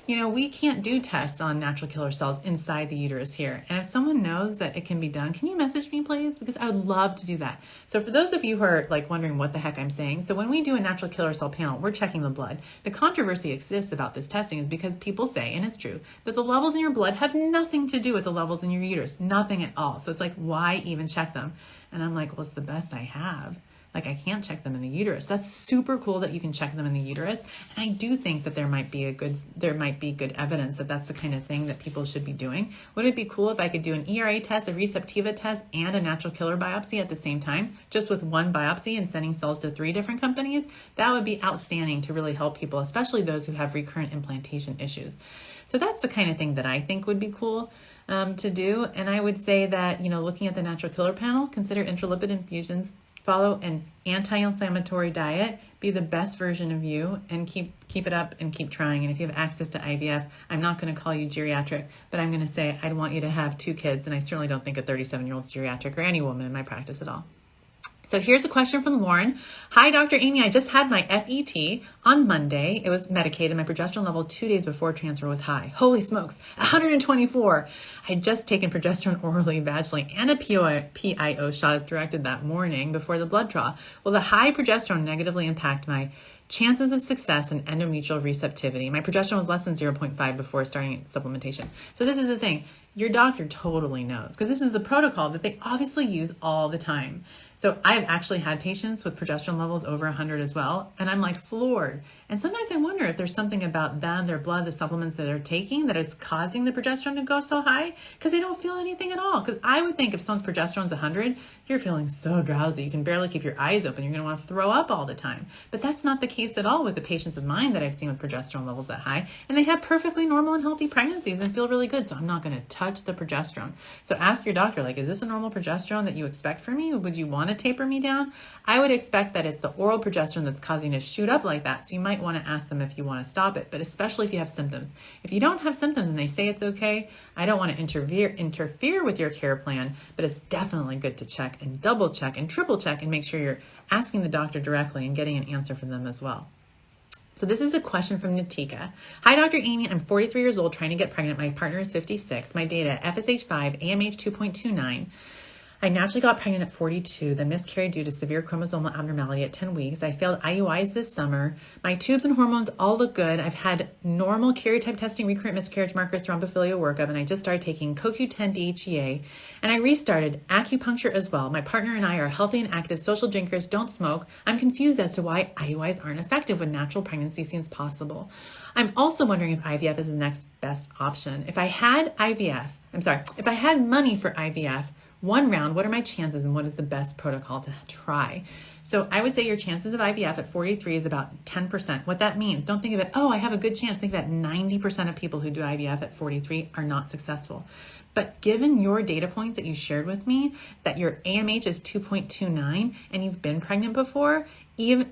You know, we can't do tests on natural killer cells inside the uterus here. And if someone knows that it can be done, can you message me, please? Because I would love to do that. So for those of you who are like wondering what the heck I'm saying, so when we do a natural killer cell panel, we're checking the blood. The controversy exists about this testing is because people say, and it's true, that the levels in your blood have nothing to do with the levels in your uterus, nothing at all. So it's like, why even check them? And I'm like, well, it's the best I have. Like I can't check them in the uterus. That's super cool that you can check them in the uterus. And I do think that there might be good evidence that that's the kind of thing that people should be doing. Would it be cool if I could do an ERA test, a Receptiva test, and a natural killer biopsy at the same time, just with one biopsy and sending cells to 3 different companies? That would be outstanding to really help people, especially those who have recurrent implantation issues. So that's the kind of thing that I think would be cool to do. And I would say that, looking at the natural killer panel, consider intralipid infusions, follow an anti-inflammatory diet, be the best version of you, and keep it up and keep trying. And if you have access to IVF, I'm not going to call you geriatric, but I'm going to say I'd want you to have 2 kids. And I certainly don't think a 37-year-old's geriatric, or any woman in my practice at all. So here's a question from Lauren. Hi, Dr. Aimee. I just had my FET on Monday. It was medicated. My progesterone level 2 days before transfer was high. Holy smokes, 124. I had just taken progesterone orally, vaginally, and a PIO shot as directed that morning before the blood draw. Will the high progesterone negatively impact my chances of success in endometrial receptivity? My progesterone was less than 0.5 before starting supplementation. So this is the thing. Your doctor totally knows, because this is the protocol that they obviously use all the time. So I've actually had patients with progesterone levels over 100 as well, and I'm like floored. And sometimes I wonder if there's something about them, their blood, the supplements that they're taking that is causing the progesterone to go so high, because they don't feel anything at all. Because I would think if someone's progesterone's 100, you're feeling so drowsy, you can barely keep your eyes open, you're going to want to throw up all the time. But that's not the case at all with the patients of mine that I've seen with progesterone levels that high, and they have perfectly normal and healthy pregnancies and feel really good. So I'm not going to touch the progesterone. So ask your doctor, like, is this a normal progesterone that you expect from me? Would you want to taper me down? I would expect that it's the oral progesterone that's causing it to shoot up like that. So you might want to ask them if you want to stop it, but especially if you have symptoms. If you don't have symptoms and they say it's okay, I don't want to interfere with your care plan, but it's definitely good to check and double check and triple check and make sure you're asking the doctor directly and getting an answer from them as well. So this is a question from Natika. Hi, Dr. Aimee. I'm 43 years old, trying to get pregnant. My partner is 56. My data, FSH5, AMH 2.29. I naturally got pregnant at 42, then miscarried due to severe chromosomal abnormality at 10 weeks. I failed IUIs this summer. My tubes and hormones all look good. I've had normal karyotype testing, recurrent miscarriage markers, thrombophilia workup, and I just started taking CoQ10 DHEA. And I restarted acupuncture as well. My partner and I are healthy and active, social drinkers, don't smoke. I'm confused as to why IUIs aren't effective when natural pregnancy seems possible. I'm also wondering if IVF is the next best option. If I had money for IVF, 1 round, what are my chances and what is the best protocol to try? So I would say your chances of IVF at 43 is about 10%. What that means, don't think of it, oh, I have a good chance. Think that 90% of people who do IVF at 43 are not successful. But given your data points that you shared with me, that your AMH is 2.29 and you've been pregnant before,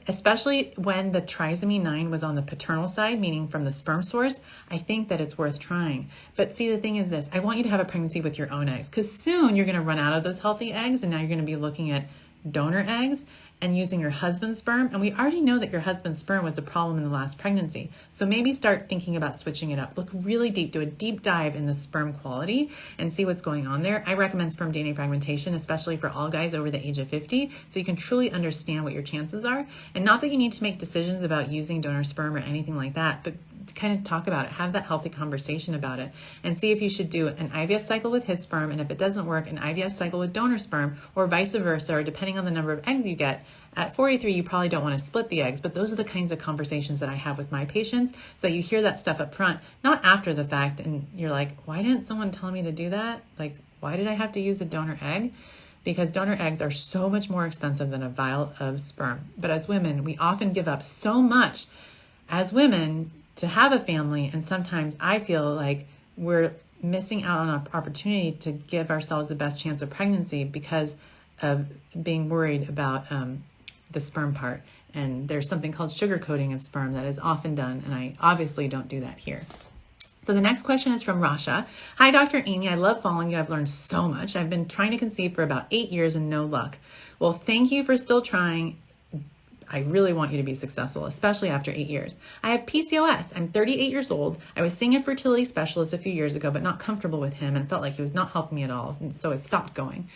especially when the trisomy 9 was on the paternal side, meaning from the sperm source, I think that it's worth trying. But see, the thing is this, I want you to have a pregnancy with your own eggs, because soon you're going to run out of those healthy eggs, and now you're going to be looking at donor eggs and using your husband's sperm. And we already know that your husband's sperm was the problem in the last pregnancy. So maybe start thinking about switching it up. Look really deep, do a deep dive in the sperm quality and see what's going on there. I recommend sperm DNA fragmentation, especially for all guys over the age of 50, so you can truly understand what your chances are. And not that you need to make decisions about using donor sperm or anything like that, but kind of talk about it, have that healthy conversation about it, and see if you should do an IVF cycle with his sperm, and if it doesn't work, an IVF cycle with donor sperm, or vice versa, or depending on the number of eggs you get. At 43, you probably don't want to split the eggs, but those are the kinds of conversations that I have with my patients, so that you hear that stuff up front, not after the fact, and you're like, why didn't someone tell me to do that? Like, why did I have to use a donor egg? Because donor eggs are so much more expensive than a vial of sperm. But as women, we often give up so much as women to have a family, and sometimes I feel like we're missing out on an opportunity to give ourselves the best chance of pregnancy because of being worried about the sperm part. And there's something called sugar coating of sperm that is often done, and I obviously don't do that here. So the next question is from Rasha. Hi, Dr. Aimee. I love following you. I've learned so much. I've been trying to conceive for about 8 years and no luck. Well, thank you for still trying. I really want you to be successful, especially after 8 years. I have PCOS. I'm 38 years old. I was seeing a fertility specialist a few years ago, but not comfortable with him and felt like he was not helping me at all. And so I stopped going.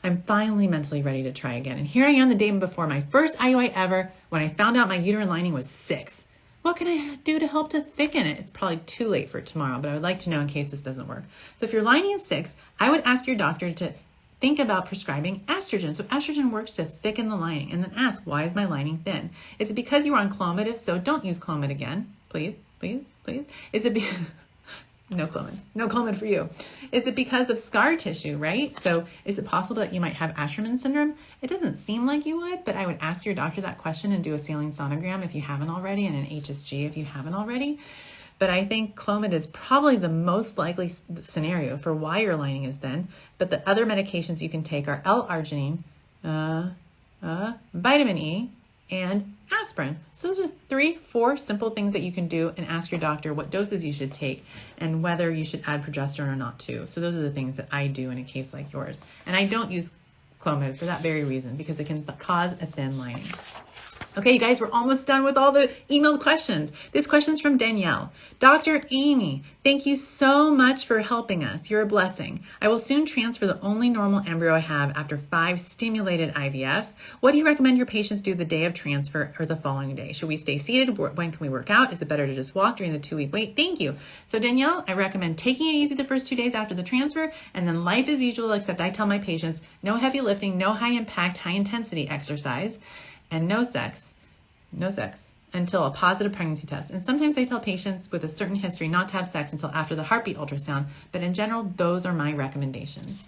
I'm finally mentally ready to try again. And here I am the day before my first IUI ever when I found out my uterine lining was 6. What can I do to help to thicken it? It's probably too late for tomorrow, but I would like to know in case this doesn't work. So if your lining is 6, I would ask your doctor to think about prescribing estrogen. So estrogen works to thicken the lining, and then ask, why is my lining thin? Is it because you were on Clomid? If so, don't use Clomid again. Please, please, please. Is it no Clomid. No Clomid for you. Is it because of scar tissue, right? So is it possible that you might have Asherman syndrome? It doesn't seem like you would, but I would ask your doctor that question and do a saline sonogram if you haven't already, and an HSG if you haven't already. But I think Clomid is probably the most likely scenario for why your lining is thin. But the other medications you can take are L-arginine, vitamin E, and aspirin. So those are 3-4 simple things that you can do, and ask your doctor what doses you should take and whether you should add progesterone or not too. So those are the things that I do in a case like yours. And I don't use Clomid for that very reason, because it can cause a thin lining. Okay, you guys, we're almost done with all the emailed questions. This question's from Danielle. Dr. Aimee, thank you so much for helping us. You're a blessing. I will soon transfer the only normal embryo I have after 5 stimulated IVFs. What do you recommend your patients do the day of transfer or the following day? Should we stay seated? When can we work out? Is it better to just walk during the 2-week wait? Thank you. So Danielle, I recommend taking it easy the first 2 days after the transfer, and then life as usual, except I tell my patients, no heavy lifting, no high impact, high intensity exercise, and no sex until a positive pregnancy test. And sometimes I tell patients with a certain history not to have sex until after the heartbeat ultrasound, but in general, those are my recommendations.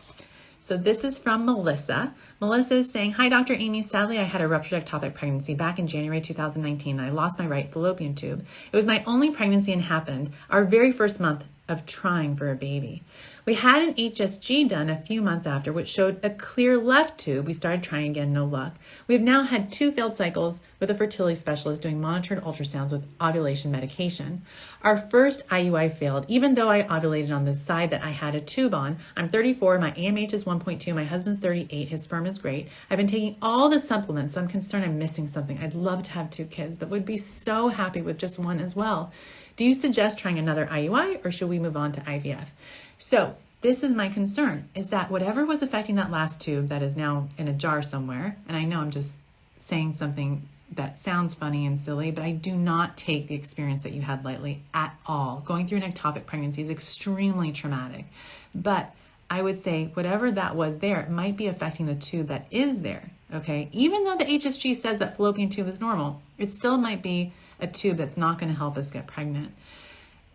So this is from Melissa. Melissa is saying, hi, Dr. Aimee. Sadly, I had a ruptured ectopic pregnancy back in January 2019, and I lost my right fallopian tube. It was my only pregnancy and happened our very first month of trying for a baby. We had an HSG done a few months after, which showed a clear left tube. We started trying again, no luck. We have now had 2 failed cycles with a fertility specialist doing monitored ultrasounds with ovulation medication. Our first IUI failed, even though I ovulated on the side that I had a tube on. I'm 34, my AMH is 1.2, my husband's 38, his sperm is great. I've been taking all the supplements, so I'm concerned I'm missing something. I'd love to have 2 kids, but would be so happy with just 1 as well. Do you suggest trying another IUI, or should we move on to IVF? So this is my concern, is that whatever was affecting that last tube that is now in a jar somewhere, and I know I'm just saying something that sounds funny and silly, but I do not take the experience that you had lightly at all. Going through an ectopic pregnancy is extremely traumatic. But I would say whatever that was there, it might be affecting the tube that is there, okay? Even though the HSG says that fallopian tube is normal, it still might be a tube that's not going to help us get pregnant.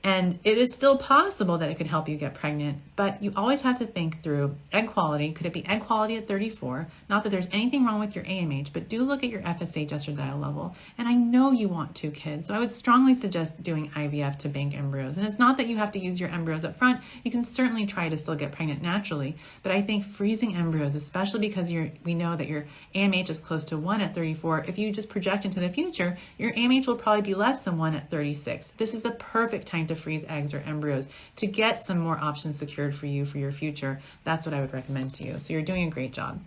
And it is still possible that it could help you get pregnant, but you always have to think through egg quality. Could it be egg quality at 34? Not that there's anything wrong with your AMH, but do look at your FSH estradiol level. And I know you want 2 kids, so I would strongly suggest doing IVF to bank embryos. And it's not that you have to use your embryos up front. You can certainly try to still get pregnant naturally, but I think freezing embryos, especially because we know that your AMH is close to 1 at 34, if you just project into the future, your AMH will probably be less than 1 at 36. This is the perfect time to freeze eggs or embryos to get some more options secured for you for your future. That's what I would recommend to you. So you're doing a great job.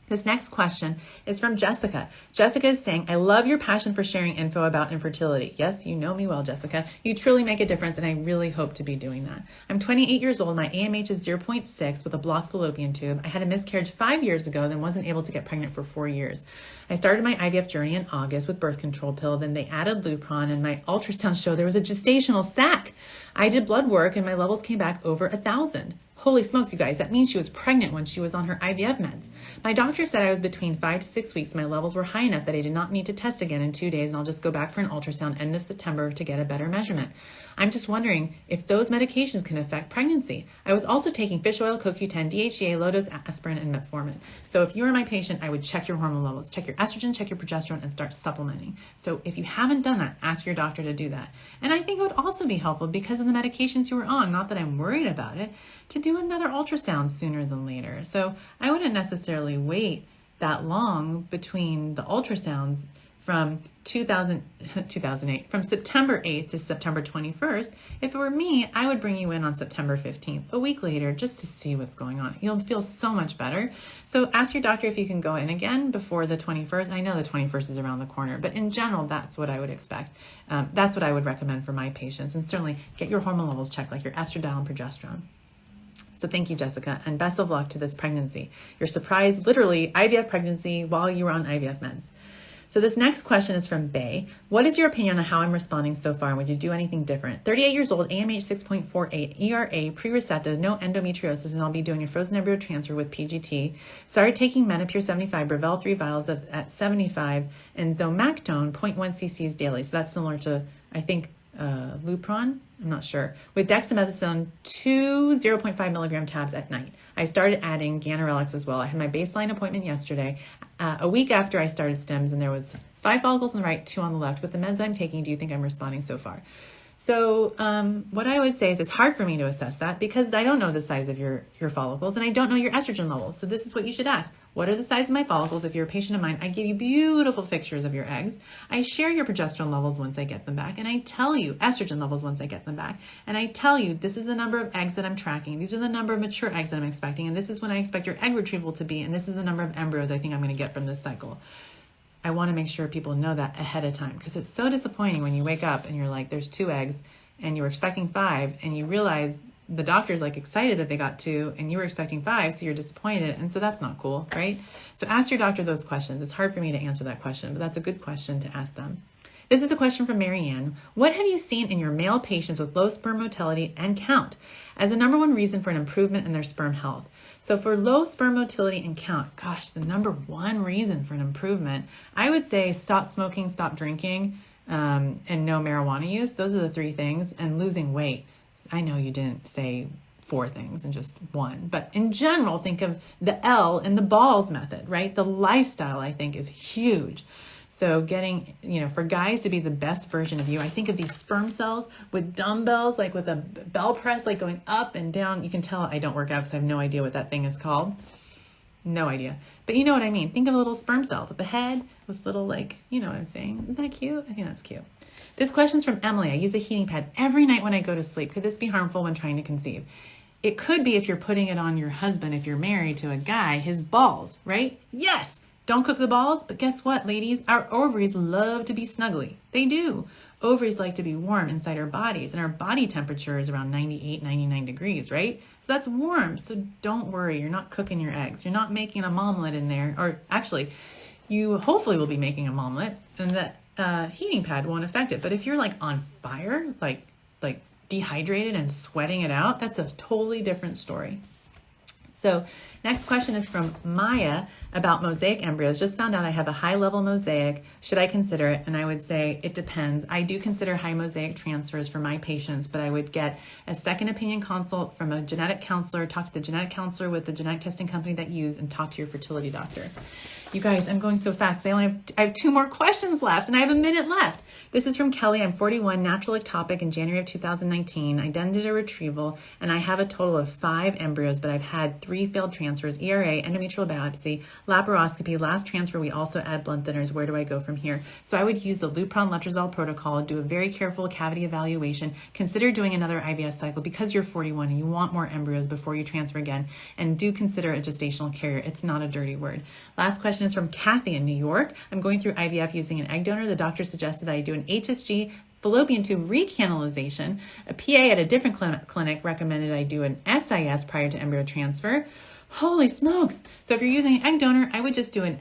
This next question is from Jessica. Jessica is saying, I love your passion for sharing info about infertility. Yes, you know me well, Jessica. You truly make a difference, and I really hope to be doing that. I'm 28 years old. My AMH is 0.6 with a blocked fallopian tube. I had a miscarriage 5 years ago, then wasn't able to get pregnant for 4 years. I started my IVF journey in August with birth control pill. Then they added Lupron, and my ultrasound showed there was a gestational sac. I did blood work, and my levels came back over 1,000. Holy smokes, you guys, that means she was pregnant when she was on her IVF meds. My doctor said I was between 5 to 6 weeks. My levels were high enough that I did not need to test again in 2 days, and I'll just go back for an ultrasound end of September to get a better measurement. I'm just wondering if those medications can affect pregnancy. I was also taking fish oil, CoQ10, DHEA, low-dose aspirin, and metformin. So if you were my patient, I would check your hormone levels, check your estrogen, check your progesterone, and start supplementing. So if you haven't done that, ask your doctor to do that. And I think it would also be helpful because of the medications you were on, not that I'm worried about it, to do another ultrasound sooner than later. So I wouldn't necessarily wait that long between the ultrasounds from 2008, from September 8th to September 21st. If it were me, I would bring you in on September 15th, a week later, just to see what's going on. You'll feel so much better. So ask your doctor if you can go in again before the 21st. I know the 21st is around the corner, but in general, that's what I would expect. That's what I would recommend for my patients. And certainly get your hormone levels checked, like your estradiol and progesterone. So thank you, Jessica, and best of luck to this pregnancy. Your surprise, literally, IVF pregnancy while you were on IVF meds. So this next question is from Bay. What is your opinion on how I'm responding so far, and would you do anything different? 38 years old, AMH 6.48, ERA, pre-receptive, no endometriosis, and I'll be doing a frozen embryo transfer with PGT. Started taking Menopur 75, Brevel 3 vials at 75, and Zomactone 0.1 cc's daily. So that's similar to, I think, Lupron, I'm not sure, with dexamethasone 2 0.5 milligram tabs at night. I started adding Ganirelix as well. I had my baseline appointment yesterday, a week after I started STIMs, and there was 5 follicles on the right, 2 on the left. With the meds I'm taking, do you think I'm responding so far? So what I would say is it's hard for me to assess that because I don't know the size of your follicles and I don't know your estrogen levels. So this is what you should ask. What are the size of my follicles? If you're a patient of mine, I give you beautiful pictures of your eggs. I share your progesterone levels once I get them back, and I tell you estrogen levels once I get them back. And I tell you this is the number of eggs that I'm tracking. These are the number of mature eggs that I'm expecting, and this is when I expect your egg retrieval to be, and this is the number of embryos I think I'm going to get from this cycle. I want to make sure people know that ahead of time because it's so disappointing when you wake up and you're like, there's 2 eggs and you were expecting 5 and you realize the doctor's like excited that they got 2 and you were expecting 5, so you're disappointed. And so that's not cool, right? So ask your doctor those questions. It's hard for me to answer that question, but that's a good question to ask them. This is a question from Marianne. What have you seen in your male patients with low sperm motility and count as the number 1 reason for an improvement in their sperm health? So for low sperm motility and count, gosh, the number 1 reason for an improvement, I would say stop smoking, stop drinking, and no marijuana use. Those are the 3 things. And losing weight. I know you didn't say 4 things and just 1, but in general, think of the L in the balls method, right? The lifestyle, I think, is huge. So getting, for guys to be the best version of you, I think of these sperm cells with dumbbells, like with a bell press, like going up and down. You can tell I don't work out because I have no idea what that thing is called. No idea. But you know what I mean. Think of a little sperm cell with the head, with little, you know what I'm saying. Isn't that cute? I think that's cute. This question's from Emily. I use a heating pad every night when I go to sleep. Could this be harmful when trying to conceive? It could be if you're putting it on your husband, if you're married to a guy, his balls, right? Yes. Don't cook the balls, but guess what, ladies? Our ovaries love to be snuggly. They do. Ovaries like to be warm inside our bodies, and our body temperature is around 98, 99 degrees, right? So that's warm. So don't worry. You're not cooking your eggs. You're not making a omelet in there. Or actually, you hopefully will be making a omelet, and that heating pad won't affect it. But if you're on fire, like dehydrated and sweating it out, that's a totally different story. So next question is from Maya about mosaic embryos. Just found out I have a high level mosaic. Should I consider it? And I would say it depends. I do consider high mosaic transfers for my patients, but I would get a second opinion consult from a genetic counselor, talk to the genetic counselor with the genetic testing company that you use, and talk to your fertility doctor. You guys, I'm going so fast. I have 2 more questions left and I have a minute left. This is from Kelly. I'm 41, natural ectopic in January of 2019. I then did a retrieval and I have a total of 5 embryos, but I've had 3 failed transfers, ERA, endometrial biopsy, laparoscopy. Last transfer, we also add blood thinners. Where do I go from here? So I would use the Lupron letrozole protocol, do a very careful cavity evaluation, consider doing another IVF cycle because you're 41 and you want more embryos before you transfer again, and do consider a gestational carrier. It's not a dirty word. Last question is from Kathy in New York. I'm going through IVF using an egg donor. The doctor suggested that I do an HSG fallopian tube recanalization. A PA at a different clinic recommended I do an SIS prior to embryo transfer. Holy smokes. So if you're using an egg donor, I would just do an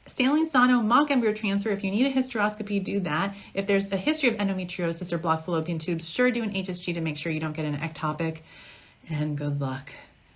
saline sono mock embryo transfer. If you need a hysteroscopy, do that. If there's a history of endometriosis or blocked fallopian tubes, sure, do an HSG to make sure you don't get an ectopic, and good luck.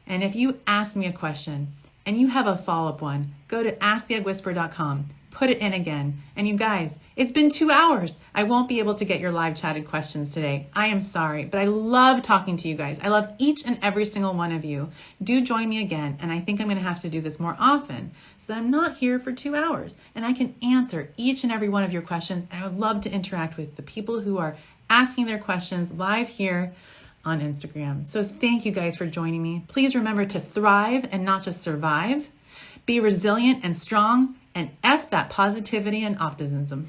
And if you ask me a question and you have a follow-up one, go to asktheeggwhisperer.com, put it in again. And you guys, it's been 2 hours. I won't be able to get your live chatted questions today. I am sorry, but I love talking to you guys. I love each and every single one of you. Do join me again. And I think I'm going to have to do this more often so that I'm not here for 2 hours and I can answer each and every one of your questions. And I would love to interact with the people who are asking their questions live here on Instagram. So thank you guys for joining me. Please remember to thrive and not just survive. Be resilient and strong, and F that positivity and optimism.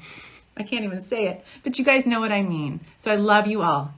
I can't even say it, but you guys know what I mean. So I love you all.